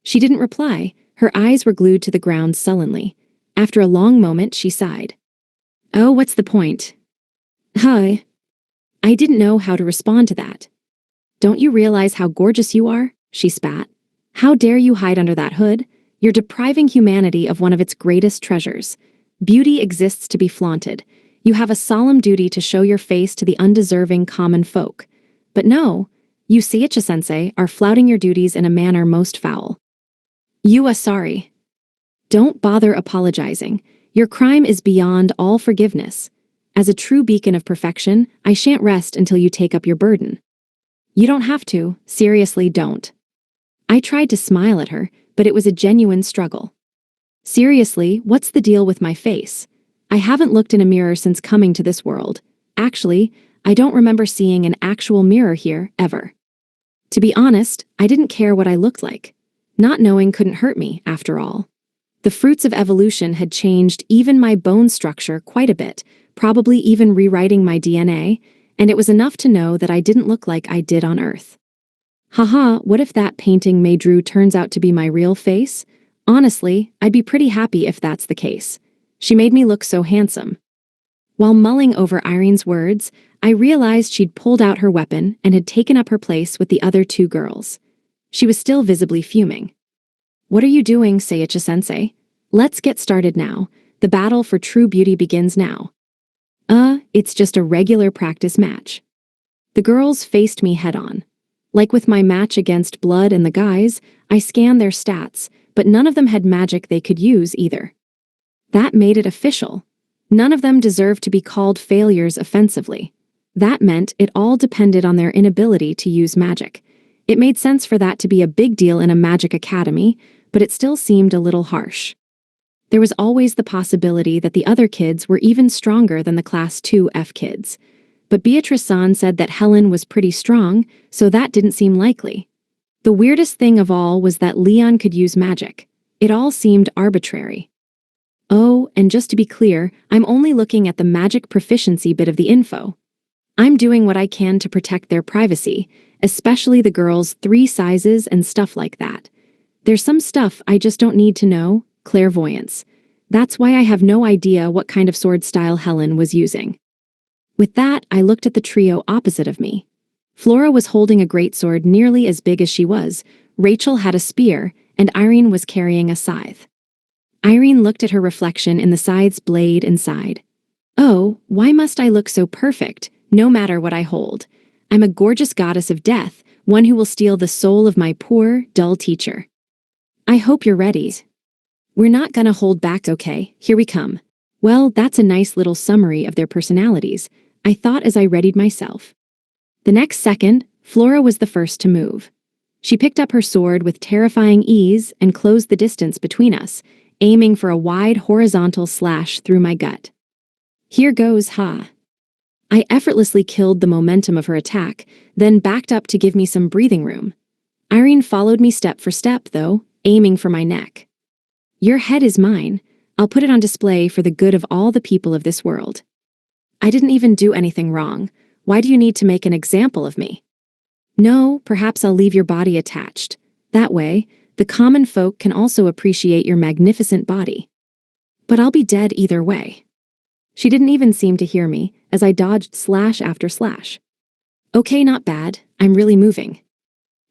A: She didn't reply. Her eyes were glued to the ground sullenly. After a long moment, she sighed. Oh, what's the point? Hi. I didn't know how to respond to that. Don't you realize how gorgeous you are? She spat. How dare you hide under that hood? You're depriving humanity of one of its greatest treasures. Beauty exists to be flaunted. You have a solemn duty to show your face to the undeserving common folk. But no, you Seiichi-sensei are flouting your duties in a manner most foul. You are sorry. Don't bother apologizing. Your crime is beyond all forgiveness. As a true beacon of perfection, I shan't rest until you take up your burden. You don't have to, seriously don't. I tried to smile at her, but it was a genuine struggle. Seriously, what's the deal with my face? I haven't looked in a mirror since coming to this world. Actually, I don't remember seeing an actual mirror here, ever. To be honest, I didn't care what I looked like. Not knowing couldn't hurt me, after all. The fruits of evolution had changed even my bone structure quite a bit, probably even rewriting my DNA, and it was enough to know that I didn't look like I did on Earth. Haha, what if that painting May drew turns out to be my real face? Honestly, I'd be pretty happy if that's the case. She made me look so handsome. While mulling over Irene's words, I realized she'd pulled out her weapon and had taken up her place with the other two girls. She was still visibly fuming. "What are you doing, Seiichi-sensei? Let's get started now. The battle for true beauty begins now." It's just a regular practice match." The girls faced me head-on. Like with my match against Blood and the guys, I scanned their stats, but none of them had magic they could use either. That made it official. None of them deserved to be called failures offensively. That meant it all depended on their inability to use magic. It made sense for that to be a big deal in a magic academy, but it still seemed a little harsh. There was always the possibility that the other kids were even stronger than the Class 2F kids. But Beatrice-san said that Helen was pretty strong, so that didn't seem likely. The weirdest thing of all was that Leon could use magic. It all seemed arbitrary. Oh, and just to be clear, I'm only looking at the magic proficiency bit of the info. I'm doing what I can to protect their privacy, especially the girls' 3 sizes and stuff like that. There's some stuff I just don't need to know. Clairvoyance. That's why I have no idea what kind of sword style Helen was using. With that, I looked at the trio opposite of me. Flora was holding a greatsword nearly as big as she was, Rachel had a spear, and Irene was carrying a scythe. Irene looked at her reflection in the scythe's blade and sighed. "Oh, why must I look so perfect, no matter what I hold? I'm a gorgeous goddess of death, one who will steal the soul of my poor, dull teacher. I hope you're ready. We're not gonna hold back, okay? Here we come." Well, that's a nice little summary of their personalities, I thought as I readied myself. The next second, Flora was the first to move. She picked up her sword with terrifying ease and closed the distance between us, aiming for a wide horizontal slash through my gut. Here goes, ha. I effortlessly killed the momentum of her attack, then backed up to give me some breathing room. Irene followed me step for step, though, aiming for my neck. "Your head is mine. I'll put it on display for the good of all the people of this world." "I didn't even do anything wrong. Why do you need to make an example of me?" "No, perhaps I'll leave your body attached. That way, the common folk can also appreciate your magnificent body. But I'll be dead either way." She didn't even seem to hear me, as I dodged slash after slash. Okay, not bad. I'm really moving.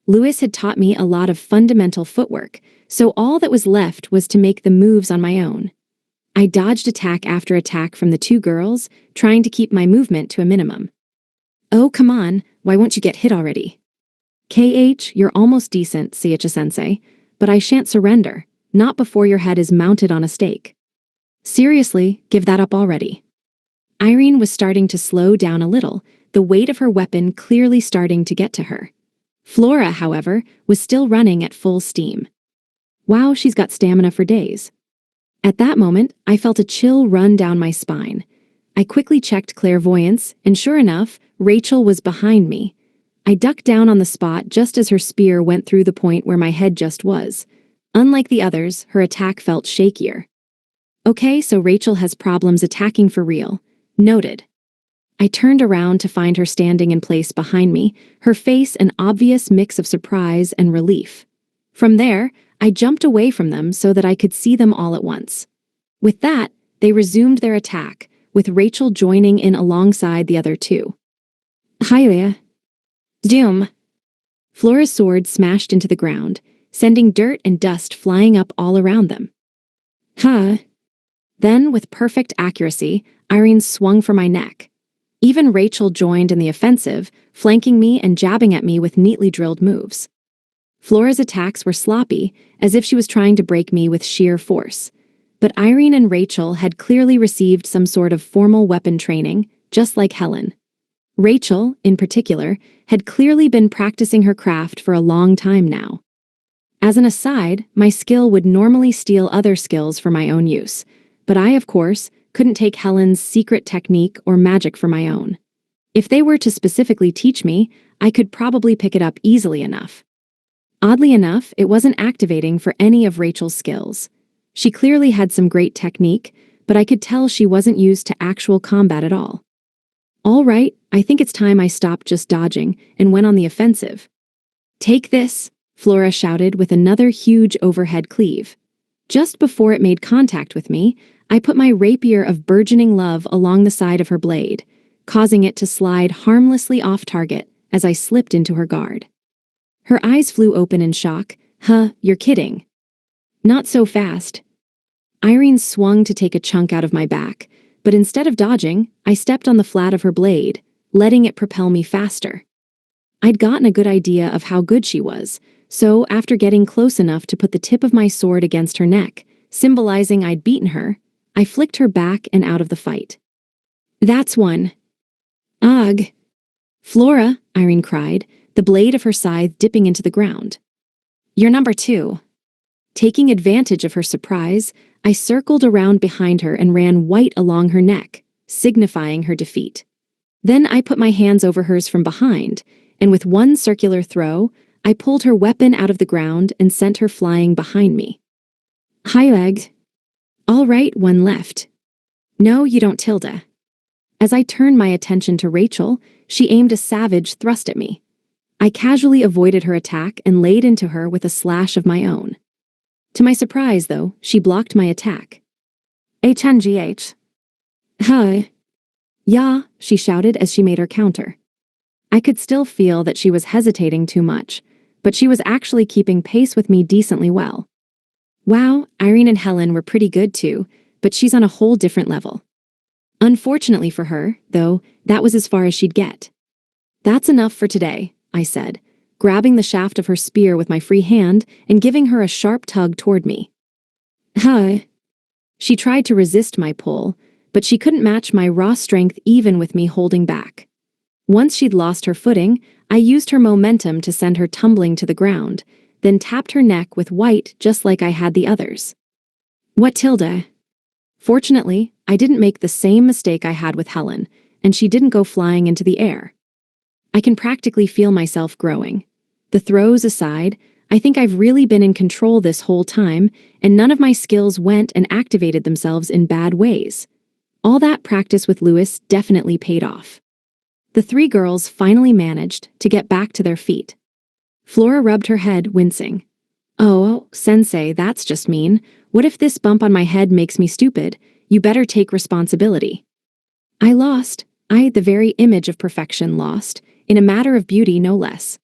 A: Lewis had taught me a lot of fundamental footwork, so all that was left was to make the moves on my own. I dodged attack after attack from the two girls, trying to keep my movement to a minimum. "Oh, come on, why won't you get hit already?" "KH, you're almost decent, Seiichi-sensei, but I shan't surrender, not before your head is mounted on a stake." "Seriously, give that up already." Irene was starting to slow down a little, the weight of her weapon clearly starting to get to her. Flora, however, was still running at full steam. Wow, she's got stamina for days. At that moment, I felt a chill run down my spine. I quickly checked clairvoyance, and sure enough, Rachel was behind me. I ducked down on the spot just as her spear went through the point where my head just was. Unlike the others, her attack felt shakier. Okay, so Rachel has problems attacking for real. Noted. I turned around to find her standing in place behind me, her face an obvious mix of surprise and relief. From there, I jumped away from them so that I could see them all at once. With that, they resumed their attack, with Rachel joining in alongside the other two. Hiya. Doom. Flora's sword smashed into the ground, sending dirt and dust flying up all around them. Huh. Then, with perfect accuracy, Irene swung for my neck. Even Rachel joined in the offensive, flanking me and jabbing at me with neatly drilled moves. Flora's attacks were sloppy, as if she was trying to break me with sheer force. But Irene and Rachel had clearly received some sort of formal weapon training, just like Helen. Rachel, in particular, had clearly been practicing her craft for a long time now. As an aside, my skill would normally steal other skills for my own use, but I, of course, couldn't take Helen's secret technique or magic for my own. If they were to specifically teach me, I could probably pick it up easily enough. Oddly enough, it wasn't activating for any of Rachel's skills. She clearly had some great technique, but I could tell she wasn't used to actual combat at all. All right, I think it's time I stopped just dodging and went on the offensive. "Take this," Flora shouted with another huge overhead cleave. Just before it made contact with me, I put my rapier of burgeoning love along the side of her blade, causing it to slide harmlessly off target as I slipped into her guard. Her eyes flew open in shock. Huh, you're kidding. Not so fast. Irene swung to take a chunk out of my back, but instead of dodging, I stepped on the flat of her blade, letting it propel me faster. I'd gotten a good idea of how good she was, so after getting close enough to put the tip of my sword against her neck, symbolizing I'd beaten her, I flicked her back and out of the fight. That's one. Ugh. Flora, Irene cried, the blade of her scythe dipping into the ground. You're number 2. Taking advantage of her surprise, I circled around behind her and ran white along her neck, signifying her defeat. Then I put my hands over hers from behind, and with one circular throw, I pulled her weapon out of the ground and sent her flying behind me. Hi, leg. All right, one left. No, you don't, Tilda. As I turned my attention to Rachel, she aimed a savage thrust at me. I casually avoided her attack and laid into her with a slash of my own. To my surprise, though, she blocked my attack. HNGH. Hi. Yeah, she shouted as she made her counter. I could still feel that she was hesitating too much, but she was actually keeping pace with me decently well. Wow, Irene and Helen were pretty good too, but she's on a whole different level. Unfortunately for her, though, that was as far as she'd get. That's enough for today, I said, grabbing the shaft of her spear with my free hand and giving her a sharp tug toward me. Huh. She tried to resist my pull, but she couldn't match my raw strength even with me holding back. Once she'd lost her footing, I used her momentum to send her tumbling to the ground, then tapped her neck with white just like I had the others. What, Tilda? Fortunately, I didn't make the same mistake I had with Helen, and she didn't go flying into the air. I can practically feel myself growing. The throws aside, I think I've really been in control this whole time, and none of my skills went and activated themselves in bad ways. All that practice with Lewis definitely paid off. The 3 girls finally managed to get back to their feet. Flora rubbed her head, wincing. Oh, Sensei, that's just mean. What if this bump on my head makes me stupid? You better take responsibility. I lost. The very image of perfection lost, in a matter of beauty no less.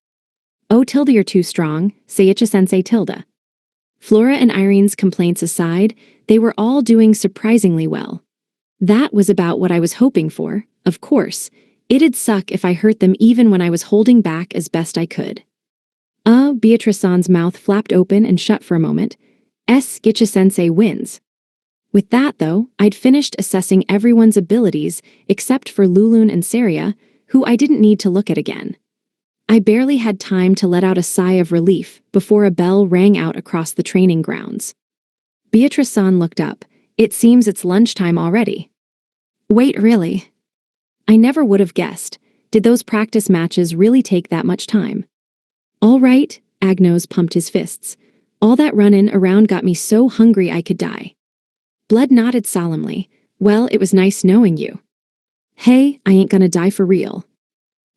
A: Oh, Tilda, you're too strong, Seiichi-sensei Tilda. Flora and Irene's complaints aside, they were all doing surprisingly well. That was about what I was hoping for, of course. It'd suck if I hurt them even when I was holding back as best I could. Beatrice-san's mouth flapped open and shut for a moment. Gichi-sensei wins. With that, though, I'd finished assessing everyone's abilities except for Lulun and Saria, who I didn't need to look at again. I barely had time to let out a sigh of relief before a bell rang out across the training grounds. Beatrice-san looked up. It seems it's lunchtime already. Wait, really? I never would have guessed. Did those practice matches really take that much time? All right, Agnos pumped his fists. All that runnin' around got me so hungry I could die. Blood nodded solemnly. Well, it was nice knowing you. Hey, I ain't gonna die for real.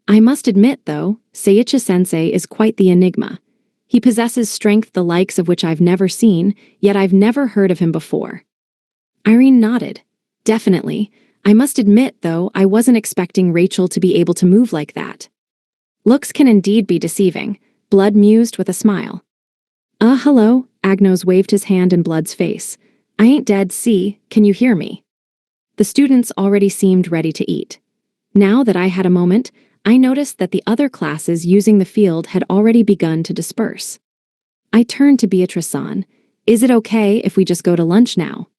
A: I must admit, though, Seiichi-sensei is quite the enigma. He possesses strength the likes of which I've never seen, yet I've never heard of him before. Irene nodded. Definitely. I must admit, though, I wasn't expecting Rachel to be able to move like that. Looks can indeed be deceiving, Blood mused with a smile. Hello, Agnos waved his hand in Blood's face. I ain't dead, see, can you hear me? The students already seemed ready to eat. Now that I had a moment, I noticed that the other classes using the field had already begun to disperse. I turned to Beatrice-san. Is it okay if we just go to lunch now?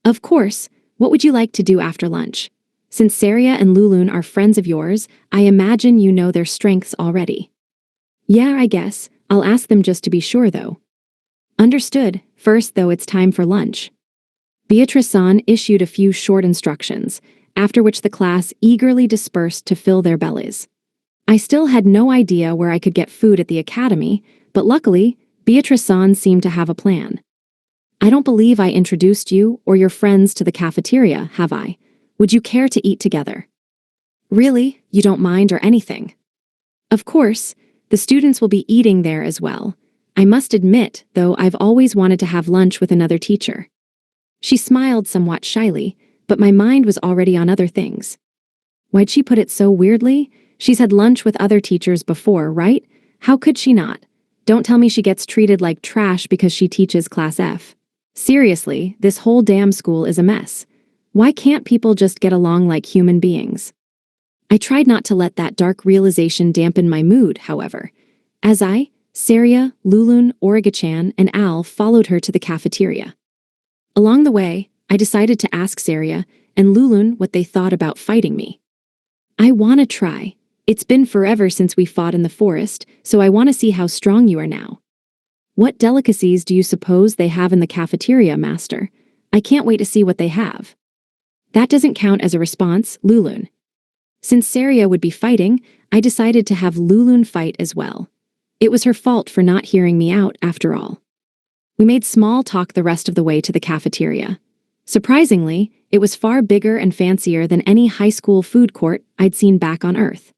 A: Of course. What would you like to do after lunch? Since Saria and Lulun are friends of yours, I imagine you know their strengths already. Yeah, I guess. I'll ask them just to be sure, though. Understood. First, though, it's time for lunch. Beatrice-san issued a few short instructions, after which the class eagerly dispersed to fill their bellies. I still had no idea where I could get food at the academy, but luckily, Beatrice-san seemed to have a plan. I don't believe I introduced you or your friends to the cafeteria, have I? Would you care to eat together? Really? You don't mind or anything? Of course, the students will be eating there as well. I must admit, though, I've always wanted to have lunch with another teacher. She smiled somewhat shyly, but my mind was already on other things. Why'd she put it so weirdly? She's had lunch with other teachers before, right? How could she not? Don't tell me she gets treated like trash because she teaches Class F. Seriously, this whole damn school is a mess. Why can't people just get along like human beings? I tried not to let that dark realization dampen my mood, however, as Saria, Lulun, Origachan, and Al followed her to the cafeteria. Along the way, I decided to ask Saria and Lulun what they thought about fighting me. I want to try. It's been forever since we fought in the forest, so I want to see how strong you are now. What delicacies do you suppose they have in the cafeteria, Master? I can't wait to see what they have. That doesn't count as a response, Lulun. Since Saria would be fighting, I decided to have Lulun fight as well. It was her fault for not hearing me out, after all. We made small talk the rest of the way to the cafeteria. Surprisingly, it was far bigger and fancier than any high school food court I'd seen back on Earth.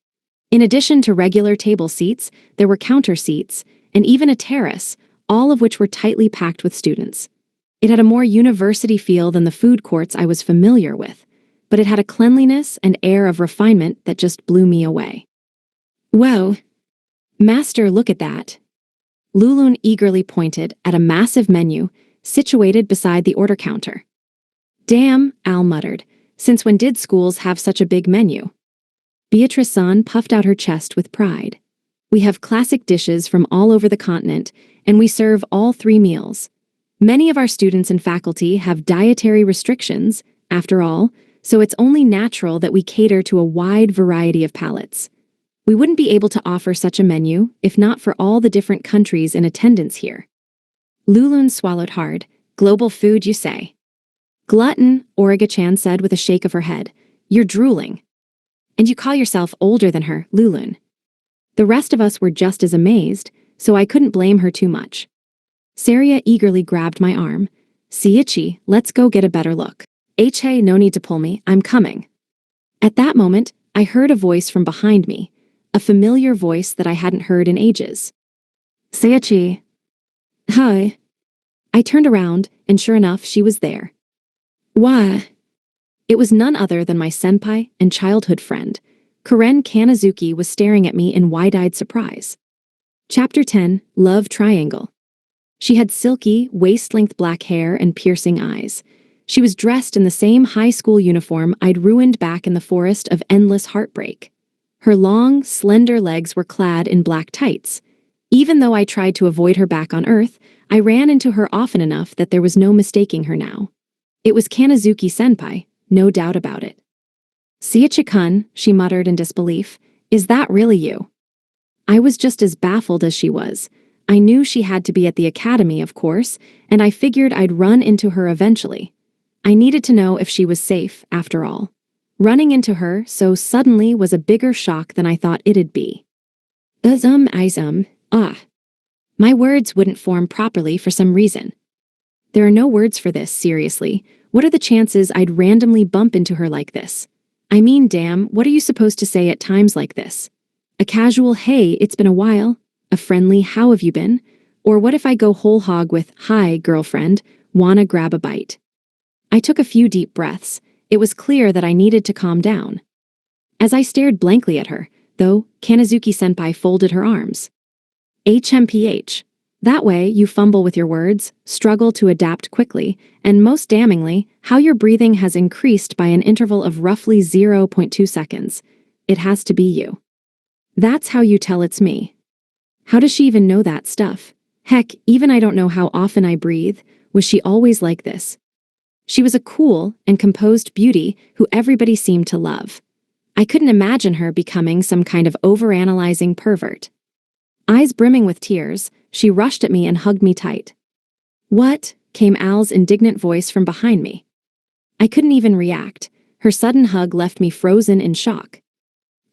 A: In addition to regular table seats, there were counter seats, and even a terrace, all of which were tightly packed with students. It had a more university feel than the food courts I was familiar with, but it had a cleanliness and air of refinement that just blew me away. Whoa! Master, look at that! Lulun eagerly pointed at a massive menu situated beside the order counter. Damn, Al muttered. Since when did schools have such a big menu? Beatrice-san puffed out her chest with pride. We have classic dishes from all over the continent, and we serve all 3 meals. Many of our students and faculty have dietary restrictions, after all, so it's only natural that we cater to a wide variety of palates. We wouldn't be able to offer such a menu if not for all the different countries in attendance here. Lulun swallowed hard. Global food, you say? Glutton, Origachan said with a shake of her head. You're drooling. And you call yourself older than her, Lulun. The rest of us were just as amazed, so I couldn't blame her too much. Saria eagerly grabbed my arm. Siichi, let's go get a better look. Hey, no need to pull me, I'm coming. At that moment, I heard a voice from behind me, a familiar voice that I hadn't heard in ages. Siichi. Hi. I turned around, and sure enough, she was there. Why? It was none other than my senpai and childhood friend. Karen Kanazuki was staring at me in wide-eyed surprise. Chapter 10, Love Triangle. She had silky, waist-length black hair and piercing eyes. She was dressed in the same high school uniform I'd ruined back in the forest of endless heartbreak. Her long, slender legs were clad in black tights. Even though I tried to avoid her back on Earth, I ran into her often enough that there was no mistaking her now. It was Kanazuki-senpai, no doubt about it. Siichi-kun, she muttered in disbelief, is that really you? I was just as baffled as she was. I knew she had to be at the academy, of course, and I figured I'd run into her eventually. I needed to know if she was safe, after all. Running into her so suddenly was a bigger shock than I thought it'd be. My words wouldn't form properly for some reason. There are no words for this, seriously. What are the chances I'd randomly bump into her like this? I mean, damn, what are you supposed to say at times like this? A casual, hey, it's been a while? A friendly, how have you been? Or what if I go whole hog with, hi, girlfriend, wanna grab a bite? I took a few deep breaths. It was clear that I needed to calm down. As I stared blankly at her, though, Kanazuki-senpai folded her arms. HMPH. That way, you fumble with your words, struggle to adapt quickly, and most damningly, how your breathing has increased by an interval of roughly 0.2 seconds. It has to be you. That's how you tell it's me. How does she even know that stuff? Heck, even I don't know how often I breathe. Was she always like this? She was a cool and composed beauty who everybody seemed to love. I couldn't imagine her becoming some kind of overanalyzing pervert. Eyes brimming with tears, she rushed at me and hugged me tight. What? Came Al's indignant voice from behind me. I couldn't even react. Her sudden hug left me frozen in shock.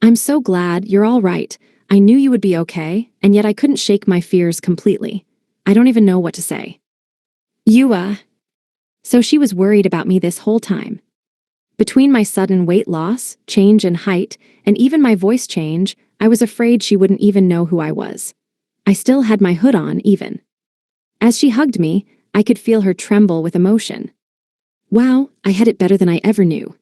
A: I'm so glad you're all right. I knew you would be okay, and yet I couldn't shake my fears completely. I don't even know what to say. So she was worried about me this whole time. Between my sudden weight loss, change in height, and even my voice change, I was afraid she wouldn't even know who I was. I still had my hood on, even. As she hugged me, I could feel her tremble with emotion. Wow, I had it better than I ever knew.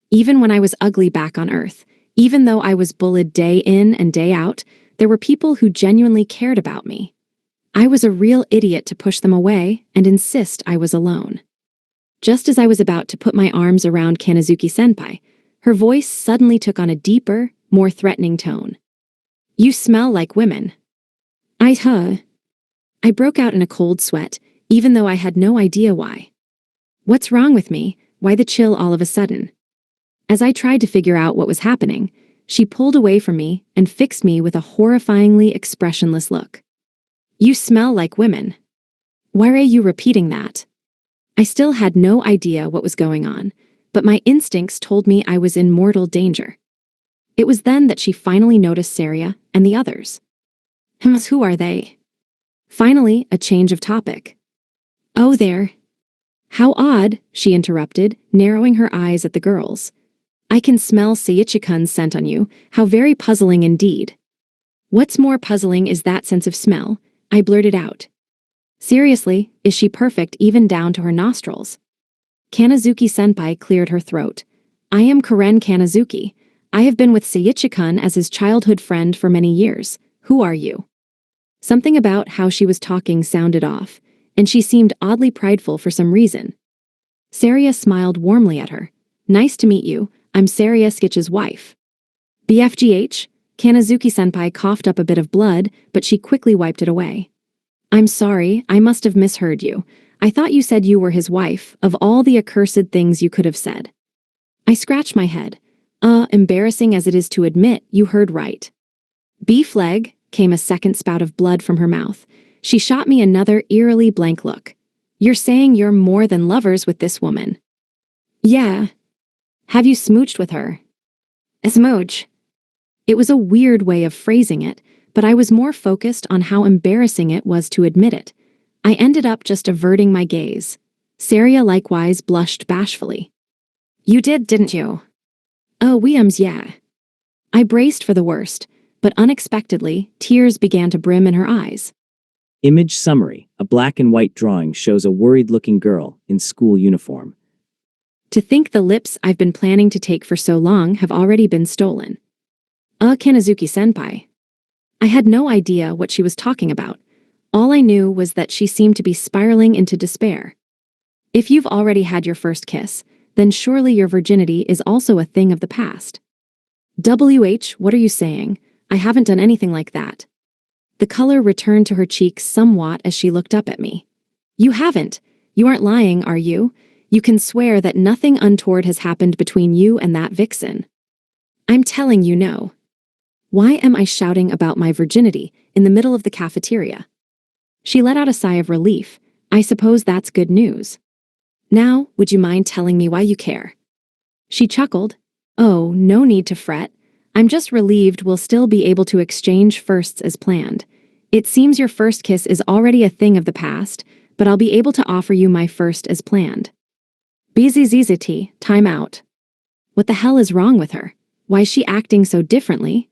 A: Even when I was ugly back on Earth, even though I was bullied day in and day out, there were people who genuinely cared about me. I was a real idiot to push them away and insist I was alone. Just as I was about to put my arms around Kanazuki-senpai, her voice suddenly took on a deeper, more threatening tone. You smell like women. I broke out in a cold sweat, even though I had no idea why. What's wrong with me? Why the chill all of a sudden? As I tried to figure out what was happening, she pulled away from me and fixed me with a horrifyingly expressionless look. You smell like women. Why are you repeating that? I still had no idea what was going on, but my instincts told me I was in mortal danger. It was then that she finally noticed Saria and the others. Who are they? Finally, a change of topic. Oh, there. How odd, she interrupted, narrowing her eyes at the girls. I can smell Seiichi-kun's scent on you. How very puzzling indeed. What's more puzzling is that sense of smell, I blurted out. Seriously, is she perfect even down to her nostrils? Kanazuki-senpai cleared her throat. I am Karen Kanazuki. I have been with Seiichi-kun as his childhood friend for many years. Who are you? Something about how she was talking sounded off, and she seemed oddly prideful for some reason. Saria smiled warmly at her. Nice to meet you, I'm Saria Skitch's wife. BFGH? Kanazuki-senpai coughed up a bit of blood, but she quickly wiped it away. I'm sorry, I must have misheard you. I thought you said you were his wife, of all the accursed things you could have said. I scratched my head. Embarrassing as it is to admit, you heard right. B-fleg, came a second spout of blood from her mouth. She shot me another eerily blank look. You're saying you're more than lovers with this woman? Yeah. Have you smooched with her? A smooch. It was a weird way of phrasing it, but I was more focused on how embarrassing it was to admit it. I ended up just averting my gaze. Saria likewise blushed bashfully. You did, didn't you? Oh, yeah. I braced for the worst, but unexpectedly, tears began to brim in her eyes.
B: Image summary. A black and white drawing shows a worried-looking girl in school uniform.
A: To think the lips I've been planning to take for so long have already been stolen. Kanazuki-senpai. I had no idea what she was talking about. All I knew was that she seemed to be spiraling into despair. If you've already had your first kiss, then surely your virginity is also a thing of the past. What are you saying? I haven't done anything like that. The color returned to her cheeks somewhat as she looked up at me. You haven't. You aren't lying, are you? You can swear that nothing untoward has happened between you and that vixen. I'm telling you no. Why am I shouting about my virginity in the middle of the cafeteria? She let out a sigh of relief. I suppose that's good news. Now, would you mind telling me why you care? She chuckled. Oh, no need to fret. I'm just relieved we'll still be able to exchange firsts as planned. It seems your first kiss is already a thing of the past, but I'll be able to offer you my first as planned. BZZZT, time out. What the hell is wrong with her? Why is she acting so differently?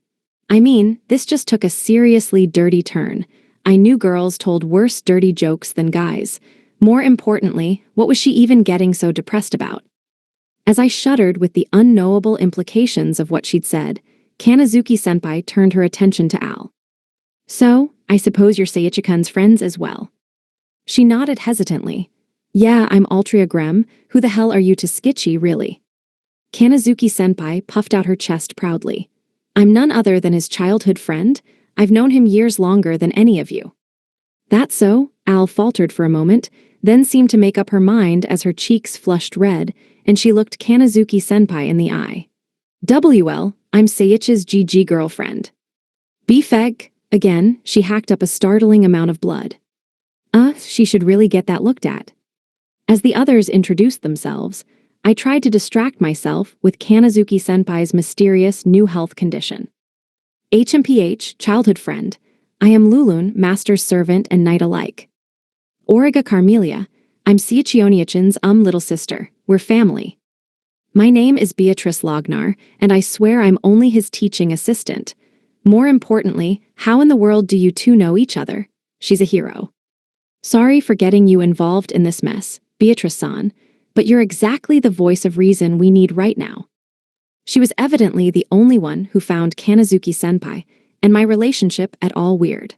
A: I mean, this just took a seriously dirty turn. I knew girls told worse dirty jokes than guys. More importantly, what was she even getting so depressed about? As I shuddered with the unknowable implications of what she'd said, Kanazuki-senpai turned her attention to Al. So, I suppose you're Seiichi-kun's friends as well. She nodded hesitantly. Yeah, I'm Altria Grem. Who the hell are you to Skitchy, really? Kanazuki-senpai puffed out her chest proudly. I'm none other than his childhood friend. I've known him years longer than any of you. That's so, Al faltered for a moment, then seemed to make up her mind as her cheeks flushed red, and she looked Kanazuki-senpai in the eye. I'm Seiichi's GG girlfriend. Bfeg, again, she hacked up a startling amount of blood. She should really get that looked at. As the others introduced themselves, I tried to distract myself with Kanazuki-senpai's mysterious new health condition. HMPH, childhood friend. I am Lulun, master's servant and knight alike. Origa Carmelia, I'm Seiichi-oniachin's little sister. We're family. My name is Beatrice Lognar, and I swear I'm only his teaching assistant. More importantly, how in the world do you two know each other? She's a hero. Sorry for getting you involved in this mess, Beatrice-san. but you're exactly the voice of reason we need right now." She was evidently the only one who found Kanazuki-senpai and my relationship at all weird.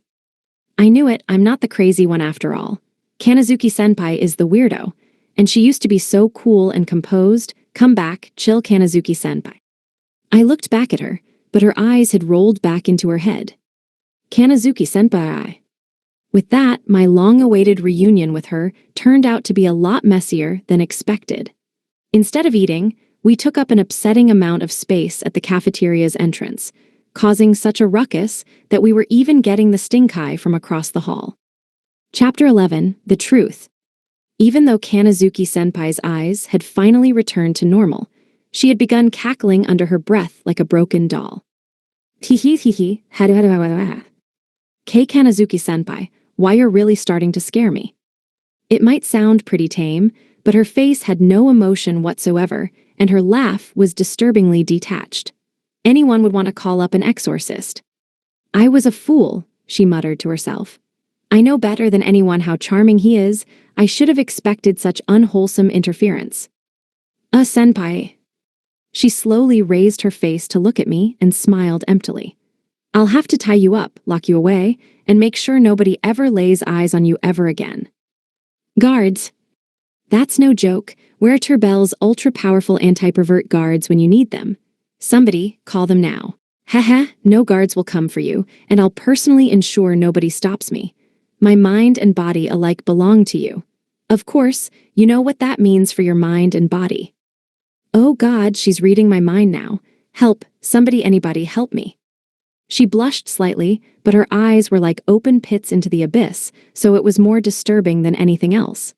A: I knew it, I'm not the crazy one after all. Kanazuki-senpai is the weirdo, and she used to be so cool and composed. Come back, chill Kanazuki-senpai. I looked back at her, but her eyes had rolled back into her head. Kanazuki-senpai. With that, my long-awaited reunion with her turned out to be a lot messier than expected. Instead of eating, we took up an upsetting amount of space at the cafeteria's entrance, causing such a ruckus that we were even getting the stink-eye from across the hall. Chapter 11, The Truth. Even though Kanazuki-senpai's eyes had finally returned to normal, she had begun cackling under her breath like a broken doll. Hee Kei Kanazuki-senpai, why you're really starting to scare me. It might sound pretty tame, but her face had no emotion whatsoever, and her laugh was disturbingly detached. Anyone would want to call up an exorcist. I was a fool, she muttered to herself. I know better than anyone how charming he is. I should have expected such unwholesome interference. Senpai. She slowly raised her face to look at me and smiled emptily. I'll have to tie you up, lock you away, and make sure nobody ever lays eyes on you ever again. Guards. That's no joke. Wear Turbell's ultra-powerful anti-pervert guards when you need them. Somebody, call them now. Haha, no guards will come for you, and I'll personally ensure nobody stops me. My mind and body alike belong to you. Of course, you know what that means for your mind and body. Oh God, she's reading my mind now. Help, somebody, anybody, help me. She blushed slightly, but her eyes were like open pits into the abyss, so it was more disturbing than anything else.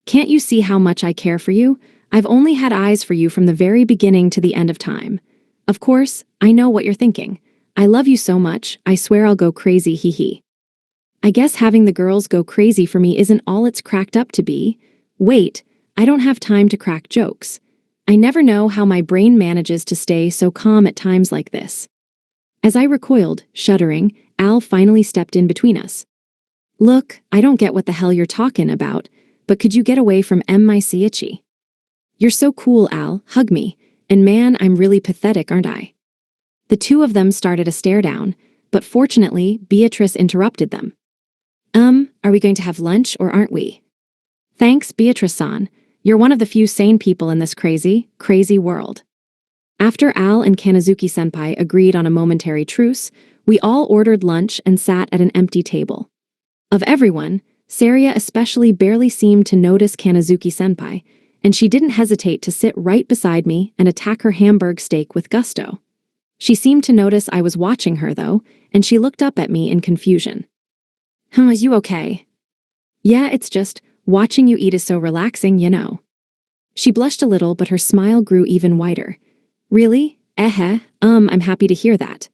A: Can't you see how much I care for you? I've only had eyes for you from the very beginning to the end of time. Of course, I know what you're thinking. I love you so much, I swear I'll go crazy, hee hee. I guess having the girls go crazy for me isn't all it's cracked up to be. Wait, I don't have time to crack jokes. I never know how my brain manages to stay so calm at times like this. As I recoiled, shuddering, Al finally stepped in between us. Look, I don't get what the hell you're talking about, but could you get away from my Seiichi? You're so cool, Al, hug me, and man, I'm really pathetic, aren't I? The two of them started a stare down, but fortunately, Beatrice interrupted them. Are we going to have lunch or aren't we? Thanks, Beatrice-san. You're one of the few sane people in this crazy, crazy world. After Al and Kanazuki-senpai agreed on a momentary truce, we all ordered lunch and sat at an empty table. Of everyone, Saria especially barely seemed to notice Kanazuki-senpai, and she didn't hesitate to sit right beside me and attack her Hamburg steak with gusto. She seemed to notice I was watching her, though, and she looked up at me in confusion. Is you okay? Yeah, it's just, watching you eat is so relaxing, you know. She blushed a little, but her smile grew even wider. Really? I'm happy to hear that.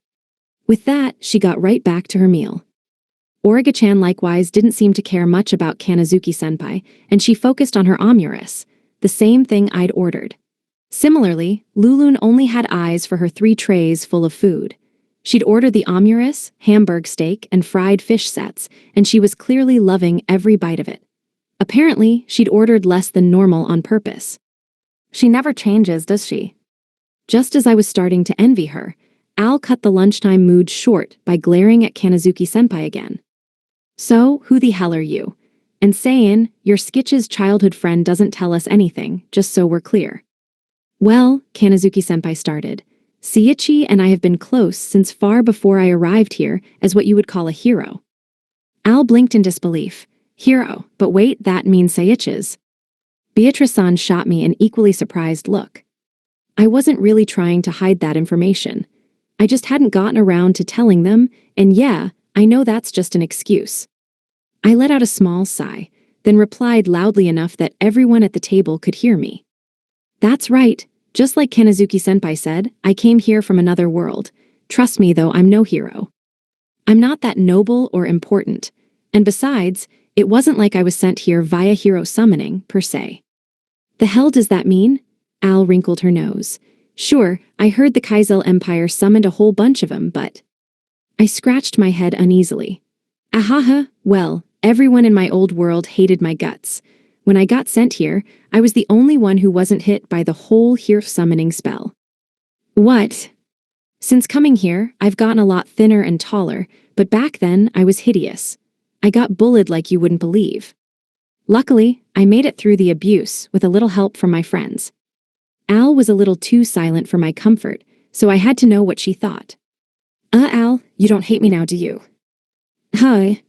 A: With that, she got right back to her meal. Origa-chan likewise didn't seem to care much about Kanazuki-senpai, and she focused on her omurice, the same thing I'd ordered. Similarly, Lulun only had eyes for her 3 trays full of food. She'd ordered the omurice, Hamburg steak, and fried fish sets, and she was clearly loving every bite of it. Apparently, she'd ordered less than normal on purpose. She never changes, does she? Just as I was starting to envy her, Al cut the lunchtime mood short by glaring at Kanazuki-senpai again. So, who the hell are you? And Seiin, your Skitch's childhood friend doesn't tell us anything, just so we're clear. Well, Kanazuki-senpai started. Seiichi and I have been close since far before I arrived here as what you would call a hero. Al blinked in disbelief. Hero, but wait, that means Seiichi's. Beatrice-san shot me an equally surprised look. I wasn't really trying to hide that information. I just hadn't gotten around to telling them, and yeah, I know that's just an excuse. I let out a small sigh, then replied loudly enough that everyone at the table could hear me. That's right. Just like Kanazuki-senpai said, I came here from another world. Trust me, though, I'm no hero. I'm not that noble or important. And besides, it wasn't like I was sent here via hero summoning, per se. The hell does that mean? Al wrinkled her nose. Sure, I heard the Kaizel Empire summoned a whole bunch of them, but... I scratched my head uneasily. Ahaha, well, everyone in my old world hated my guts. When I got sent here, I was the only one who wasn't hit by the whole here summoning spell. What? Since coming here, I've gotten a lot thinner and taller, but back then I was hideous. I got bullied like you wouldn't believe. Luckily, I made it through the abuse with a little help from my friends. Al was a little too silent for my comfort, so I had to know what she thought. Al, you don't hate me now, do you? Hi.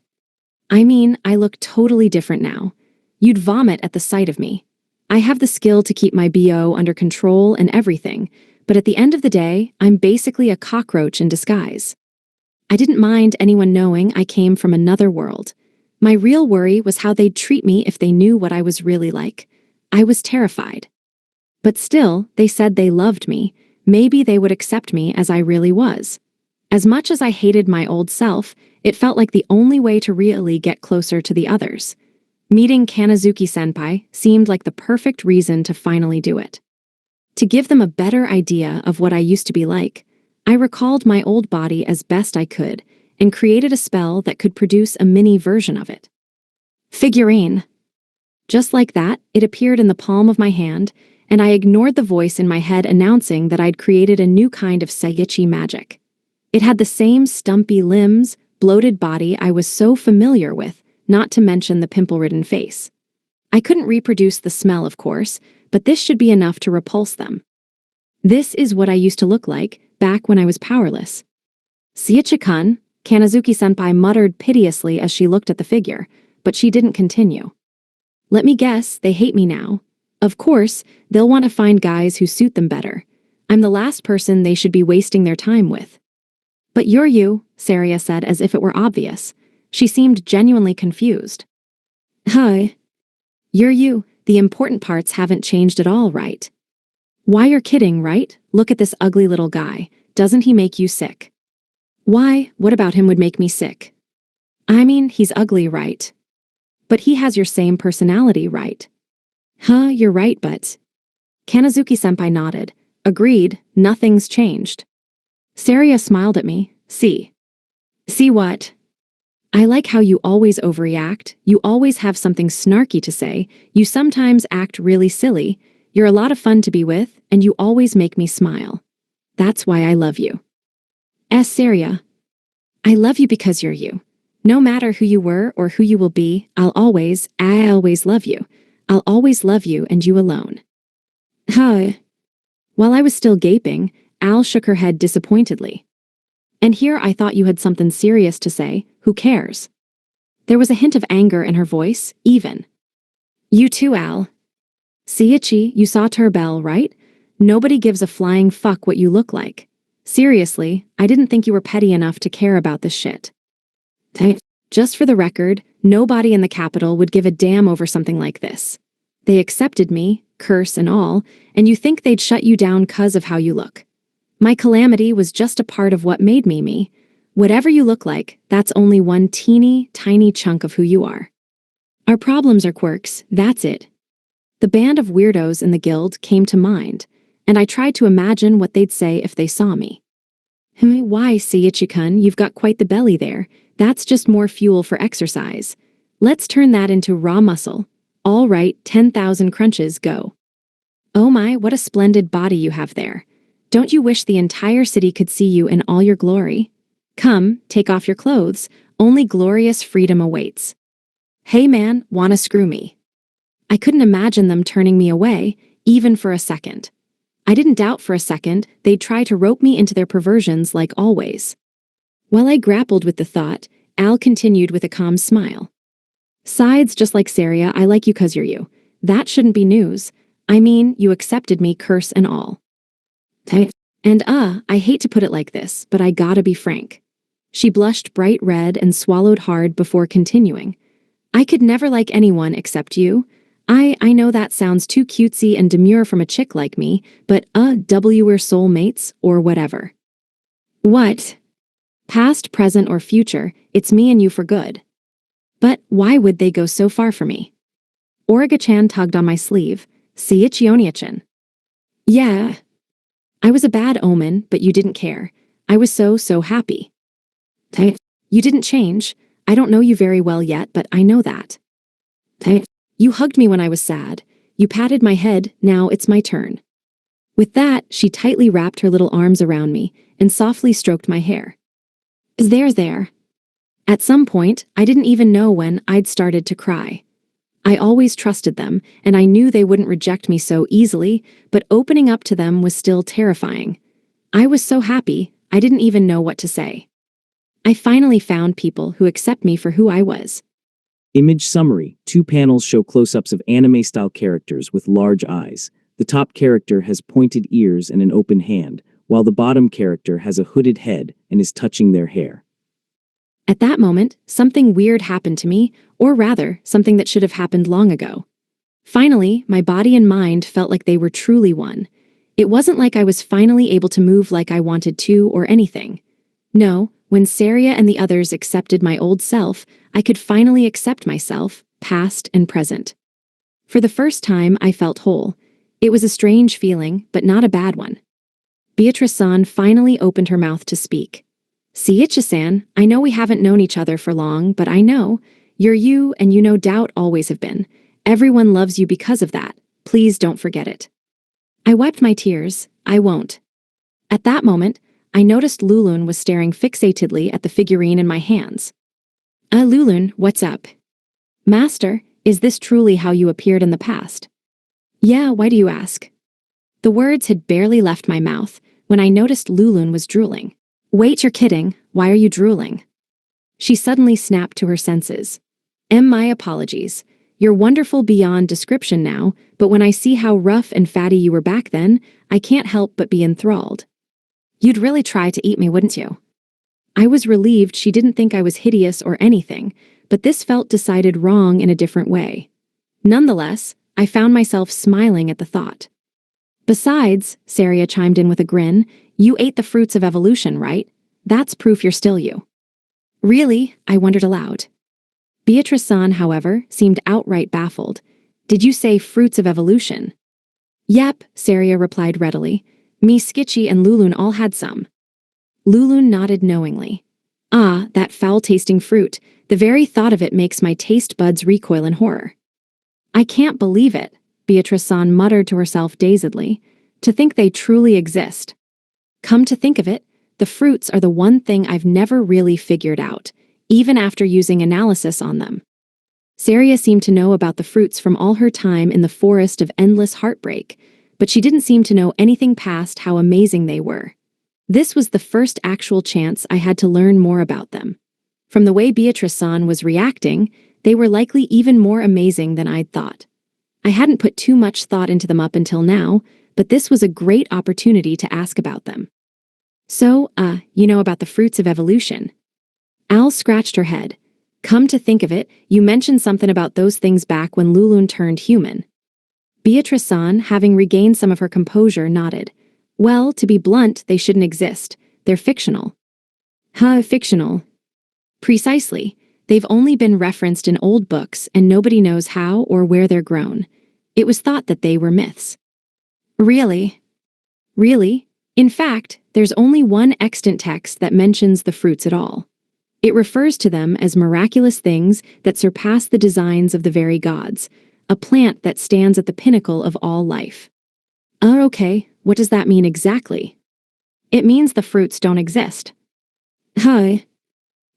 A: I mean, I look totally different now. You'd vomit at the sight of me. I have the skill to keep my BO under control and everything, but at the end of the day, I'm basically a cockroach in disguise. I didn't mind anyone knowing I came from another world. My real worry was how they'd treat me if they knew what I was really like. I was terrified. But still, they said they loved me. Maybe they would accept me as I really was. As much as I hated my old self, it felt like the only way to really get closer to the others. Meeting Kanazuki-senpai seemed like the perfect reason to finally do it. To give them a better idea of what I used to be like, I recalled my old body as best I could and created a spell that could produce a mini version of it. Figurine. Just like that, it appeared in the palm of my hand, and I ignored the voice in my head announcing that I'd created a new kind of Seiichi magic. It had the same stumpy limbs, bloated body I was so familiar with, not to mention the pimple-ridden face. I couldn't reproduce the smell, of course, but this should be enough to repulse them. This is what I used to look like back when I was powerless. Seiichi-kun, Kanazuki-senpai muttered piteously as she looked at the figure, but she didn't continue. Let me guess, they hate me now. Of course, they'll want to find guys who suit them better. I'm the last person they should be wasting their time with. But you're you, Saria said as if it were obvious. She seemed genuinely confused. Hi. You're you. The important parts haven't changed at all, right? Why, you're kidding, right? Look at this ugly little guy. Doesn't he make you sick? Why, what about him would make me sick? I mean, he's ugly, right? But he has your same personality, right? You're right, but... Kanazuki-senpai nodded. Agreed, nothing's changed. Saria smiled at me. See. See what? I like how you always overreact, you always have something snarky to say, you sometimes act really silly, you're a lot of fun to be with, and you always make me smile. That's why I love you. Saria. I love you because you're you. No matter who you were or who you will be, I always love you. I'll always love you and you alone. While I was still gaping, Al shook her head disappointedly. And here I thought you had something serious to say, who cares? There was a hint of anger in her voice, even. You too, Al. Seiichi, you saw Turbell, right? Nobody gives a flying fuck what you look like. Seriously, I didn't think you were petty enough to care about this shit. Just for the record, nobody in the capital would give a damn over something like this. They accepted me, curse and all, and you think they'd shut you down 'cause of how you look. My calamity was just a part of what made me me. Whatever you look like, that's only one teeny, tiny chunk of who you are. Our problems are quirks, that's it. The band of weirdos in the guild came to mind, and I tried to imagine what they'd say if they saw me. Why, Seiichi-kun, you've got quite the belly there. That's just more fuel for exercise. Let's turn that into raw muscle. All right, 10,000 crunches, go. Oh my, what a splendid body you have there. Don't you wish the entire city could see you in all your glory? Come, take off your clothes. Only glorious freedom awaits. Hey man, wanna screw me? I couldn't imagine them turning me away, even for a second. I didn't doubt for a second they'd try to rope me into their perversions like always. While I grappled with the thought, Al continued with a calm smile. Sides just like Saria, I like you 'cause you're you. That shouldn't be news. I mean, you accepted me, curse and all. And I hate to put it like this, but I gotta be frank. She blushed bright red and swallowed hard before continuing. I could never like anyone except you. I know that sounds too cutesy and demure from a chick like me, but we're soulmates or whatever. What? Past, present, or future, it's me and you for good. But why would they go so far for me? Origa-chan tugged on my sleeve. Seiichi Oniya-chan. Yeah. I was a bad omen, but you didn't care. I was so happy. You didn't change. I don't know you very well yet, but I know that. You hugged me when I was sad. You patted my head, now it's my turn. With that, she tightly wrapped her little arms around me and softly stroked my hair. There. At some point, I didn't even know when I'd started to cry. I always trusted them, and I knew they wouldn't reject me so easily, but opening up to them was still terrifying. I was so happy, I didn't even know what to say. I finally found people who accept me for who I was.
B: Image summary. 2 panels show close-ups of anime-style characters with large eyes. The top character has pointed ears and an open hand, while the bottom character has a hooded head and is touching their hair.
A: At that moment, something weird happened to me, or rather, something that should have happened long ago. Finally, my body and mind felt like they were truly one. It wasn't like I was finally able to move like I wanted to or anything. No, when Saria and the others accepted my old self, I could finally accept myself, past and present. For the first time, I felt whole. It was a strange feeling, but not a bad one. Beatrice-san finally opened her mouth to speak. Seiichi-san, I know we haven't known each other for long, but I know. You're you, and you no doubt always have been. Everyone loves you because of that. Please don't forget it. I wiped my tears. I won't. At that moment, I noticed Lulun was staring fixatedly at the figurine in my hands. Lulun, what's up? Master, is this truly how you appeared in the past? Yeah, why do you ask? The words had barely left my mouth when I noticed Lulun was drooling. Wait, you're kidding. Why are you drooling? She suddenly snapped to her senses. My apologies. You're wonderful beyond description now, but when I see how rough and fatty you were back then, I can't help but be enthralled. You'd really try to eat me, wouldn't you? I was relieved she didn't think I was hideous or anything, but this felt decided wrong in a different way. Nonetheless, I found myself smiling at the thought. Besides, Saria chimed in with a grin, you ate the fruits of evolution, right? That's proof you're still you. Really? I wondered aloud. Beatrice-san, however, seemed outright baffled. Did you say fruits of evolution? Yep, Saria replied readily. Me, Skitchy, and Lulun all had some. Lulun nodded knowingly. Ah, that foul-tasting fruit. The very thought of it makes my taste buds recoil in horror. I can't believe it, Beatrice-san muttered to herself dazedly. To think they truly exist. Come to think of it, the fruits are the one thing I've never really figured out, even after using analysis on them. Saria seemed to know about the fruits from all her time in the forest of endless heartbreak, but she didn't seem to know anything past how amazing they were. This was the first actual chance I had to learn more about them. From the way Beatrice-san was reacting, they were likely even more amazing than I'd thought. I hadn't put too much thought into them up until now, but this was a great opportunity to ask about them. So, you know about the fruits of evolution. Al scratched her head. Come to think of it, you mentioned something about those things back when Lulun turned human. Beatrice-san, having regained some of her composure, nodded. Well, to be blunt, they shouldn't exist. They're fictional. Fictional. Precisely. They've only been referenced in old books, and nobody knows how or where they're grown. It was thought that they were myths. Really? Really? In fact, there's only one extant text that mentions the fruits at all. It refers to them as miraculous things that surpass the designs of the very gods, a plant that stands at the pinnacle of all life. Okay, what does that mean exactly? It means the fruits don't exist. The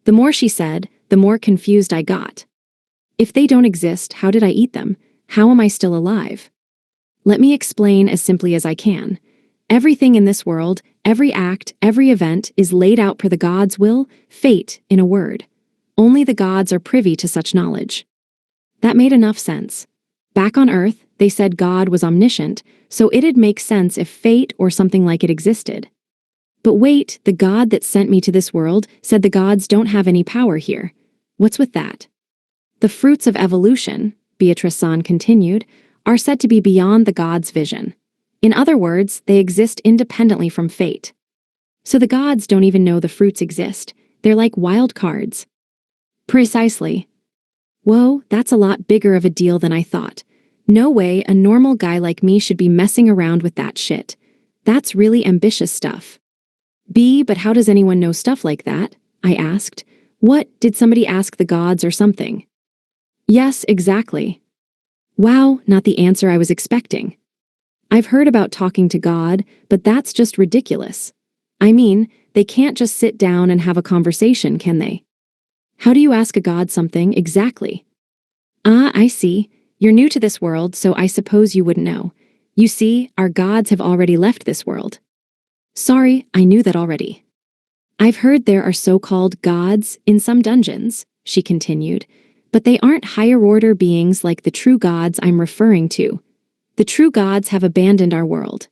A: more she said, the more confused I got. If they don't exist, how did I eat them? How am I still alive? Let me explain as simply as I can. Everything in this world, every act, every event is laid out per the gods' will, fate, in a word. Only the gods are privy to such knowledge. That made enough sense. Back on Earth, they said God was omniscient, so it'd make sense if fate or something like it existed. But wait, the God that sent me to this world said the gods don't have any power here. What's with that? The fruits of evolution, Beatrice-san continued, are said to be beyond the gods' vision. In other words, they exist independently from fate. So the gods don't even know the fruits exist. They're like wild cards. Precisely. Whoa, that's a lot bigger of a deal than I thought. No way a normal guy like me should be messing around with that shit. That's really ambitious stuff. But how does anyone know stuff like that? I asked. What, did somebody ask the gods or something? Yes, exactly. Wow, not the answer I was expecting. I've heard about talking to God, but that's just ridiculous. I mean, they can't just sit down and have a conversation, can they? How do you ask a god something exactly? Ah, I see. You're new to this world, so I suppose you wouldn't know. You see, our gods have already left this world. Sorry, I knew that already. I've heard there are so-called gods in some dungeons, she continued, but they aren't higher-order beings like the true gods I'm referring to. The true gods have abandoned our world.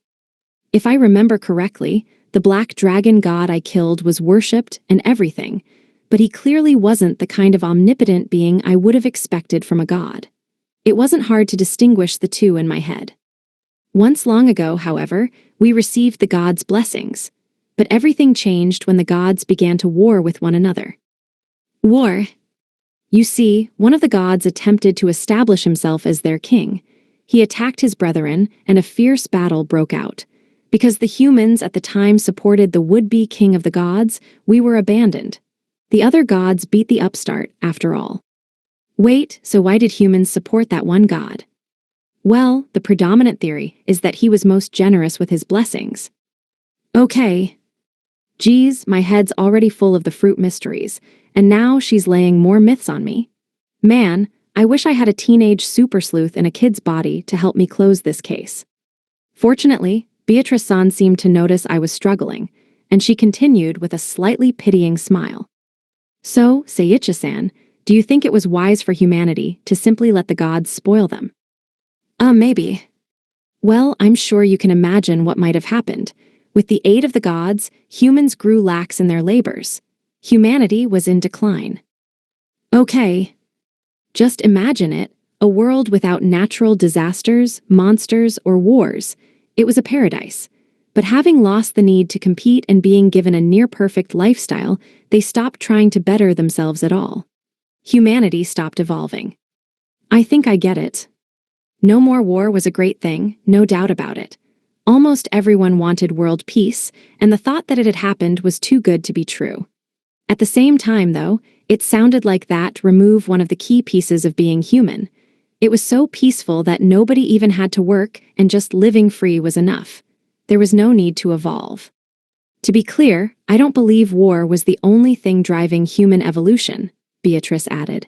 A: If I remember correctly, the black dragon god I killed was worshipped and everything, but he clearly wasn't the kind of omnipotent being I would have expected from a god. It wasn't hard to distinguish the two in my head. Once long ago, however, we received the gods' blessings, but everything changed when the gods began to war with one another. War. You see, one of the gods attempted to establish himself as their king. He attacked his brethren, and a fierce battle broke out. Because the humans at the time supported the would-be king of the gods, we were abandoned. The other gods beat the upstart, after all. Wait, so why did humans support that one god? Well, the predominant theory is that he was most generous with his blessings. Okay. Geez, my head's already full of the fruit mysteries, and now she's laying more myths on me. Man, I wish I had a teenage super sleuth in a kid's body to help me close this case. Fortunately, Beatrice-san seemed to notice I was struggling, and she continued with a slightly pitying smile. So, Seiichi-san, do you think it was wise for humanity to simply let the gods spoil them? Maybe. Well, I'm sure you can imagine what might have happened. With the aid of the gods, humans grew lax in their labors. Humanity was in decline. Okay. Just imagine it, a world without natural disasters, monsters, or wars. It was a paradise. But having lost the need to compete and being given a near-perfect lifestyle, they stopped trying to better themselves at all. Humanity stopped evolving. I think I get it. No more war was a great thing, no doubt about it. Almost everyone wanted world peace, and the thought that it had happened was too good to be true. At the same time, though, it sounded like that removed one of the key pieces of being human. It was so peaceful that nobody even had to work, and just living free was enough. There was no need to evolve. To be clear, I don't believe war was the only thing driving human evolution, Beatrice added.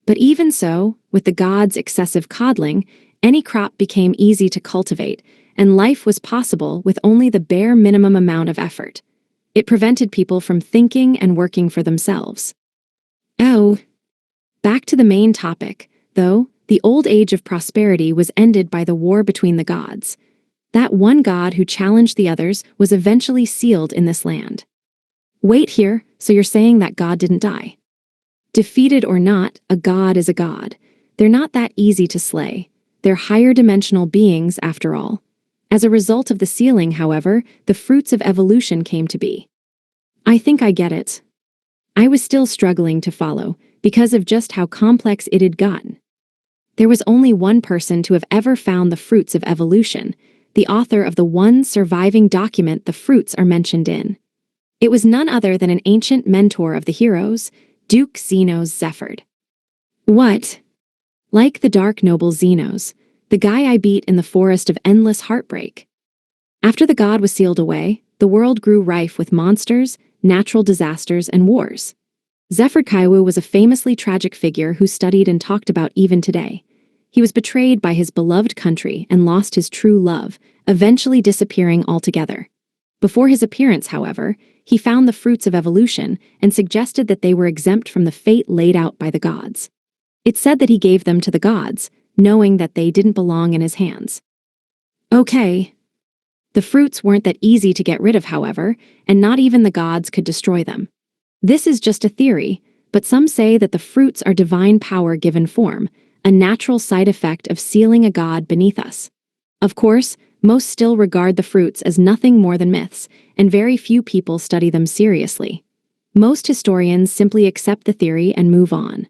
A: But even so, with the gods' excessive coddling, any crop became easy to cultivate, and life was possible with only the bare minimum amount of effort. It prevented people from thinking and working for themselves. Oh. Back to the main topic, though, the old age of prosperity was ended by the war between the gods. That one god who challenged the others was eventually sealed in this land. Wait here, so you're saying that god didn't die? Defeated or not, a god is a god. They're not that easy to slay. They're higher dimensional beings, after all. As a result of the sealing, however, the fruits of evolution came to be. I think I get it. I was still struggling to follow, because of just how complex it had gotten. There was only one person to have ever found the fruits of evolution, the author of the one surviving document the fruits are mentioned in. It was none other than an ancient mentor of the heroes, Duke Xenos Zephyrd. What? Like the dark noble Xenos, the guy I beat in the forest of endless heartbreak. After the god was sealed away, the world grew rife with monsters, natural disasters, and wars. Zephyrd Kaiwu was a famously tragic figure who studied and talked about even today. He was betrayed by his beloved country and lost his true love, eventually disappearing altogether. Before his appearance, however, he found the fruits of evolution and suggested that they were exempt from the fate laid out by the gods. It said that he gave them to the gods, knowing that they didn't belong in his hands. Okay. The fruits weren't that easy to get rid of, however, and not even the gods could destroy them. This is just a theory, but some say that the fruits are divine power given form, a natural side effect of sealing a god beneath us. Of course, most still regard the fruits as nothing more than myths, and very few people study them seriously. Most historians simply accept the theory and move on.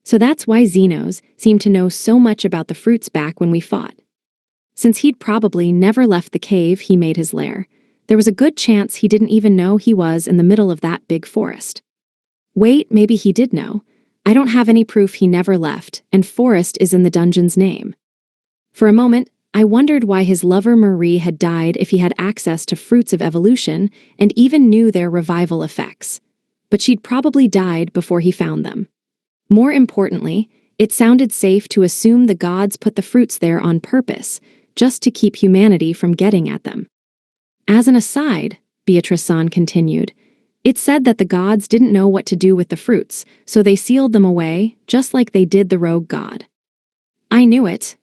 A: So that's why Xenos seemed to know so much about the fruits back when we fought. Since he'd probably never left the cave he made his lair, there was a good chance he didn't even know he was in the middle of that big forest. Wait, maybe he did know. I don't have any proof he never left, and Forest is in the dungeon's name. For a moment, I wondered why his lover Marie had died if he had access to fruits of evolution and even knew their revival effects. But she'd probably died before he found them. More importantly, it sounded safe to assume the gods put the fruits there on purpose, just to keep humanity from getting at them. As an aside, Beatrice-san continued, it said that the gods didn't know what to do with the fruits, so they sealed them away, just like they did the rogue god. I knew it.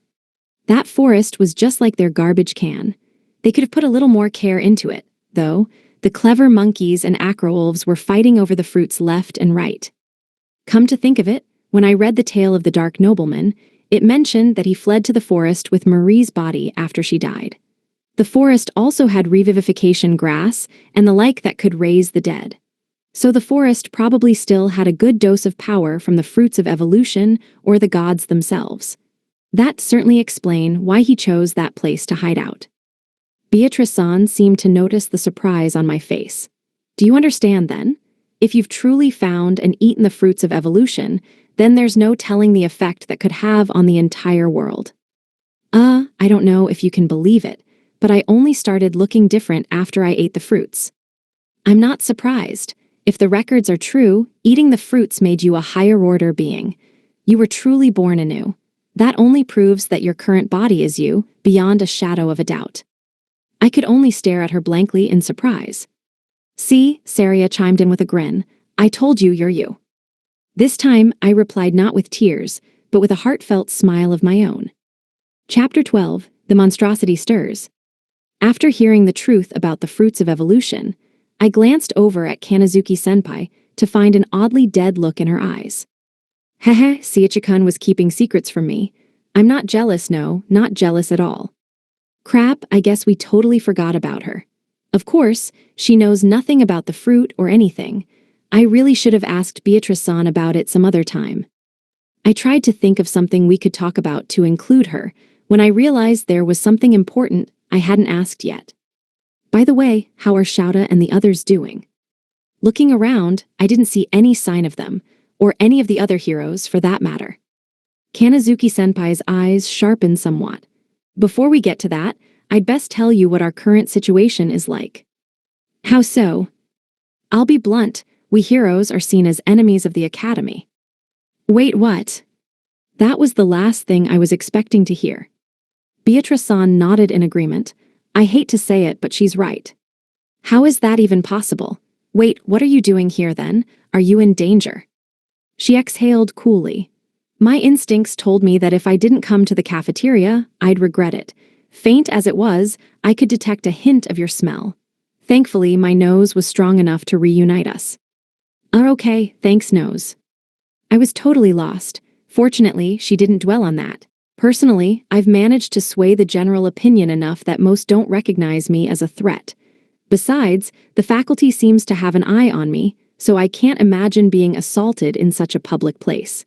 A: That forest was just like their garbage can. They could have put a little more care into it, though. The clever monkeys and acro-wolves were fighting over the fruits left and right. Come to think of it, when I read the tale of the Dark Nobleman, it mentioned that he fled to the forest with Marie's body after she died. The forest also had revivification grass and the like that could raise the dead. So the forest probably still had a good dose of power from the fruits of evolution or the gods themselves. That certainly explains why he chose that place to hide out. Beatrice-san seemed to notice the surprise on my face. Do you understand then? If you've truly found and eaten the fruits of evolution, then there's no telling the effect that could have on the entire world. I don't know if you can believe it, but I only started looking different after I ate the fruits. I'm not surprised. If the records are true, eating the fruits made you a higher-order being. You were truly born anew. That only proves that your current body is you, beyond a shadow of a doubt. I could only stare at her blankly in surprise. See, Saria chimed in with a grin, I told you you're you. This time, I replied not with tears, but with a heartfelt smile of my own. Chapter 12, The Monstrosity Stirs. After hearing the truth about the fruits of evolution, I glanced over at Kanazuki-senpai to find an oddly dead look in her eyes. Hehe, Seiichi-kun was keeping secrets from me. I'm not jealous, no, not jealous at all. Crap, I guess we totally forgot about her. Of course, she knows nothing about the fruit or anything. I really should have asked Beatrice-san about it some other time. I tried to think of something we could talk about to include her, when I realized there was something important I hadn't asked yet. By the way, how are Shouta and the others doing? Looking around, I didn't see any sign of them, or any of the other heroes for that matter. Kanazuki-senpai's eyes sharpened somewhat. Before we get to that, I'd best tell you what our current situation is like. How so? I'll be blunt, we heroes are seen as enemies of the Academy. Wait, what? That was the last thing I was expecting to hear. Beatrice-san nodded in agreement. I hate to say it, but she's right. How is that even possible? Wait, what are you doing here then? Are you in danger? She exhaled coolly. My instincts told me that if I didn't come to the cafeteria, I'd regret it. Faint as it was, I could detect a hint of your smell. Thankfully, my nose was strong enough to reunite us. Okay, thanks, nose. I was totally lost. Fortunately, she didn't dwell on that. Personally, I've managed to sway the general opinion enough that most don't recognize me as a threat. Besides, the faculty seems to have an eye on me, so I can't imagine being assaulted in such a public place.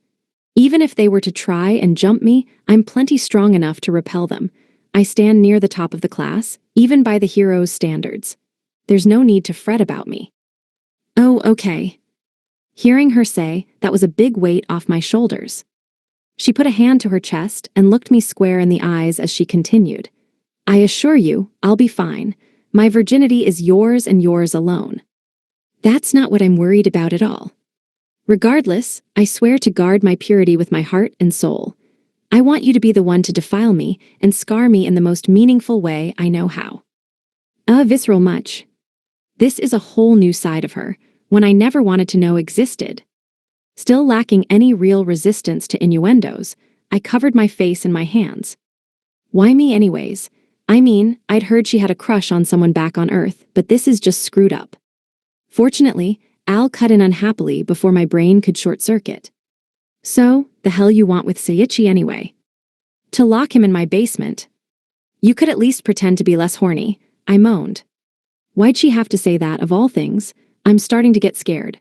A: Even if they were to try and jump me, I'm plenty strong enough to repel them. I stand near the top of the class, even by the hero's standards. There's no need to fret about me. Oh, okay. Hearing her say, that was a big weight off my shoulders. She put a hand to her chest and looked me square in the eyes as she continued. I assure you, I'll be fine. My virginity is yours and yours alone. That's not what I'm worried about at all. Regardless, I swear to guard my purity with my heart and soul. I want you to be the one to defile me and scar me in the most meaningful way I know how. Visceral much. This is a whole new side of her, one I never wanted to know existed. Still lacking any real resistance to innuendos, I covered my face in my hands. Why me anyways? I mean, I'd heard she had a crush on someone back on Earth, but this is just screwed up. Fortunately, Al cut in unhappily before my brain could short-circuit. So, the hell you want with Seiichi anyway? To lock him in my basement. You could at least pretend to be less horny, I moaned. Why'd she have to say that of all things? I'm starting to get scared.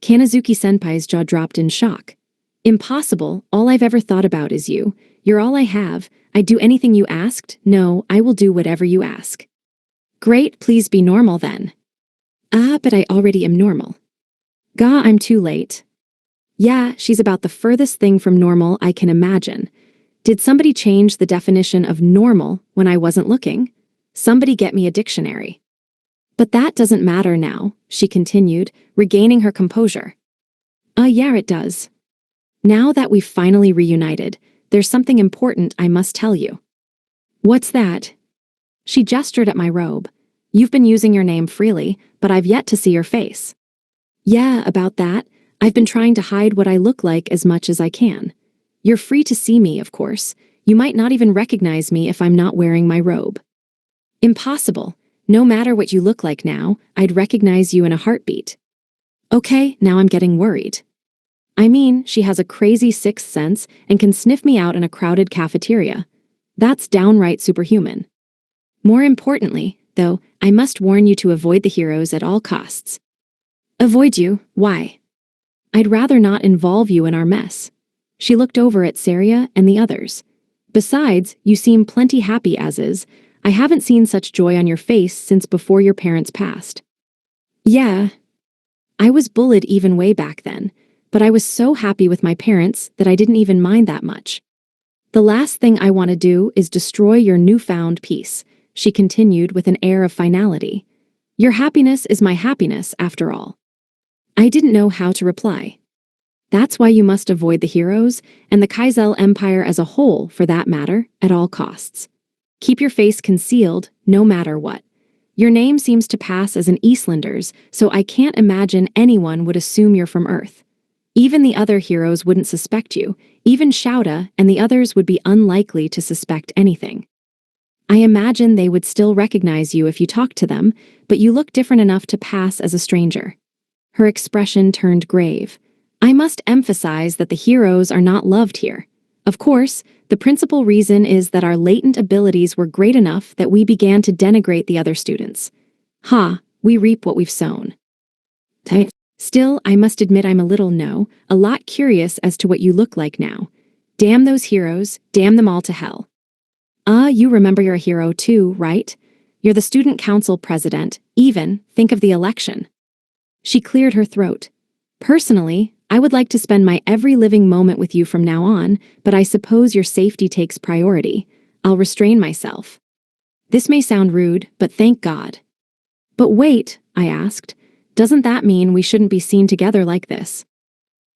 A: Kanazuki-senpai's jaw dropped in shock. Impossible, all I've ever thought about is you. You're all I have. I'd do anything you asked. No, I will do whatever you ask. Great, please be normal then. But I already am normal. Gah, I'm too late. Yeah, she's about the furthest thing from normal I can imagine. Did somebody change the definition of normal when I wasn't looking? Somebody get me a dictionary. But that doesn't matter now, she continued, regaining her composure. Yeah, it does. Now that we've finally reunited, there's something important I must tell you. What's that? She gestured at my robe. You've been using your name freely, but I've yet to see your face. Yeah, about that. I've been trying to hide what I look like as much as I can. You're free to see me, of course. You might not even recognize me if I'm not wearing my robe. Impossible. No matter what you look like now, I'd recognize you in a heartbeat. Okay, now I'm getting worried. I mean, she has a crazy sixth sense and can sniff me out in a crowded cafeteria. That's downright superhuman. More importantly, though, I must warn you to avoid the heroes at all costs. Avoid you? Why? I'd rather not involve you in our mess. She looked over at Saria and the others. Besides, you seem plenty happy as is. I haven't seen such joy on your face since before your parents passed. Yeah. I was bullied even way back then, but I was so happy with my parents that I didn't even mind that much. The last thing I want to do is destroy your newfound peace, she continued with an air of finality. Your happiness is my happiness, after all. I didn't know how to reply. That's why you must avoid the heroes, and the Kaizel Empire as a whole, for that matter, at all costs. Keep your face concealed, no matter what. Your name seems to pass as an Eastlander's, so I can't imagine anyone would assume you're from Earth. Even the other heroes wouldn't suspect you. Even Shouda and the others would be unlikely to suspect anything. I imagine they would still recognize you if you talked to them, but you look different enough to pass as a stranger. Her expression turned grave. I must emphasize that the heroes are not loved here. Of course, the principal reason is that our latent abilities were great enough that we began to denigrate the other students. We reap what we've sown. Still, I must admit I'm a lot curious as to what you look like now. Damn those heroes, damn them all to hell. You remember you're a hero too, right? You're the student council president, think of the election. She cleared her throat. Personally, I would like to spend my every living moment with you from now on, but I suppose your safety takes priority. I'll restrain myself. This may sound rude, but thank God. But wait, I asked, doesn't that mean we shouldn't be seen together like this?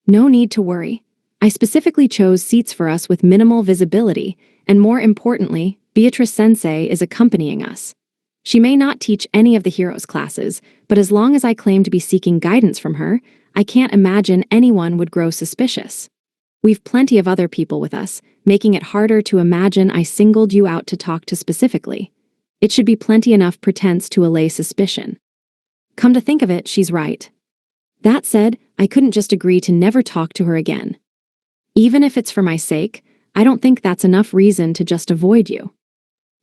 A: No need to worry. I specifically chose seats for us with minimal visibility, and more importantly, Beatrice Sensei is accompanying us. She may not teach any of the heroes' classes, but as long as I claim to be seeking guidance from her, I can't imagine anyone would grow suspicious. We've plenty of other people with us, making it harder to imagine I singled you out to talk to specifically. It should be plenty enough pretense to allay suspicion. Come to think of it, she's right. That said, I couldn't just agree to never talk to her again. Even if it's for my sake, I don't think that's enough reason to just avoid you.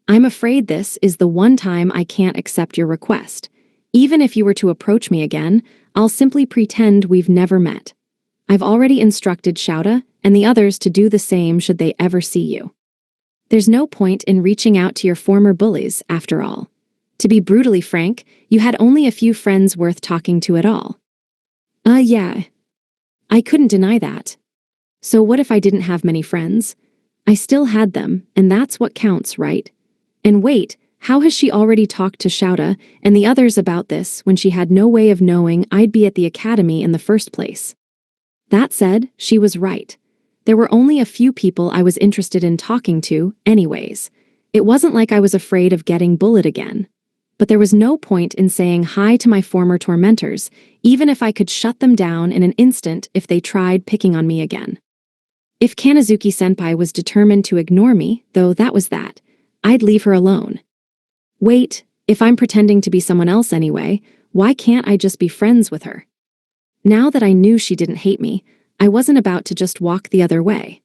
A: I'm afraid this is the one time I can't accept your request. Even if you were to approach me again, I'll simply pretend we've never met. I've already instructed Shouda and the others to do the same should they ever see you. There's no point in reaching out to your former bullies, after all. To be brutally frank, you had only a few friends worth talking to at all. Yeah. I couldn't deny that. So what if I didn't have many friends? I still had them, and that's what counts, right? And wait, how has she already talked to Shouda and the others about this when she had no way of knowing I'd be at the academy in the first place? That said, she was right. There were only a few people I was interested in talking to, anyways. It wasn't like I was afraid of getting bullied again. But there was no point in saying hi to my former tormentors, even if I could shut them down in an instant if they tried picking on me again. If Kanazuki-senpai was determined to ignore me, though that was that, I'd leave her alone. Wait, if I'm pretending to be someone else anyway, why can't I just be friends with her? Now that I knew she didn't hate me, I wasn't about to just walk the other way.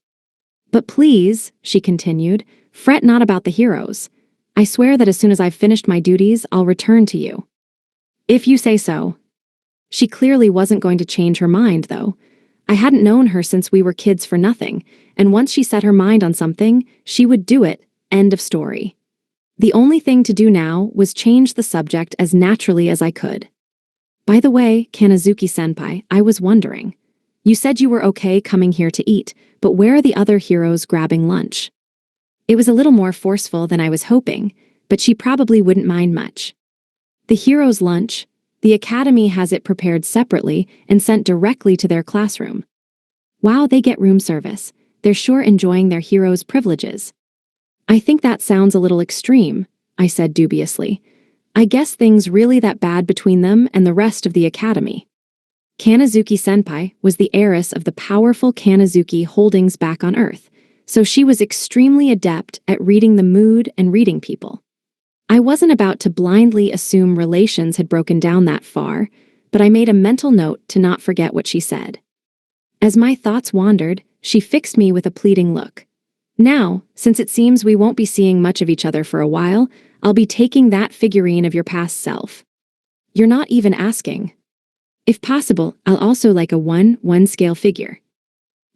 A: But please, she continued, fret not about the heroes. I swear that as soon as I've finished my duties, I'll return to you. If you say so. She clearly wasn't going to change her mind, though. I hadn't known her since we were kids for nothing, and once she set her mind on something, she would do it, end of story. The only thing to do now was change the subject as naturally as I could. By the way, Kanazuki-senpai, I was wondering. You said you were okay coming here to eat, but where are the other heroes grabbing lunch? It was a little more forceful than I was hoping, but she probably wouldn't mind much. The heroes' lunch? The academy has it prepared separately and sent directly to their classroom. Wow, they get room service. They're sure enjoying their heroes' privileges. I think that sounds a little extreme, I said dubiously. I guess things really that bad between them and the rest of the academy. Kanazuki-senpai was the heiress of the powerful Kanazuki holdings back on Earth, so she was extremely adept at reading the mood and reading people. I wasn't about to blindly assume relations had broken down that far, but I made a mental note to not forget what she said. As my thoughts wandered, she fixed me with a pleading look. Now, since it seems we won't be seeing much of each other for a while, I'll be taking that figurine of your past self. You're not even asking. If possible, I'll also like a 1/1 scale figure.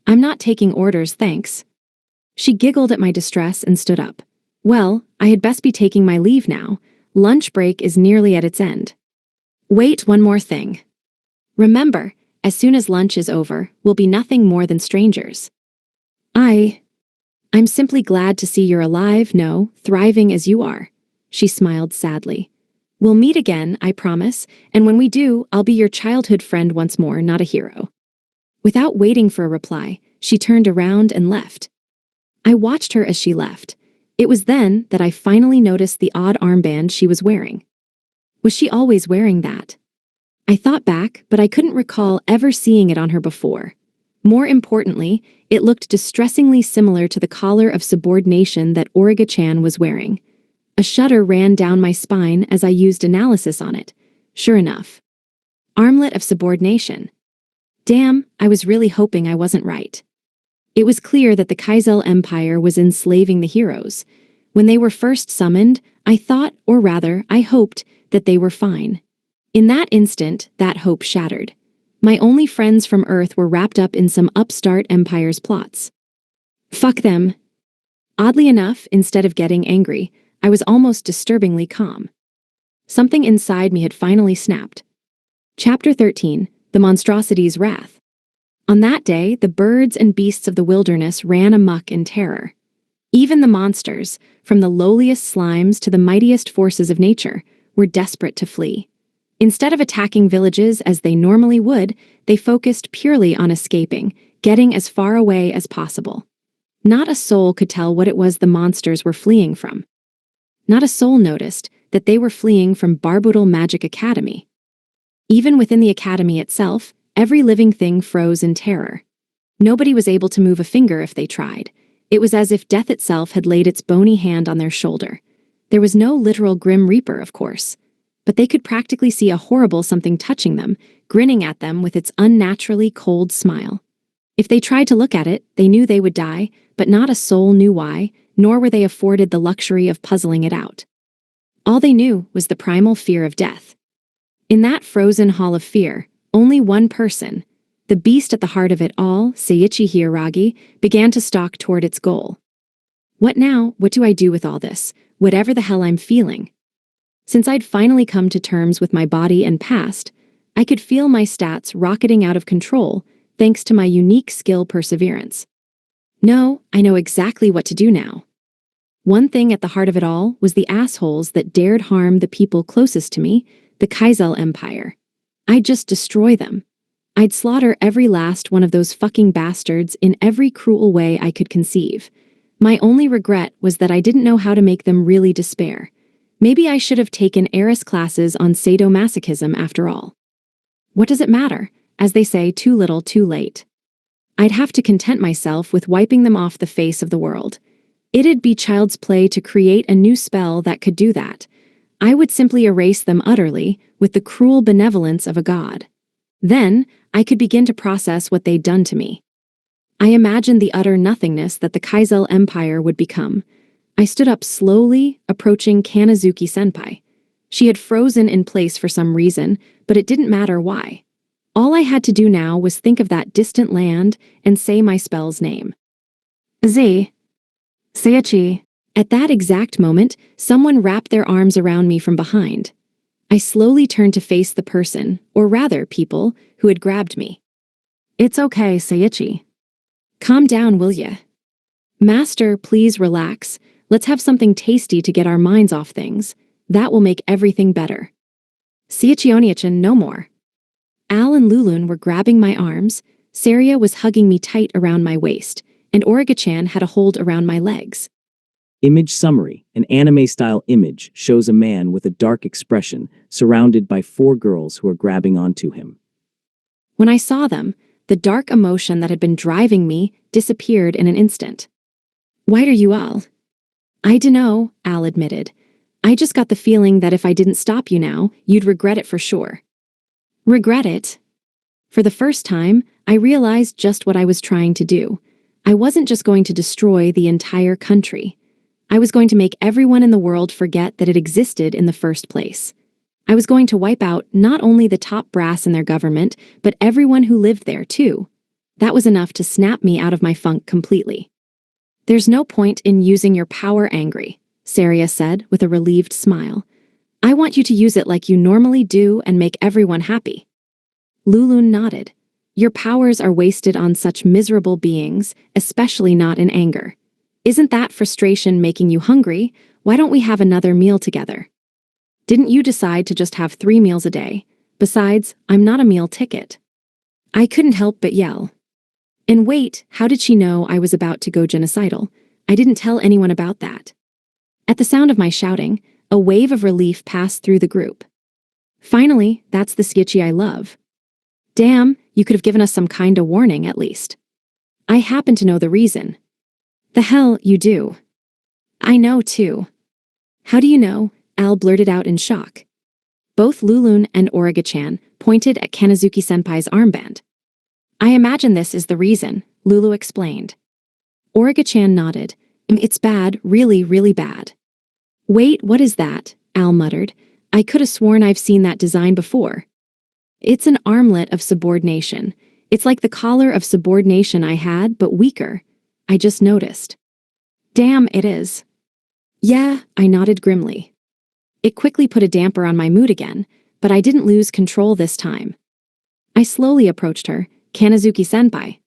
A: I'm not taking orders, thanks. She giggled at my distress and stood up. Well, I had best be taking my leave now. Lunch break is nearly at its end. Wait, one more thing. Remember, as soon as lunch is over, we'll be nothing more than strangers. I'm simply glad to see you're alive, no, thriving as you are. She smiled sadly. We'll meet again, I promise, and when we do, I'll be your childhood friend once more, not a hero. Without waiting for a reply, she turned around and left. I watched her as she left. It was then that I finally noticed the odd armband she was wearing. Was she always wearing that? I thought back, but I couldn't recall ever seeing it on her before. More importantly, it looked distressingly similar to the collar of subordination that Origa-chan was wearing. A shudder ran down my spine as I used analysis on it. Sure enough. Armlet of subordination. Damn, I was really hoping I wasn't right. It was clear that the Kaizel Empire was enslaving the heroes. When they were first summoned, I thought, or rather, I hoped, that they were fine. In that instant, that hope shattered. My only friends from Earth were wrapped up in some upstart empire's plots. Fuck them. Oddly enough, instead of getting angry, I was almost disturbingly calm. Something inside me had finally snapped. Chapter 13, The Monstrosity's Wrath. On that day, the birds and beasts of the wilderness ran amok in terror. Even the monsters, from the lowliest slimes to the mightiest forces of nature, were desperate to flee. Instead of attacking villages as they normally would, they focused purely on escaping, getting as far away as possible. Not a soul could tell what it was the monsters were fleeing from. Not a soul noticed that they were fleeing from Barboodle Magic Academy. Even within the academy itself, every living thing froze in terror. Nobody was able to move a finger if they tried. It was as if death itself had laid its bony hand on their shoulder. There was no literal Grim Reaper, of course, but they could practically see a horrible something touching them, grinning at them with its unnaturally cold smile. If they tried to look at it, they knew they would die, but not a soul knew why, nor were they afforded the luxury of puzzling it out. All they knew was the primal fear of death. In that frozen hall of fear, only one person, the beast at the heart of it all, Seiichi Hiiragi, began to stalk toward its goal. What now? What do I do with all this? Whatever the hell I'm feeling. Since I'd finally come to terms with my body and past, I could feel my stats rocketing out of control thanks to my unique skill perseverance. No, I know exactly what to do now. One thing at the heart of it all was the assholes that dared harm the people closest to me, the Kaizel Empire. I'd just destroy them. I'd slaughter every last one of those fucking bastards in every cruel way I could conceive. My only regret was that I didn't know how to make them really despair. Maybe I should have taken heiress classes on sadomasochism after all. What does it matter? As they say, too little, too late. I'd have to content myself with wiping them off the face of the world. It'd be child's play to create a new spell that could do that. I would simply erase them utterly with the cruel benevolence of a god. Then, I could begin to process what they'd done to me. I imagined the utter nothingness that the Kaizel Empire would become. I stood up slowly, approaching Kanazuki-senpai. She had frozen in place for some reason, but it didn't matter why. All I had to do now was think of that distant land and say my spell's name. Seiichi. At that exact moment, someone wrapped their arms around me from behind. I slowly turned to face the person, or rather people, who had grabbed me. It's okay, Seiichi. Calm down, will ya? Master, please relax. Let's have something tasty to get our minds off things. That will make everything better. Seiichi Oniichan, no more. Al and Lulun were grabbing my arms, Saria was hugging me tight around my waist, and Origa-chan had a hold around my legs.
B: Image summary. An anime-style image shows a man with a dark expression surrounded by 4 girls who are grabbing onto him.
A: When I saw them, the dark emotion that had been driving me disappeared in an instant. Why are you all? I dunno, Al admitted. I just got the feeling that if I didn't stop you now, you'd regret it for sure. Regret it? For the first time, I realized just what I was trying to do. I wasn't just going to destroy the entire country. I was going to make everyone in the world forget that it existed in the first place. I was going to wipe out not only the top brass in their government, but everyone who lived there too. That was enough to snap me out of my funk completely. There's no point in using your power angry, Saria said with a relieved smile. I want you to use it like you normally do and make everyone happy. Lulun nodded. Your powers are wasted on such miserable beings, especially not in anger. Isn't that frustration making you hungry? Why don't we have another meal together? Didn't you decide to just have 3 meals a day? Besides, I'm not a meal ticket. I couldn't help but yell. And wait, how did she know I was about to go genocidal? I didn't tell anyone about that. At the sound of my shouting, a wave of relief passed through the group. Finally, that's the Seiichi I love. Damn, you could have given us some kind of warning at least. I happen to know the reason. The hell you do. I know too. How do you know? Al blurted out in shock. Both Lulun and Origa-chan pointed at Kanazuki-senpai's armband. I imagine this is the reason, Lulu explained. Origa-chan nodded. It's bad, really, really bad. Wait, what is that? Al muttered. I could have sworn I've seen that design before. It's an armlet of subordination. It's like the collar of subordination I had, but weaker. I just noticed. Damn, it is. Yeah, I nodded grimly. It quickly put a damper on my mood again, but I didn't lose control this time. I slowly approached her, Kanazuki-senpai.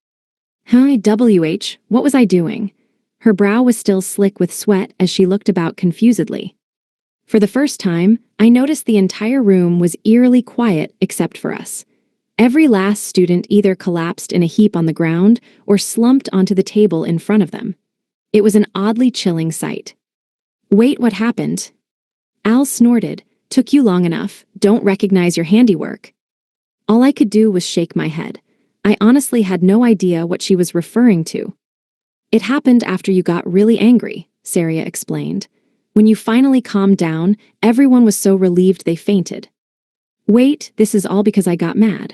A: Hi, WH, what was I doing? Her brow was still slick with sweat as she looked about confusedly. For the first time, I noticed the entire room was eerily quiet except for us. Every last student either collapsed in a heap on the ground or slumped onto the table in front of them. It was an oddly chilling sight. Wait, what happened? Al snorted. Took you long enough, don't recognize your handiwork. All I could do was shake my head. I honestly had no idea what she was referring to. It happened after you got really angry, Saria explained. When you finally calmed down, everyone was so relieved they fainted. Wait, this is all because I got mad.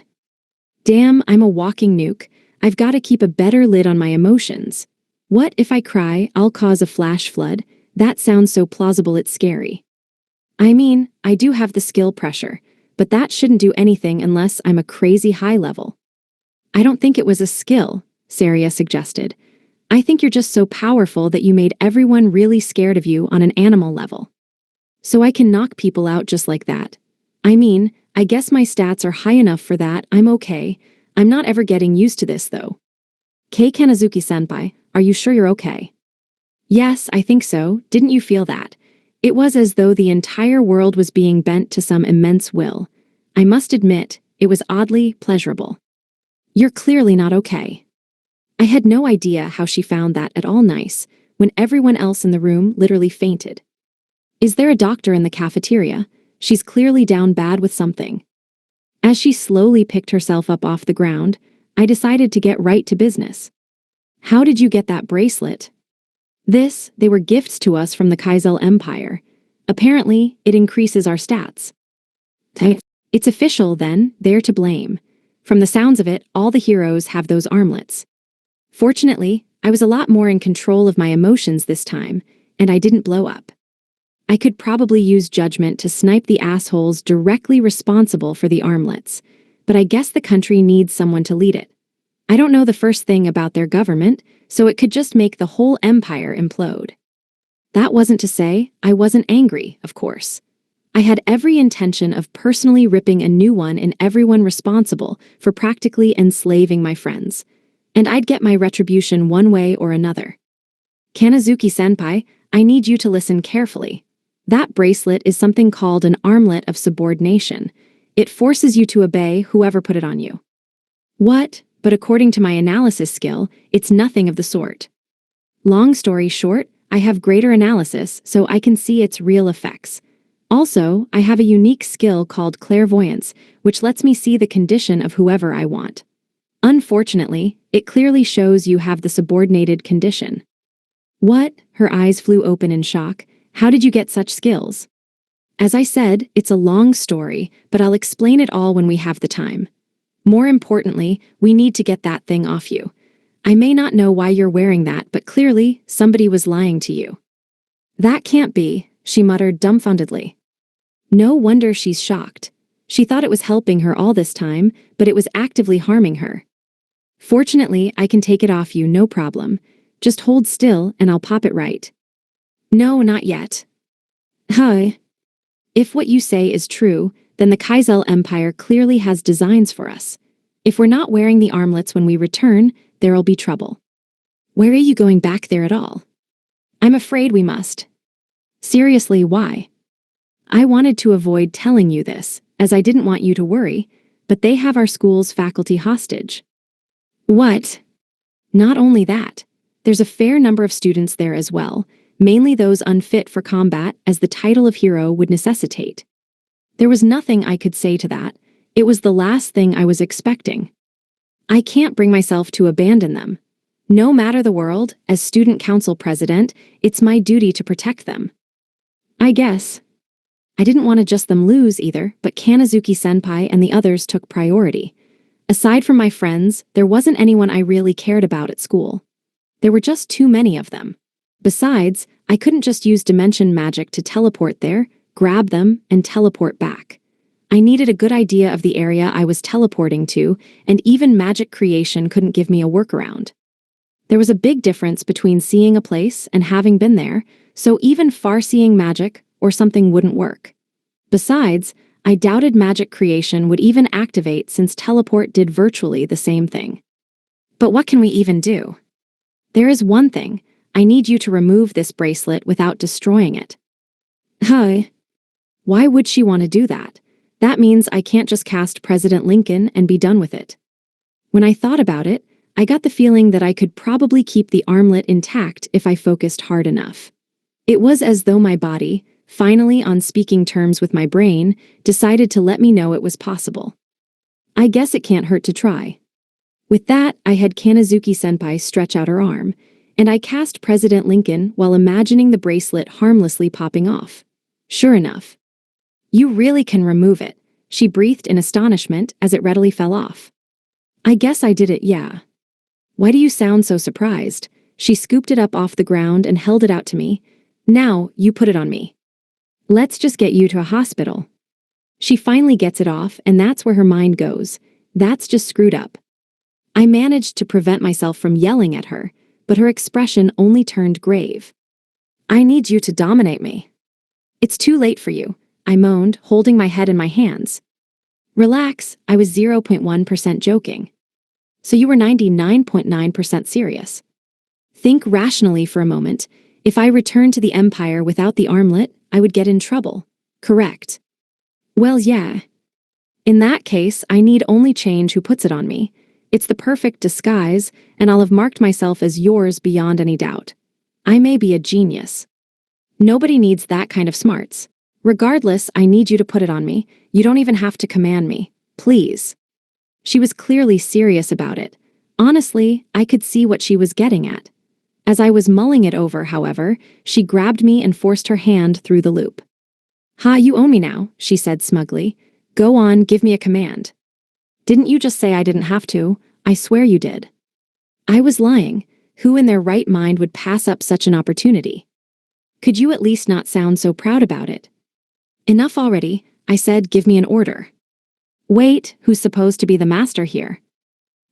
A: Damn, I'm a walking nuke. I've got to keep a better lid on my emotions. What if I cry, I'll cause a flash flood? That sounds so plausible it's scary. I mean, I do have the skill pressure, but that shouldn't do anything unless I'm a crazy high level. I don't think it was a skill, Saria suggested. I think you're just so powerful that you made everyone really scared of you on an animal level. So I can knock people out just like that. I mean, I guess my stats are high enough for that, I'm okay. I'm not ever getting used to this though. Kei Kanazuki-senpai, are you sure you're okay? Yes, I think so. Didn't you feel that? It was as though the entire world was being bent to some immense will. I must admit, it was oddly pleasurable. You're clearly not okay. I had no idea how she found that at all nice, when everyone else in the room literally fainted. Is there a doctor in the cafeteria? She's clearly down bad with something. As she slowly picked herself up off the ground, I decided to get right to business. How did you get that bracelet? They were gifts to us from the Kaizel Empire. Apparently, it increases our stats. It's official then, they're to blame. From the sounds of it, all the heroes have those armlets. Fortunately, I was a lot more in control of my emotions this time, and I didn't blow up. I could probably use judgment to snipe the assholes directly responsible for the armlets, but I guess the country needs someone to lead it. I don't know the first thing about their government, so it could just make the whole empire implode. That wasn't to say I wasn't angry, of course. I had every intention of personally ripping a new one in everyone responsible for practically enslaving my friends. And I'd get my retribution one way or another. Kanazuki-senpai, I need you to listen carefully. That bracelet is something called an armlet of subordination. It forces you to obey whoever put it on you. What? But according to my analysis skill, it's nothing of the sort. Long story short, I have greater analysis, so I can see its real effects. Also, I have a unique skill called clairvoyance, which lets me see the condition of whoever I want. Unfortunately, it clearly shows you have the subordinated condition. What? Her eyes flew open in shock. How did you get such skills? As I said, it's a long story, but I'll explain it all when we have the time. More importantly, we need to get that thing off you. I may not know why you're wearing that, but clearly, somebody was lying to you. That can't be, she muttered dumbfoundedly. No wonder she's shocked. She thought it was helping her all this time, but it was actively harming her. Fortunately, I can take it off you, no problem. Just hold still and I'll pop it right. No, not yet. Huh. If what you say is true, then the Kaizel Empire clearly has designs for us. If we're not wearing the armlets when we return, there'll be trouble. Where are you going back there at all? I'm afraid we must. Seriously, why? I wanted to avoid telling you this, as I didn't want you to worry, but they have our school's faculty hostage. What? Not only that, there's a fair number of students there as well, mainly those unfit for combat as the title of hero would necessitate. There was nothing I could say to that. It was the last thing I was expecting. I can't bring myself to abandon them. No matter the world, as student council president, it's my duty to protect them. I guess. I didn't want to just them lose either, but Kanazuki-senpai and the others took priority. Aside from my friends, there wasn't anyone I really cared about at school. There were just too many of them. Besides, I couldn't just use dimension magic to teleport there, grab them, and teleport back. I needed a good idea of the area I was teleporting to, and even magic creation couldn't give me a workaround. There was a big difference between seeing a place and having been there, so even far-seeing magic or something wouldn't work. Besides, I doubted magic creation would even activate since teleport did virtually the same thing. But what can we even do? There is one thing. I need you to remove this bracelet without destroying it. Huh? Why would she want to do that? That means I can't just cast President Lincoln and be done with it. When I thought about it, I got the feeling that I could probably keep the armlet intact if I focused hard enough. It was as though my body, finally on speaking terms with my brain, decided to let me know it was possible. I guess it can't hurt to try. With that, I had Kanazuki-senpai stretch out her arm, and I cast President Lincoln while imagining the bracelet harmlessly popping off. Sure enough. You really can remove it, she breathed in astonishment as it readily fell off. I guess I did it, yeah. Why do you sound so surprised? She scooped it up off the ground and held it out to me. Now, you put it on me. Let's just get you to a hospital. She finally gets it off, and that's where her mind goes. That's just screwed up. I managed to prevent myself from yelling at her, but her expression only turned grave. I need you to dominate me. It's too late for you, I moaned, holding my head in my hands. Relax, I was 0.1% joking. So you were 99.9% serious. Think rationally for a moment. If I returned to the Empire without the armlet, I would get in trouble. Correct. Well, yeah. In that case, I need only change who puts it on me. It's the perfect disguise, and I'll have marked myself as yours beyond any doubt. I may be a genius. Nobody needs that kind of smarts. Regardless, I need you to put it on me. You don't even have to command me. Please. She was clearly serious about it. Honestly, I could see what she was getting at. As I was mulling it over, however, she grabbed me and forced her hand through the loop. Ha, you owe me now, she said smugly. Go on, give me a command. Didn't you just say I didn't have to? I swear you did. I was lying. Who in their right mind would pass up such an opportunity? Could you at least not sound so proud about it? Enough already, I said, give me an order. Wait, who's supposed to be the master here?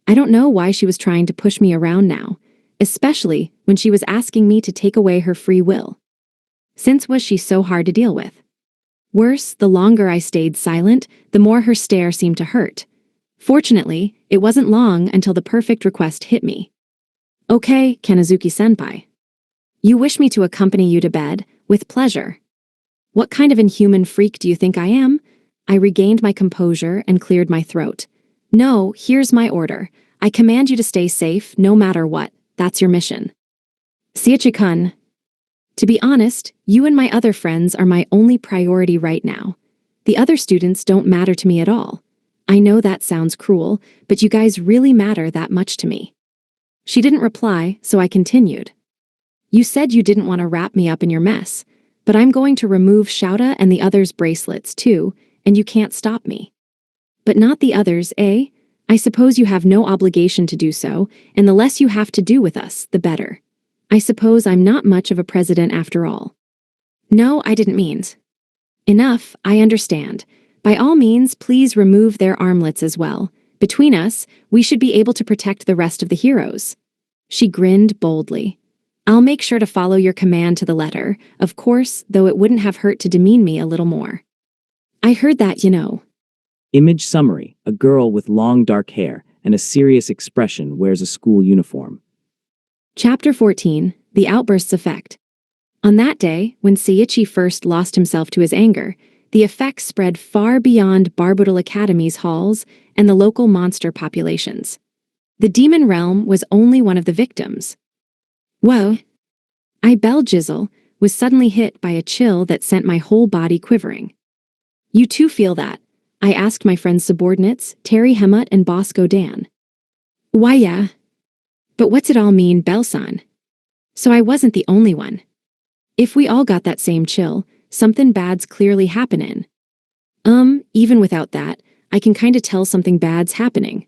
A: I don't know why she was trying to push me around now, especially when she was asking me to take away her free will. Since was she so hard to deal with? Worse, the longer I stayed silent, the more her stare seemed to hurt. Fortunately, it wasn't long until the perfect request hit me. Okay, Kanazuki-senpai. You wish me to accompany you to bed, with pleasure. What kind of inhuman freak do you think I am? I regained my composure and cleared my throat. No, here's my order. I command you to stay safe, no matter what. That's your mission. Seiichi-kun. To be honest, you and my other friends are my only priority right now. The other students don't matter to me at all. I know that sounds cruel, but you guys really matter that much to me. She didn't reply, so I continued. You said you didn't want to wrap me up in your mess, but I'm going to remove Shouta and the others' bracelets too, and you can't stop me. But not the others, eh? I suppose you have no obligation to do so, and the less you have to do with us, the better. I suppose I'm not much of a president after all. No, I didn't mean. Enough, I understand. By all means, please remove their armlets as well. Between us, we should be able to protect the rest of the heroes. She grinned boldly. I'll make sure to follow your command to the letter, of course, though it wouldn't have hurt to demean me a little more. I heard that, you know.
B: Image summary: a girl with long dark hair and a serious expression wears a school uniform.
A: Chapter 14, The Outburst's Effect. On that day, when Seiichi first lost himself to his anger, the effects spread far beyond Barbutal Academy's halls and the local monster populations. The demon realm was only one of the victims. Whoa! Beljizzle was suddenly hit by a chill that sent my whole body quivering. You too feel that? I asked my friend's subordinates, Terry Hemut and Bosco Dan. Why yeah. But what's it all mean, Belsan? So I wasn't the only one. If we all got that same chill, something bad's clearly happening. Even without that, I can kinda tell something bad's happening.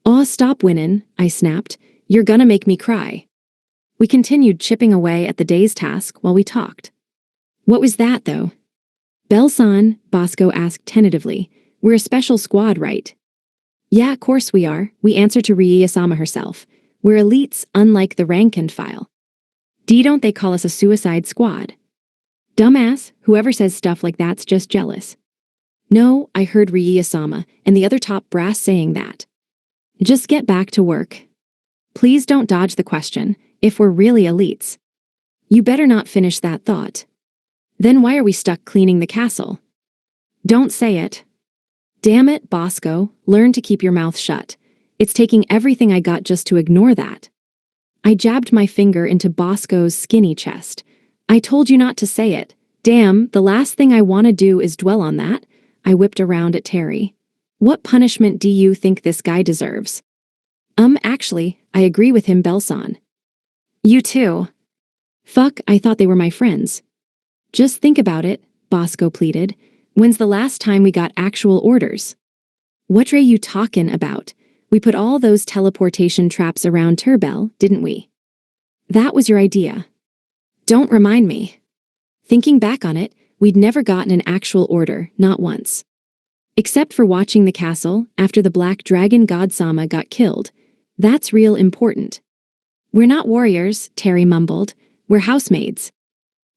A: Aw, stop winning, I snapped. You're gonna make me cry. We continued chipping away at the day's task while we talked. What was that, though? Belsan, Bosco asked tentatively. We're a special squad, right? Yeah, of course we are. We answer to Rie-sama herself. We're elites, unlike the rank and file. Don't they call us a suicide squad? Dumbass, whoever says stuff like that's just jealous. No, I heard Rie-sama and the other top brass saying that. Just get back to work. Please don't dodge the question, if we're really elites. You better not finish that thought. Then why are we stuck cleaning the castle? Don't say it. Damn it, Bosco, learn to keep your mouth shut. It's taking everything I got just to ignore that. I jabbed my finger into Bosco's skinny chest. I told you not to say it. Damn, the last thing I want to do is dwell on that. I whipped around at Terry. What punishment do you think this guy deserves? Actually, I agree with him, Belsan. You too. Fuck, I thought they were my friends. Just think about it, Bosco pleaded. When's the last time we got actual orders? What are you talking about? We put all those teleportation traps around Turbel, didn't we? That was your idea. Don't remind me. Thinking back on it, we'd never gotten an actual order, not once. Except for watching the castle after the Black Dragon God-sama got killed. That's real important. We're not warriors, Terry mumbled. We're housemaids.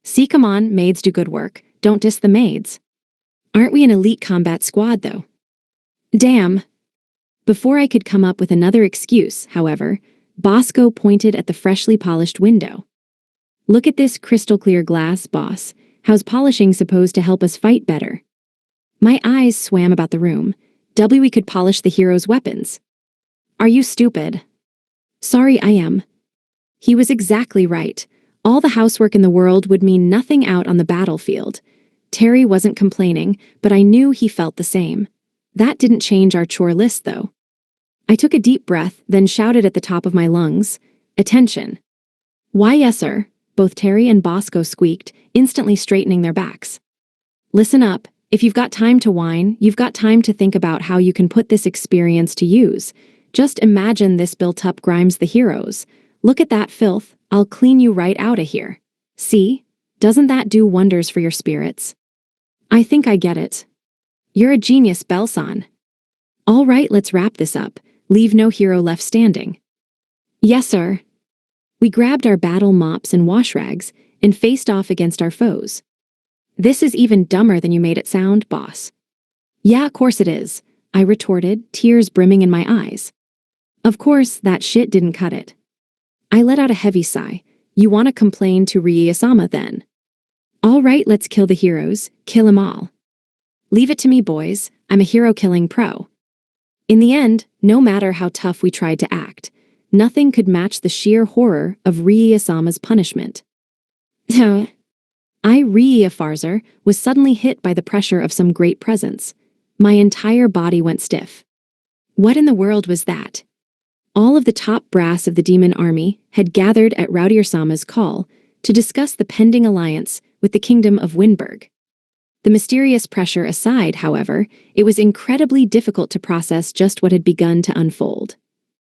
A: See, come on, maids do good work. Don't diss the maids. Aren't we an elite combat squad, though? Damn. Before I could come up with another excuse, however, Bosco pointed at the freshly polished window. Look at this crystal clear glass, boss. How's polishing supposed to help us fight better? My eyes swam about the room. We could polish the hero's weapons. Are you stupid? Sorry, I am. He was exactly right. All the housework in the world would mean nothing out on the battlefield. Terry wasn't complaining, but I knew he felt the same. That didn't change our chore list, though. I took a deep breath, then shouted at the top of my lungs, "Attention!" Why, yes, sir, both Terry and Bosco squeaked, instantly straightening their backs. Listen up. If you've got time to whine, you've got time to think about how you can put this experience to use. Just imagine this built-up Grimes the heroes. Look at that filth. I'll clean you right out of here. See? Doesn't that do wonders for your spirits? I think I get it. You're a genius, Belsan. All right, let's wrap this up. Leave no hero left standing. Yes, sir. We grabbed our battle mops and wash rags and faced off against our foes. This is even dumber than you made it sound, boss. Yeah, of course it is, I retorted, tears brimming in my eyes. Of course, that shit didn't cut it. I let out a heavy sigh. You want to complain to Rie-sama then? All right, let's kill the heroes, kill 'em all. Leave it to me, boys, I'm a hero-killing pro. In the end, no matter how tough we tried to act, nothing could match the sheer horror of Rie-sama's punishment. Rie-Farzer was suddenly hit by the pressure of some great presence. My entire body went stiff. What in the world was that? All of the top brass of the demon army had gathered at Raudir-sama's call to discuss the pending alliance with the kingdom of Windberg. The mysterious pressure aside, however, it was incredibly difficult to process just what had begun to unfold.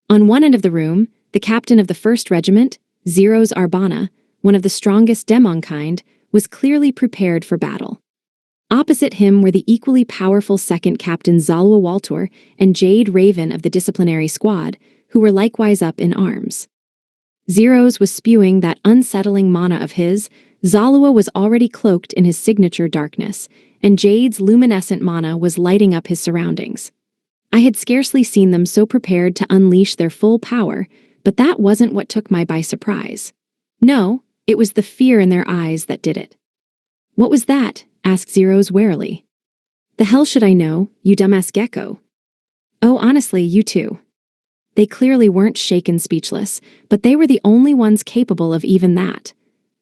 A: On one end of the room, the captain of the 1st Regiment, Zeros Arbana, one of the strongest Demonkind, was clearly prepared for battle. Opposite him were the equally powerful 2nd Captain Zalwa Waltor and Jade Raven of the disciplinary squad, who were likewise up in arms. Zeros was spewing that unsettling mana of his. Zalwa was already cloaked in his signature darkness, and Jade's luminescent mana was lighting up his surroundings. I had scarcely seen them so prepared to unleash their full power, but that wasn't what took me by surprise. No, it was the fear in their eyes that did it. What was that? Asked Zeros warily. The hell should I know, you dumbass gecko? Oh, honestly, you too. They clearly weren't shaken speechless, but they were the only ones capable of even that.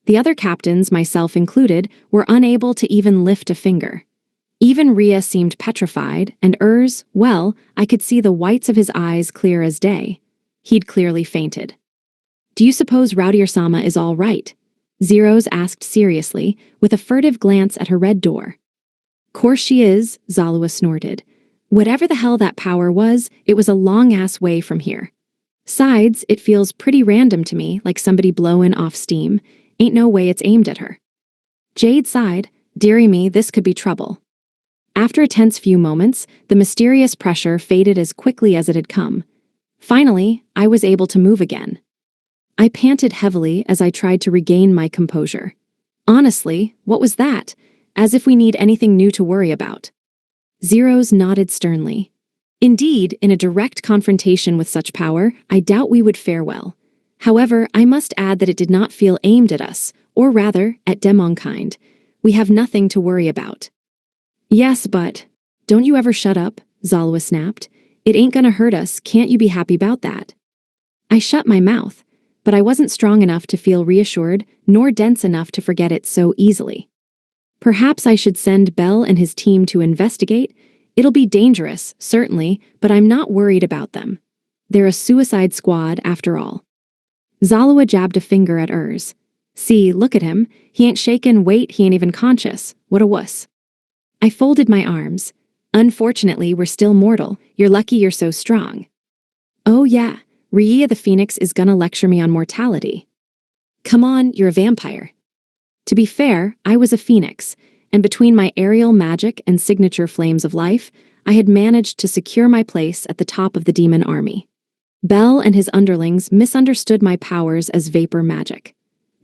A: The other captains, myself included, were unable to even lift a finger. Even Ria seemed petrified, and well, I could see the whites of his eyes clear as day. He'd clearly fainted. Do you suppose Raudir-sama is all right? Zeros asked seriously, with a furtive glance at her red door. Course she is, Zalwa snorted. Whatever the hell that power was, it was a long-ass way from here. Sides, it feels pretty random to me, like somebody blowing off steam. Ain't no way it's aimed at her. Jade sighed. Dearie me, this could be trouble. After a tense few moments, the mysterious pressure faded as quickly as it had come. Finally, I was able to move again. I panted heavily as I tried to regain my composure. Honestly, what was that? As if we need anything new to worry about. Zeros nodded sternly. Indeed, in a direct confrontation with such power, I doubt we would fare well. However, I must add that it did not feel aimed at us, or rather, at Demonkind. We have nothing to worry about. Yes, but... Don't you ever shut up, Zalwa snapped. It ain't gonna hurt us, can't you be happy about that? I shut my mouth, but I wasn't strong enough to feel reassured, nor dense enough to forget it so easily. Perhaps I should send Bell and his team to investigate. It'll be dangerous, certainly, but I'm not worried about them. They're a suicide squad, after all. Zalwa jabbed a finger at See, look at him. He ain't shaken, wait, he ain't even conscious. What a wuss. I folded my arms. Unfortunately, we're still mortal. You're lucky you're so strong. Oh yeah, Ria the Phoenix is gonna lecture me on mortality. Come on, you're a vampire. To be fair, I was a phoenix, and between my aerial magic and signature flames of life, I had managed to secure my place at the top of the demon army. Bell and his underlings misunderstood my powers as vapor magic.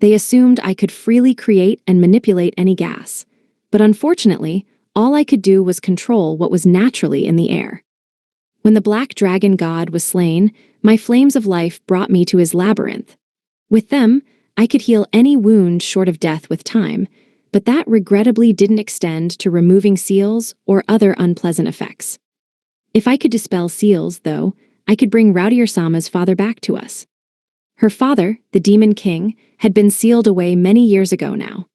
A: They assumed I could freely create and manipulate any gas. But unfortunately, all I could do was control what was naturally in the air. When the black dragon god was slain, my flames of life brought me to his labyrinth. With them, I could heal any wound short of death with time, but that regrettably didn't extend to removing seals or other unpleasant effects. If I could dispel seals, though, I could bring Raudir-sama's father back to us. Her father, the Demon King, had been sealed away many years ago now.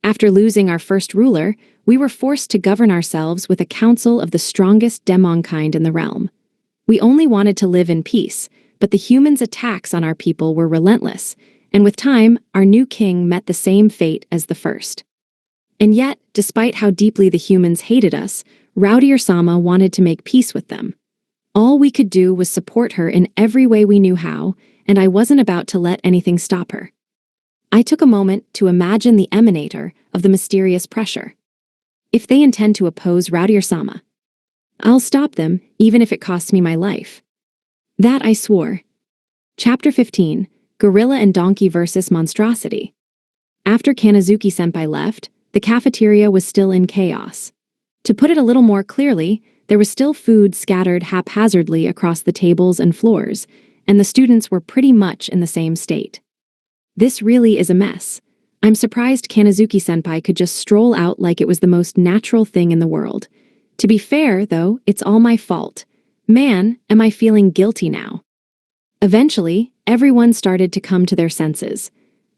A: After losing our first ruler, we were forced to govern ourselves with a council of the strongest Demonkind in the realm. We only wanted to live in peace, but the humans' attacks on our people were relentless, and with time, our new king met the same fate as the first. And yet, despite how deeply the humans hated us, Raudir-sama wanted to make peace with them. All we could do was support her in every way we knew how, and I wasn't about to let anything stop her. I took a moment to imagine the emanator of the mysterious pressure. If they intend to oppose Raudir-sama, I'll stop them, even if it costs me my life. That I swore. Chapter 15, Gorilla and Donkey vs. Monstrosity. After Kanazuki-senpai left, the cafeteria was still in chaos. To put it a little more clearly, there was still food scattered haphazardly across the tables and floors, and the students were pretty much in the same state. This really is a mess. I'm surprised Kanazuki-senpai could just stroll out like it was the most natural thing in the world. To be fair, though, it's all my fault. Man, am I feeling guilty now. Eventually, everyone started to come to their senses.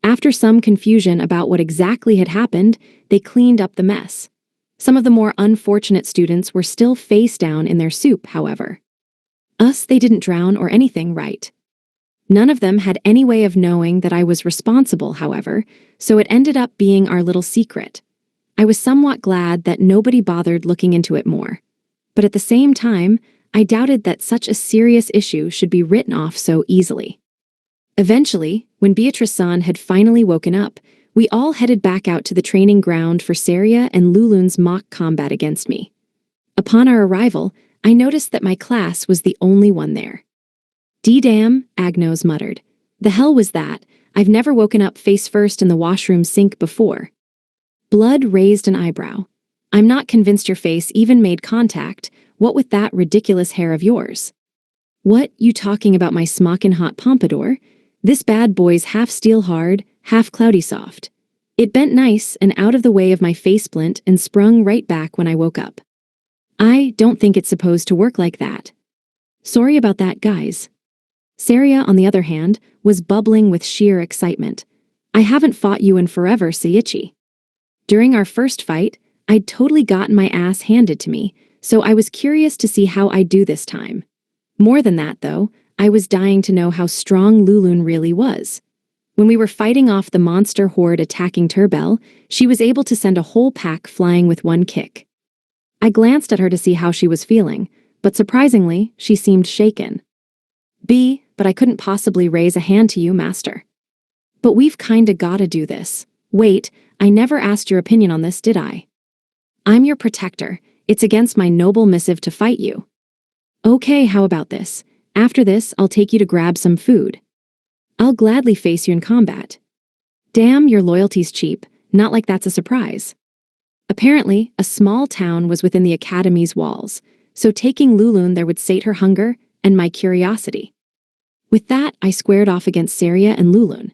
A: After some confusion about what exactly had happened, they cleaned up the mess. Some of the more unfortunate students were still face down in their soup, however. They didn't drown or anything, right? None of them had any way of knowing that I was responsible, however, so it ended up being our little secret. I was somewhat glad that nobody bothered looking into it more. But at the same time, I doubted that such a serious issue should be written off so easily. Eventually, when Beatrice-san had finally woken up, we all headed back out to the training ground for Saria and Lulun's mock combat against me. Upon our arrival, I noticed that my class was the only one there. "D-damn," Agnos muttered. "The hell was that? I've never woken up face first in the washroom sink before." Blood raised an eyebrow. "I'm not convinced your face even made contact. What with that ridiculous hair of yours?" "What, you talking about my smockin' hot pompadour? This bad boy's half steel hard, half cloudy soft. It bent nice and out of the way of my faceplate and sprung right back when I woke up. I don't think it's supposed to work like that. Sorry about that, guys." Saria, on the other hand, was bubbling with sheer excitement. "I haven't fought you in forever, Seiichi. During our first fight, I'd totally gotten my ass handed to me, so I was curious to see how I'd do this time. More than that, though, I was dying to know how strong Lulun really was. When we were fighting off the monster horde attacking Turbel, she was able to send a whole pack flying with one kick. I glanced at her to see how she was feeling, but surprisingly, she seemed shaken. But I couldn't possibly raise a hand to you, Master. But we've kinda gotta do this. Wait, I never asked your opinion on this, did I? I'm your protector. It's against my noble missive to fight you. Okay, how about this? After this, I'll take you to grab some food. I'll gladly face you in combat." Damn, your loyalty's cheap. Not like that's a surprise. Apparently, a small town was within the academy's walls, so taking Lulun there would sate her hunger and my curiosity. With that, I squared off against Saria and Lulun.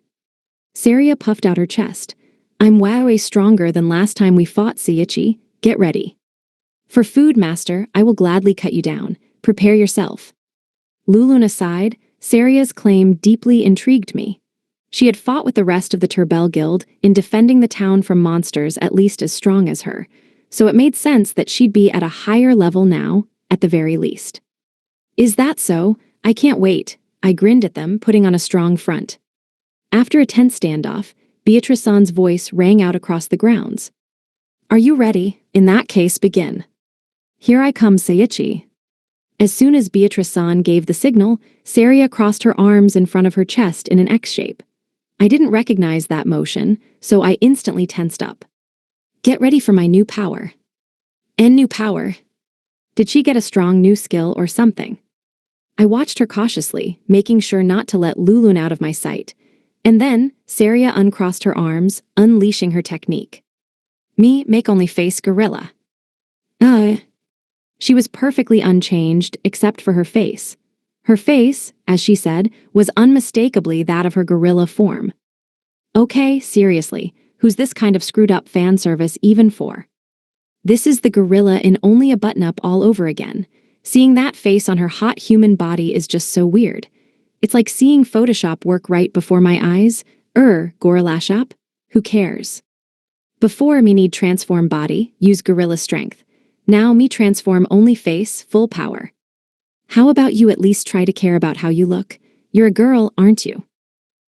A: Saria puffed out her chest. "I'm way stronger than last time we fought, Seiichi. Get ready. For food, Master, I will gladly cut you down. Prepare yourself." Lulun aside, Saria's claim deeply intrigued me. She had fought with the rest of the Turbel Guild in defending the town from monsters at least as strong as her, so it made sense that she'd be at a higher level now, at the very least. "Is that so? I can't wait," I grinned at them, putting on a strong front. After a tense standoff, Beatrice-san's voice rang out across the grounds. "Are you ready? In that case, begin." "Here I come, Seiichi." As soon as Beatrice-san gave the signal, Saria crossed her arms in front of her chest in an X shape. I didn't recognize that motion, so I instantly tensed up. "Get ready for my new power." "And new power? Did she get a strong new skill or something?" I watched her cautiously, making sure not to let Lulun out of my sight. And then, Saria uncrossed her arms, unleashing her technique. Me make only face gorilla. She was perfectly unchanged, except for her face. Her face, as she said, was unmistakably that of her gorilla form. Okay, seriously, who's this kind of screwed up fan service even for? This is the gorilla in only a button-up all over again. Seeing that face on her hot human body is just so weird. It's like seeing Photoshop work right before my eyes. Gorillashop? Who cares? Before me need transform body, use gorilla strength. Now me transform only face, full power. How about you at least try to care about how you look? You're a girl, aren't you?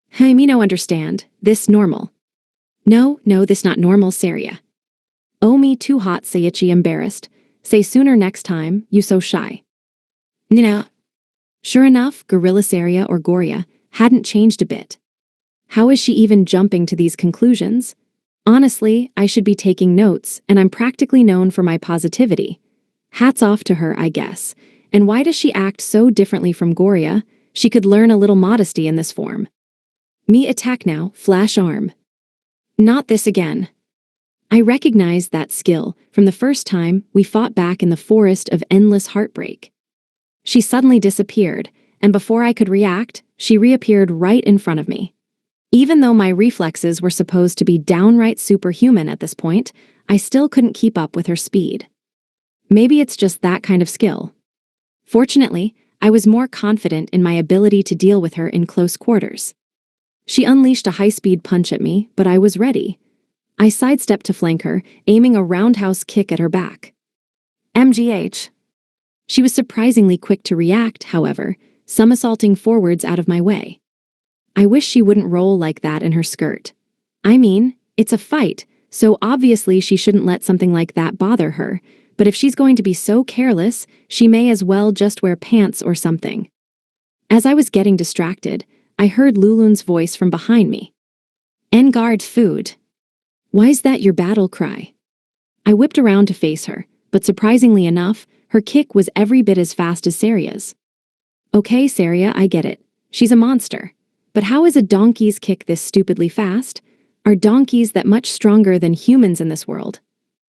A: Hey, me no understand. This normal. No, this not normal, Saria. Oh, me too hot, Seiichi embarrassed. Say sooner next time, you so shy. Nina. Sure enough, Gorilla Saria or Goria hadn't changed a bit. How is she even jumping to these conclusions? Honestly, I should be taking notes, and I'm practically known for my positivity. Hats off to her, I guess. And why does she act so differently from Goria? She could learn a little modesty in this form. Me attack now, flash arm. Not this again. I recognized that skill from the first time we fought back in the forest of endless heartbreak. She suddenly disappeared, and before I could react, she reappeared right in front of me. Even though my reflexes were supposed to be downright superhuman at this point, I still couldn't keep up with her speed. Maybe it's just that kind of skill. Fortunately, I was more confident in my ability to deal with her in close quarters. She unleashed a high-speed punch at me, but I was ready. I sidestepped to flank her, aiming a roundhouse kick at her back. MGH. She was surprisingly quick to react, however, somersaulting forwards out of my way. I wish she wouldn't roll like that in her skirt. I mean, it's a fight, so obviously she shouldn't let something like that bother her, but if she's going to be so careless, she may as well just wear pants or something. As I was getting distracted, I heard Lulun's voice from behind me. Engard food. Why's that your battle cry? I whipped around to face her, but surprisingly enough, her kick was every bit as fast as Saria's. Okay, Saria, I get it. She's a monster. But how is a donkey's kick this stupidly fast? Are donkeys that much stronger than humans in this world?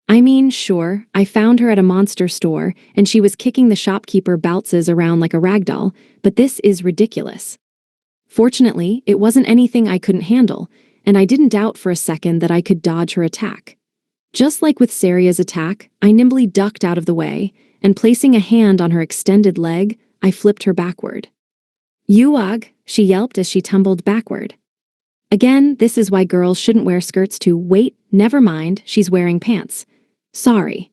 A: I mean, sure, I found her at a monster store, and she was kicking the shopkeeper bounces around like a ragdoll, but this is ridiculous. Fortunately, it wasn't anything I couldn't handle, and I didn't doubt for a second that I could dodge her attack. Just like with Saria's attack, I nimbly ducked out of the way, and placing a hand on her extended leg, I flipped her backward. Yuag, she yelped as she tumbled backward. Again, this is why girls shouldn't wear skirts too. Wait, never mind, she's wearing pants. Sorry.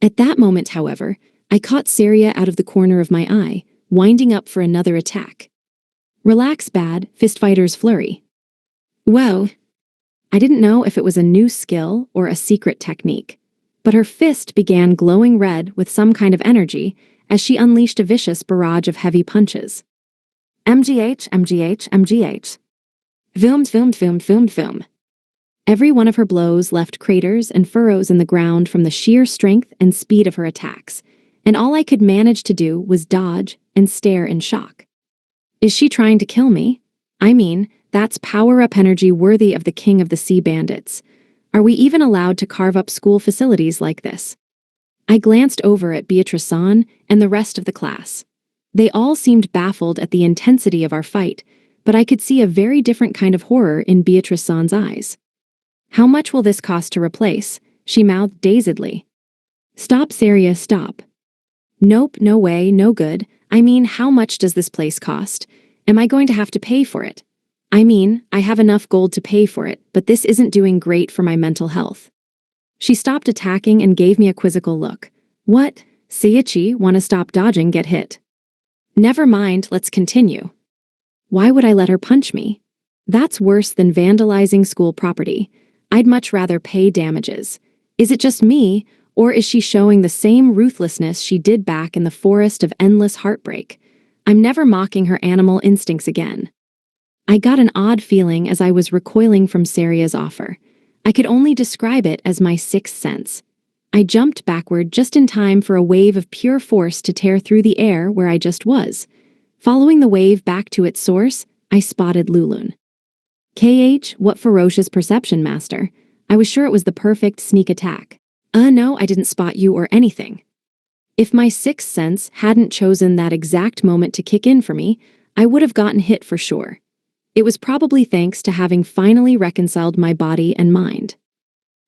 A: At that moment, however, I caught Saria out of the corner of my eye, winding up for another attack. Relax, bad, fistfighter's flurry. Whoa. I didn't know if it was a new skill or a secret technique, but her fist began glowing red with some kind of energy as she unleashed a vicious barrage of heavy punches. MGH, MGH, MGH. Film. Every one of her blows left craters and furrows in the ground from the sheer strength and speed of her attacks, and all I could manage to do was dodge and stare in shock. Is she trying to kill me? I mean, that's power-up energy worthy of the king of the sea bandits. Are we even allowed to carve up school facilities like this? I glanced over at Beatrice-san and the rest of the class. They all seemed baffled at the intensity of our fight, but I could see a very different kind of horror in Beatrice-san's eyes. How much will this cost to replace? She mouthed dazedly. Stop, Saria, stop. Nope, no way, no good. I mean, how much does this place cost? Am I going to have to pay for it? I mean, I have enough gold to pay for it, but this isn't doing great for my mental health. She stopped attacking and gave me a quizzical look. What? Seiichi, wanna stop dodging, get hit. Never mind, let's continue. Why would I let her punch me? That's worse than vandalizing school property. I'd much rather pay damages. Is it just me, or is she showing the same ruthlessness she did back in the forest of endless heartbreak? I'm never mocking her animal instincts again. I got an odd feeling as I was recoiling from Saria's offer. I could only describe it as my sixth sense. I jumped backward just in time for a wave of pure force to tear through the air where I just was. Following the wave back to its source, I spotted Lulun. KH, what ferocious perception, master. I was sure it was the perfect sneak attack. No, I didn't spot you or anything. If my sixth sense hadn't chosen that exact moment to kick in for me, I would have gotten hit for sure. It was probably thanks to having finally reconciled my body and mind.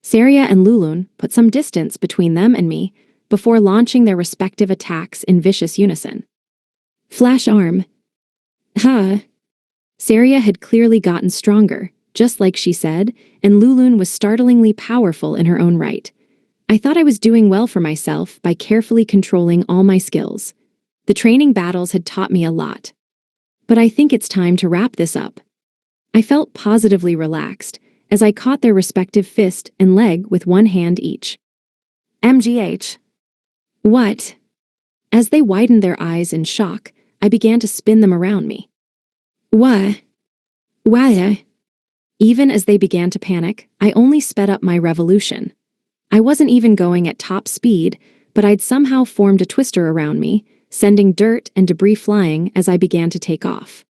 A: Saria and Lulun put some distance between them and me before launching their respective attacks in vicious unison. Flash arm. Saria had clearly gotten stronger, just like she said, and Lulun was startlingly powerful in her own right. I thought I was doing well for myself by carefully controlling all my skills. The training battles had taught me a lot. But I think it's time to wrap this up. I felt positively relaxed as I caught their respective fist and leg with one hand each. MGH. What? As they widened their eyes in shock, I began to spin them around me. What? Even as they began to panic, I only sped up my revolution. I wasn't even going at top speed, but I'd somehow formed a twister around me, sending dirt and debris flying as I began to take off.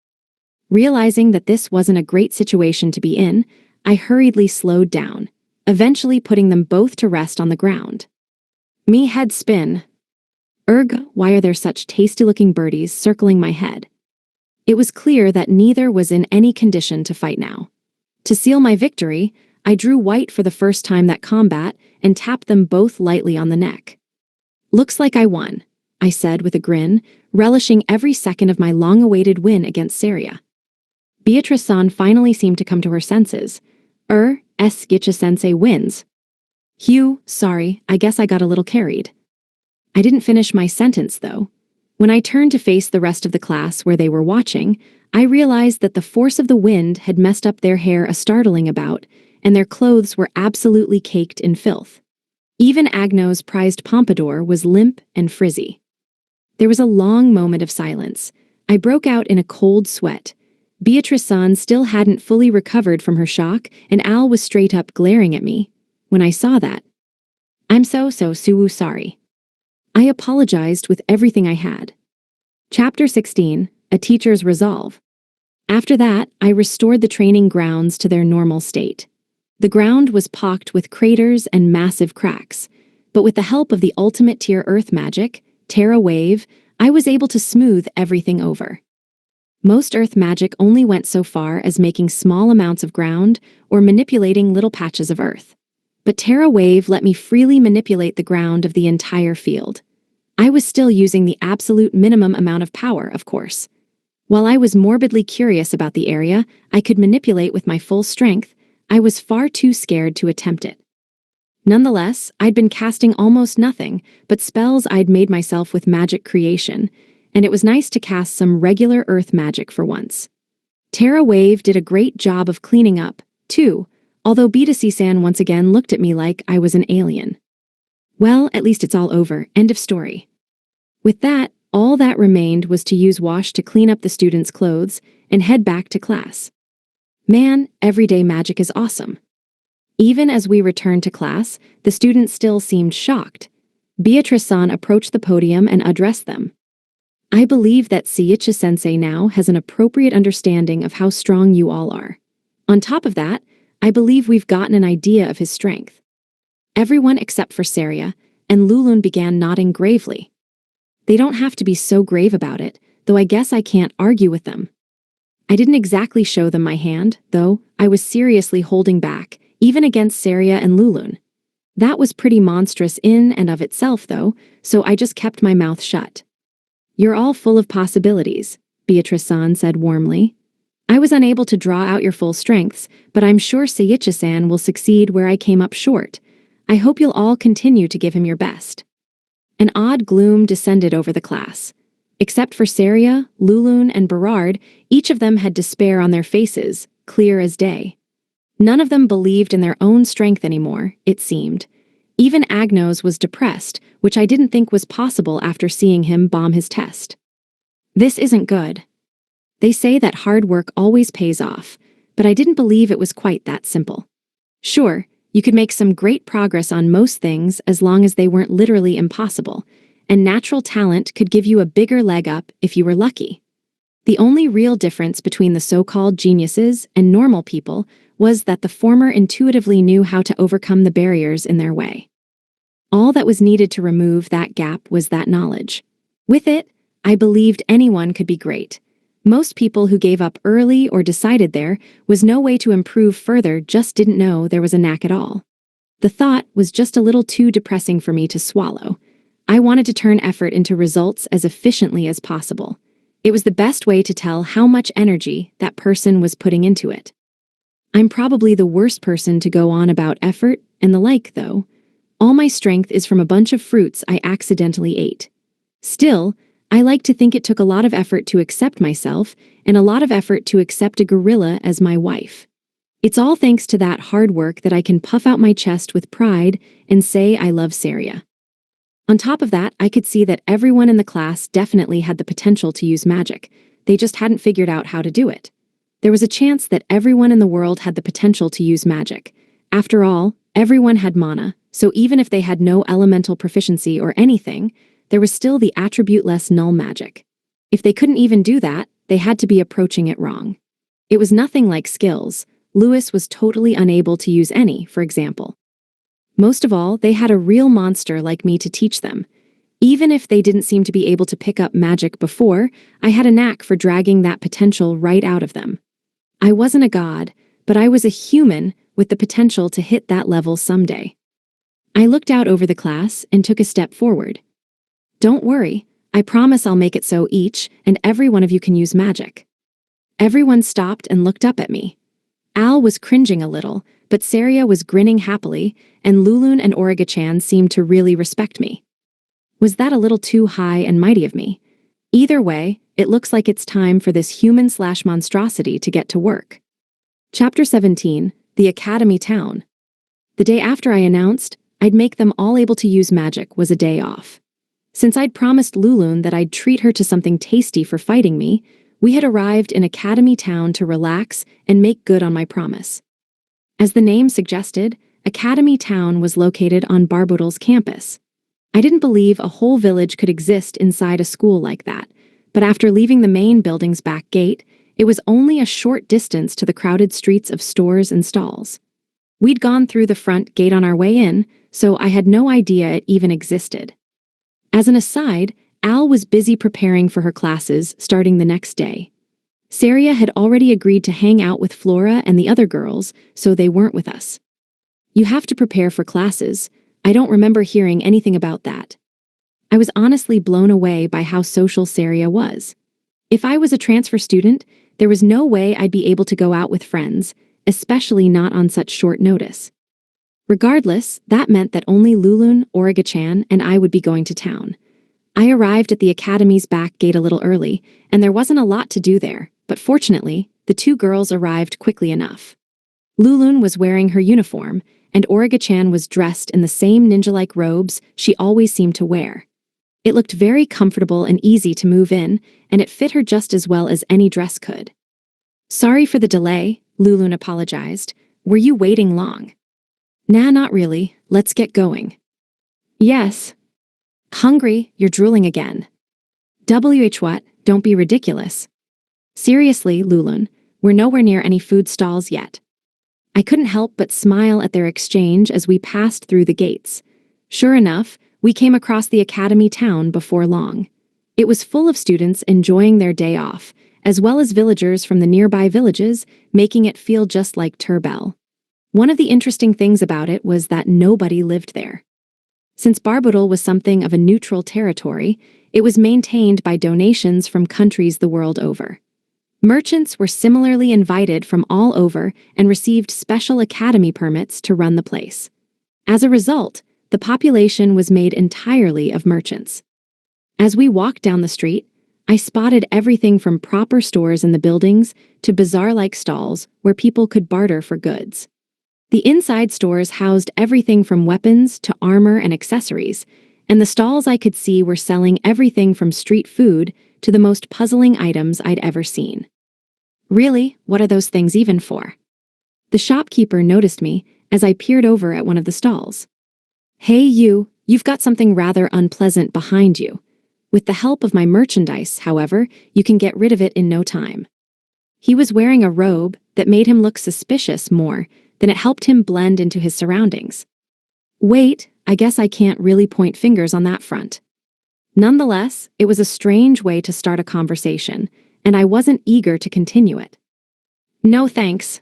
A: Realizing that this wasn't a great situation to be in, I hurriedly slowed down. eventually putting them both to rest on the ground. Me head spin. Erg, why are there such tasty-looking birdies circling my head? It was clear that neither was in any condition to fight now. To seal my victory, I drew white for the first time that combat and tapped them both lightly on the neck. Looks like I won, I said with a grin, relishing every second of my long-awaited win against Saria. Beatrice-san finally seemed to come to her senses. Gicha-sensei wins. Hugh, sorry, I guess I got a little carried. I didn't finish my sentence, though. When I turned to face the rest of the class where they were watching, I realized that the force of the wind had messed up their hair a startling amount, and their clothes were absolutely caked in filth. Even Agno's prized pompadour was limp and frizzy. There was a long moment of silence. I broke out in a cold sweat. Beatrice-san still hadn't fully recovered from her shock, and Al was straight up glaring at me. When I saw that, I'm so sorry. I apologized with everything I had. Chapter 16, A Teacher's Resolve. After that, I restored the training grounds to their normal state. The ground was pocked with craters and massive cracks, but with the help of the ultimate tier earth magic, Terra Wave, I was able to smooth everything over. Most earth magic only went so far as making small amounts of ground or manipulating little patches of earth. But Terra Wave let me freely manipulate the ground of the entire field. I was still using the absolute minimum amount of power, of course. While I was morbidly curious about the area I could manipulate with my full strength, I was far too scared to attempt it. Nonetheless, I'd been casting almost nothing but spells I'd made myself with magic creation, and it was nice to cast some regular earth magic for once. Terra Wave did a great job of cleaning up, too, although Beatrice-san once again looked at me like I was an alien. Well, at least it's all over. End of story. With that, all that remained was to use wash to clean up the students' clothes and head back to class. Man, everyday magic is awesome. Even as we returned to class, the students still seemed shocked. Beatrice-san approached the podium and addressed them. I believe that Seiichi-sensei now has an appropriate understanding of how strong you all are. On top of that, I believe we've gotten an idea of his strength. Everyone except for Saria and Lulun began nodding gravely. They don't have to be so grave about it, though I guess I can't argue with them. I didn't exactly show them my hand, though. I was seriously holding back, even against Saria and Lulun. That was pretty monstrous in and of itself, though, so I just kept my mouth shut. You're all full of possibilities, Beatrice-san said warmly. I was unable to draw out your full strengths, but I'm sure Seiichi-san will succeed where I came up short. I hope you'll all continue to give him your best. An odd gloom descended over the class. Except for Saria, Lulun, and Berard, each of them had despair on their faces, clear as day. None of them believed in their own strength anymore, it seemed. Even Agnos was depressed, which I didn't think was possible after seeing him bomb his test. This isn't good. They say that hard work always pays off, but I didn't believe it was quite that simple. Sure, you could make some great progress on most things as long as they weren't literally impossible, and natural talent could give you a bigger leg up if you were lucky. The only real difference between the so-called geniuses and normal people was that the former intuitively knew how to overcome the barriers in their way. All that was needed to remove that gap was that knowledge. With it, I believed anyone could be great. Most people who gave up early or decided there was no way to improve further just didn't know there was a knack at all. The thought was just a little too depressing for me to swallow. I wanted to turn effort into results as efficiently as possible. It was the best way to tell how much energy that person was putting into it. I'm probably the worst person to go on about effort and the like, though. All my strength is from a bunch of fruits I accidentally ate. Still, I like to think it took a lot of effort to accept myself and a lot of effort to accept a gorilla as my wife. It's all thanks to that hard work that I can puff out my chest with pride and say I love Saria. On top of that, I could see that everyone in the class definitely had the potential to use magic. They just hadn't figured out how to do it. There was a chance that everyone in the world had the potential to use magic. After all, everyone had mana, so even if they had no elemental proficiency or anything, there was still the attribute-less null magic. If they couldn't even do that, they had to be approaching it wrong. It was nothing like skills. Lewis was totally unable to use any, for example. Most of all, they had a real monster like me to teach them. Even if they didn't seem to be able to pick up magic before, I had a knack for dragging that potential right out of them. I wasn't a god, but I was a human with the potential to hit that level someday. I looked out over the class and took a step forward. Don't worry, I promise I'll make it so each and every one of you can use magic. Everyone stopped and looked up at me. Al was cringing a little, but Saria was grinning happily, and Lulun and Origa-chan seemed to really respect me. Was that a little too high and mighty of me? Either way, it looks like it's time for this human/monstrosity to get to work. Chapter 17, The Academy Town. The day after I announced I'd make them all able to use magic was a day off. Since I'd promised Lulun that I'd treat her to something tasty for fighting me, we had arrived in Academy Town to relax and make good on my promise. As the name suggested, Academy Town was located on Barbodel's campus. I didn't believe a whole village could exist inside a school like that, but after leaving the main building's back gate, it was only a short distance to the crowded streets of stores and stalls. We'd gone through the front gate on our way in, so I had no idea it even existed. As an aside, Al was busy preparing for her classes starting the next day. Saria had already agreed to hang out with Flora and the other girls, so they weren't with us. You have to prepare for classes. I don't remember hearing anything about that. I was honestly blown away by how social Saria was. If I was a transfer student, there was no way I'd be able to go out with friends, especially not on such short notice. Regardless, that meant that only Lulun, Origa-chan, and I would be going to town. I arrived at the academy's back gate a little early, and there wasn't a lot to do there, but fortunately, the two girls arrived quickly enough. Lulun was wearing her uniform, and Origa-chan was dressed in the same ninja-like robes she always seemed to wear. It looked very comfortable and easy to move in, and it fit her just as well as any dress could. Sorry for the delay, Lulun apologized. Were you waiting long? Nah, not really. Let's get going. Yes. Hungry, you're drooling again. What? Don't be ridiculous. Seriously, Lulun, we're nowhere near any food stalls yet. I couldn't help but smile at their exchange as we passed through the gates. Sure enough, we came across the Academy Town before long. It was full of students enjoying their day off, as well as villagers from the nearby villages, making it feel just like Turbel. One of the interesting things about it was that nobody lived there. Since Barbodel was something of a neutral territory, it was maintained by donations from countries the world over. Merchants were similarly invited from all over and received special academy permits to run the place. As a result, the population was made entirely of merchants. As we walked down the street, I spotted everything from proper stores in the buildings to bazaar-like stalls where people could barter for goods. The inside stores housed everything from weapons to armor and accessories, and the stalls I could see were selling everything from street food to the most puzzling items I'd ever seen. Really, what are those things even for? The shopkeeper noticed me as I peered over at one of the stalls. Hey you've got something rather unpleasant behind you. With the help of my merchandise, however, you can get rid of it in no time. He was wearing a robe that made him look suspicious more than it helped him blend into his surroundings. Wait, I guess I can't really point fingers on that front. Nonetheless, it was a strange way to start a conversation, and I wasn't eager to continue it. No thanks.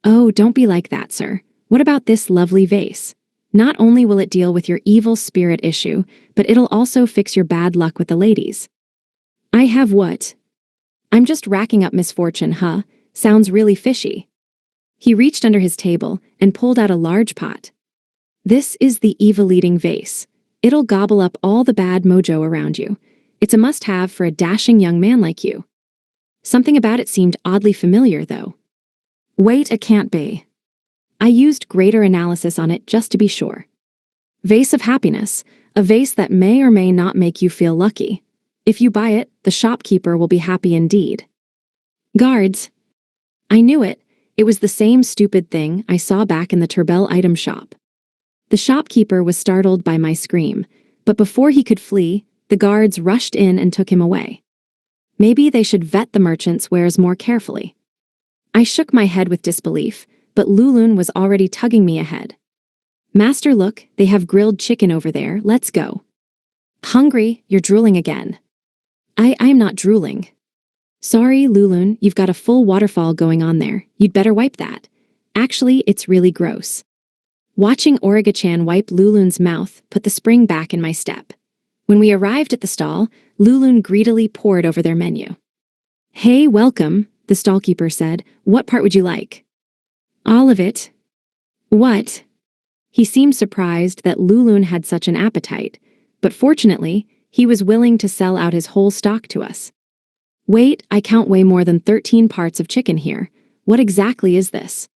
A: Oh, don't be like that, sir. What about this lovely vase? Not only will it deal with your evil spirit issue, but it'll also fix your bad luck with the ladies. I have what? I'm just racking up misfortune, huh? Sounds really fishy. He reached under his table and pulled out a large pot. This is the evil-eating vase. It'll gobble up all the bad mojo around you. It's a must-have for a dashing young man like you. Something about it seemed oddly familiar, though. Wait, it can't be. I used greater analysis on it just to be sure. Vase of happiness, a vase that may or may not make you feel lucky. If you buy it, the shopkeeper will be happy indeed. Guards. I knew it. It was the same stupid thing I saw back in the Turbel item shop. The shopkeeper was startled by my scream, but before he could flee, the guards rushed in and took him away. Maybe they should vet the merchant's wares more carefully. I shook my head with disbelief, but Lulun was already tugging me ahead. Master, look, they have grilled chicken over there, let's go. Hungry, you're drooling again. I am not drooling. Sorry, Lulun, you've got a full waterfall going on there, you'd better wipe that. Actually, it's really gross. Watching Origa-chan wipe Lulun's mouth put the spring back in my step. When we arrived at the stall, Lulun greedily pored over their menu. Hey, welcome, the stallkeeper said. What part would you like? All of it. What? He seemed surprised that Lulun had such an appetite, but fortunately, he was willing to sell out his whole stock to us. Wait, I count way more than 13 parts of chicken here. What exactly is this?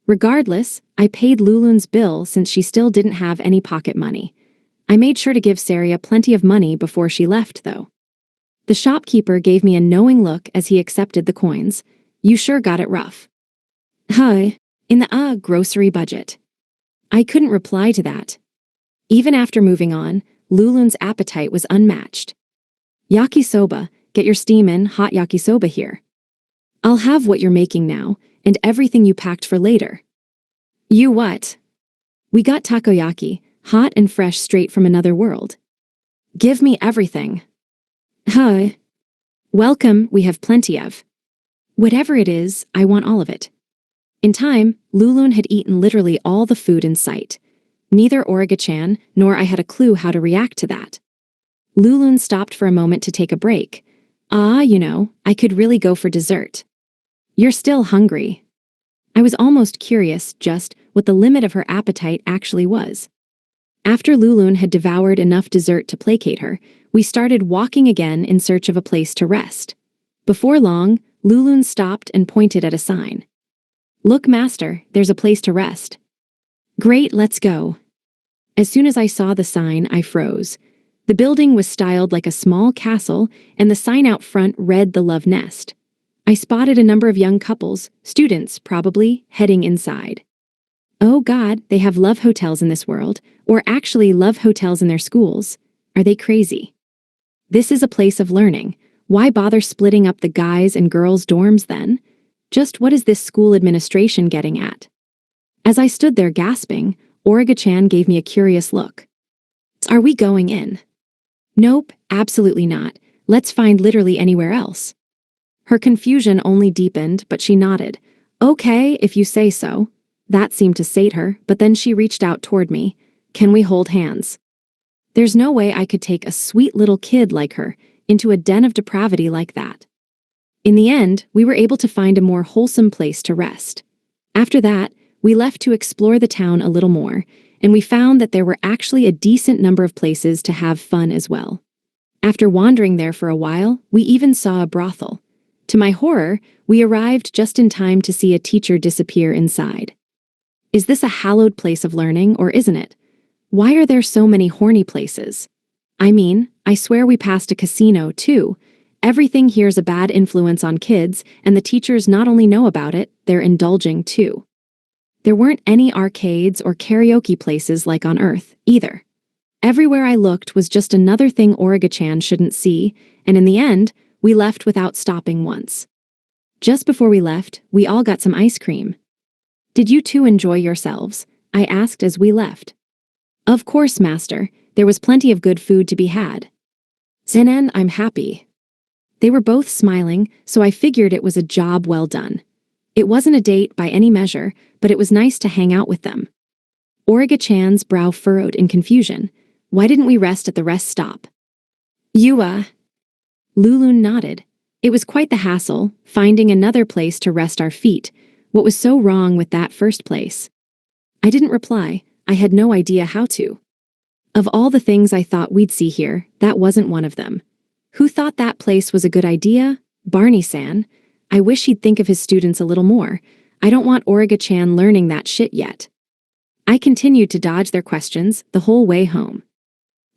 A: Regardless, I paid Lulun's bill since she still didn't have any pocket money. I made sure to give Saria plenty of money before she left, though. The shopkeeper gave me a knowing look as he accepted the coins. You sure got it rough. Huh, in the grocery budget. I couldn't reply to that. Even after moving on, Lulun's appetite was unmatched. Yakisoba, get your steamin' hot yakisoba here. I'll have what you're making now, and everything you packed for later. You what? We got takoyaki, hot and fresh straight from another world. Give me everything. Huh. Welcome, we have plenty of. Whatever it is, I want all of it. In time, Lulun had eaten literally all the food in sight. Neither Origa-chan nor I had a clue how to react to that. Lulun stopped for a moment to take a break. I could really go for dessert. You're still hungry. I was almost curious just what the limit of her appetite actually was. After Lulun had devoured enough dessert to placate her, we started walking again in search of a place to rest. Before long, Lulun stopped and pointed at a sign. Look, Master, there's a place to rest. Great, let's go. As soon as I saw the sign, I froze. The building was styled like a small castle, and the sign out front read The Love Nest. I spotted a number of young couples, students probably, heading inside. Oh God, they have love hotels in this world, or actually love hotels in their schools. Are they crazy? This is a place of learning. Why bother splitting up the guys' and girls' dorms then? Just what is this school administration getting at? As I stood there gasping, Origa-chan gave me a curious look. Are we going in? Nope, absolutely not. Let's find literally anywhere else. Her confusion only deepened, but she nodded. Okay, if you say so. That seemed to sate her, but then she reached out toward me. Can we hold hands? There's no way I could take a sweet little kid like her into a den of depravity like that. In the end, we were able to find a more wholesome place to rest. After that, we left to explore the town a little more, and we found that there were actually a decent number of places to have fun as well. After wandering there for a while, we even saw a brothel. To my horror, we arrived just in time to see a teacher disappear inside. Is this a hallowed place of learning, or isn't it? Why are there so many horny places? I mean, I swear we passed a casino, too. Everything here's a bad influence on kids, and the teachers not only know about it, they're indulging, too. There weren't any arcades or karaoke places like on Earth, either. Everywhere I looked was just another thing Origa-chan shouldn't see, and in the end, we left without stopping once. Just before we left, we all got some ice cream. Did you two enjoy yourselves? I asked as we left. Of course, Master. There was plenty of good food to be had. Zenen, I'm happy. They were both smiling, so I figured it was a job well done. It wasn't a date by any measure, but it was nice to hang out with them. Origa-chan's brow furrowed in confusion. Why didn't we rest at the rest stop? Lulun nodded. It was quite the hassle, finding another place to rest our feet. What was so wrong with that first place? I didn't reply. I had no idea how to. Of all the things I thought we'd see here, that wasn't one of them. Who thought that place was a good idea? Barney-san. I wish he'd think of his students a little more. I don't want Origa-chan learning that shit yet. I continued to dodge their questions the whole way home.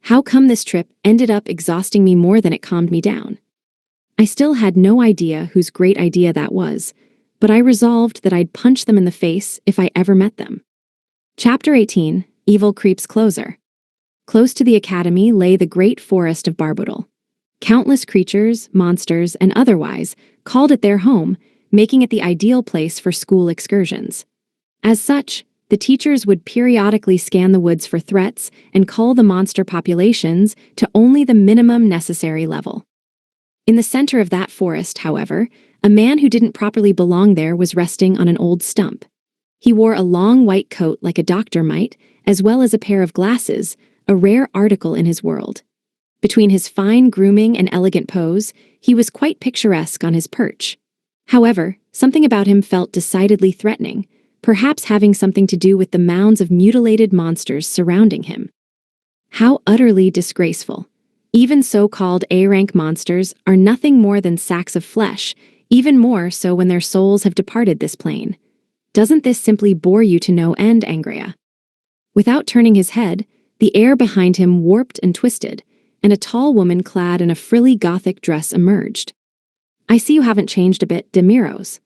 A: How come this trip ended up exhausting me more than it calmed me down? I still had no idea whose great idea that was, but I resolved that I'd punch them in the face if I ever met them. Chapter 18, Evil Creeps Closer. Close to the academy lay the great forest of Barbudal. Countless creatures, monsters, and otherwise called it their home, making it the ideal place for school excursions. As such, the teachers would periodically scan the woods for threats and cull the monster populations to only the minimum necessary level. In the center of that forest, however, a man who didn't properly belong there was resting on an old stump. He wore a long white coat like a doctor might, as well as a pair of glasses, a rare article in his world. Between his fine grooming and elegant pose, he was quite picturesque on his perch. However, something about him felt decidedly threatening, perhaps having something to do with the mounds of mutilated monsters surrounding him. How utterly disgraceful. Even so-called A-rank monsters are nothing more than sacks of flesh, even more so when their souls have departed this plane. Doesn't this simply bore you to no end, Angrea? Without turning his head, the air behind him warped and twisted, and a tall woman clad in a frilly Gothic dress emerged. I see you haven't changed a bit, Demiros.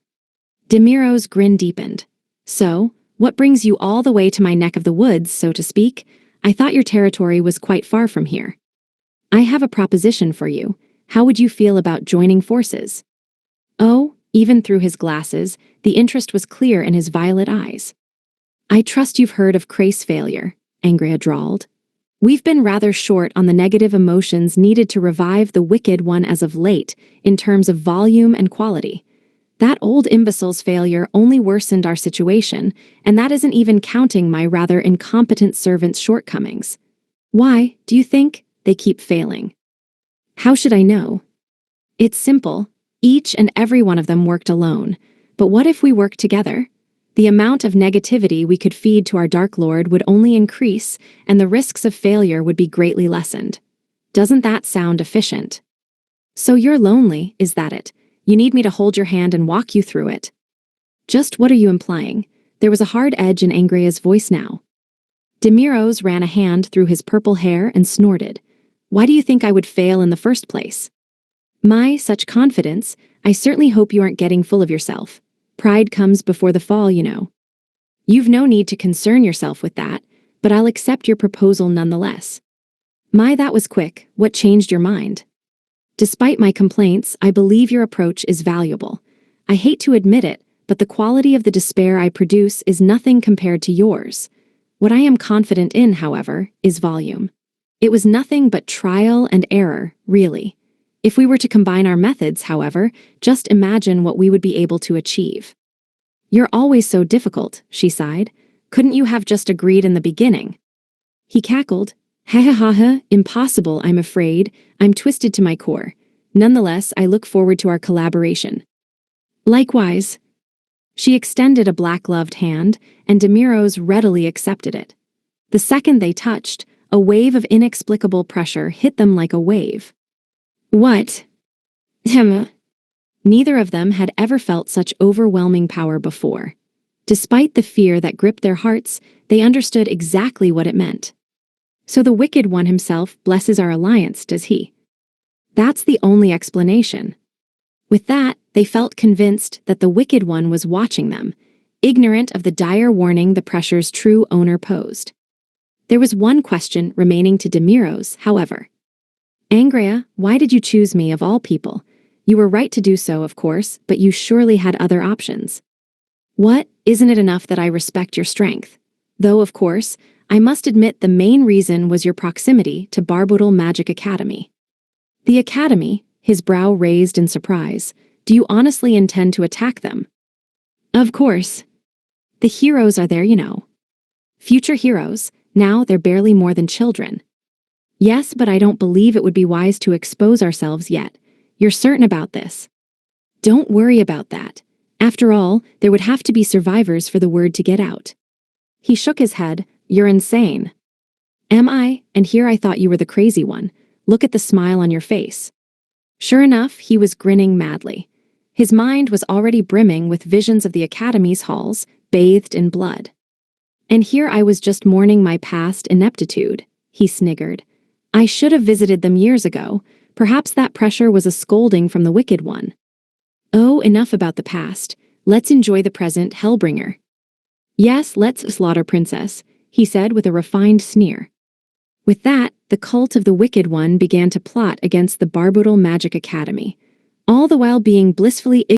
A: Demiros' grin deepened. So, what brings you all the way to my neck of the woods, so to speak? I thought your territory was quite far from here. I have a proposition for you. How would you feel about joining forces? Oh, even through his glasses, the interest was clear in his violet eyes. I trust you've heard of Crace failure, Angrea drawled. We've been rather short on the negative emotions needed to revive the wicked one as of late, in terms of volume and quality. That old imbecile's failure only worsened our situation, and that isn't even counting my rather incompetent servant's shortcomings. Why, do you think, they keep failing? How should I know? It's simple. Each and every one of them worked alone. But what if we worked together? The amount of negativity we could feed to our Dark Lord would only increase, and the risks of failure would be greatly lessened. Doesn't that sound efficient? So you're lonely, is that it? You need me to hold your hand and walk you through it. Just what are you implying? There was a hard edge in Angrea's voice now. Demiros ran a hand through his purple hair and snorted. Why do you think I would fail in the first place? My, such confidence, I certainly hope you aren't getting full of yourself. Pride comes before the fall, you know. You've no need to concern yourself with that, but I'll accept your proposal nonetheless. My, that was quick. What changed your mind? Despite my complaints, I believe your approach is valuable. I hate to admit it, but the quality of the despair I produce is nothing compared to yours. What I am confident in, however, is volume. It was nothing but trial and error, really. If we were to combine our methods, however, just imagine what we would be able to achieve. You're always so difficult, she sighed. Couldn't you have just agreed in the beginning? He cackled. Ha ha ha ha, impossible, I'm afraid. I'm twisted to my core. Nonetheless, I look forward to our collaboration. Likewise. She extended a black-gloved hand, and Demiros readily accepted it. The second they touched, a wave of inexplicable pressure hit them like a wave. What? Neither of them had ever felt such overwhelming power before. Despite the fear that gripped their hearts, they understood exactly what it meant. So the Wicked One himself blesses our alliance, does he? That's the only explanation. With that, they felt convinced that the Wicked One was watching them, ignorant of the dire warning the pressure's true owner posed. There was one question remaining to Demiros, however. Angrea, why did you choose me of all people? You were right to do so, of course, but you surely had other options. What, isn't it enough that I respect your strength? Though, of course, I must admit the main reason was your proximity to Barboodle Magic Academy. The Academy, his brow raised in surprise. Do you honestly intend to attack them? Of course. The heroes are there, you know. Future heroes, now they're barely more than children. Yes, but I don't believe it would be wise to expose ourselves yet. You're certain about this? Don't worry about that. After all, there would have to be survivors for the word to get out. He shook his head. You're insane. Am I? And here I thought you were the crazy one. Look at the smile on your face. Sure enough, he was grinning madly. His mind was already brimming with visions of the Academy's halls, bathed in blood. And here I was just mourning my past ineptitude, he sniggered. I should have visited them years ago. Perhaps that pressure was a scolding from the Wicked One. Oh, enough about the past. Let's enjoy the present, Hellbringer. Yes, let's slaughter Princess, he said with a refined sneer. With that, the cult of the Wicked One began to plot against the Barboodle Magic Academy, all the while being blissfully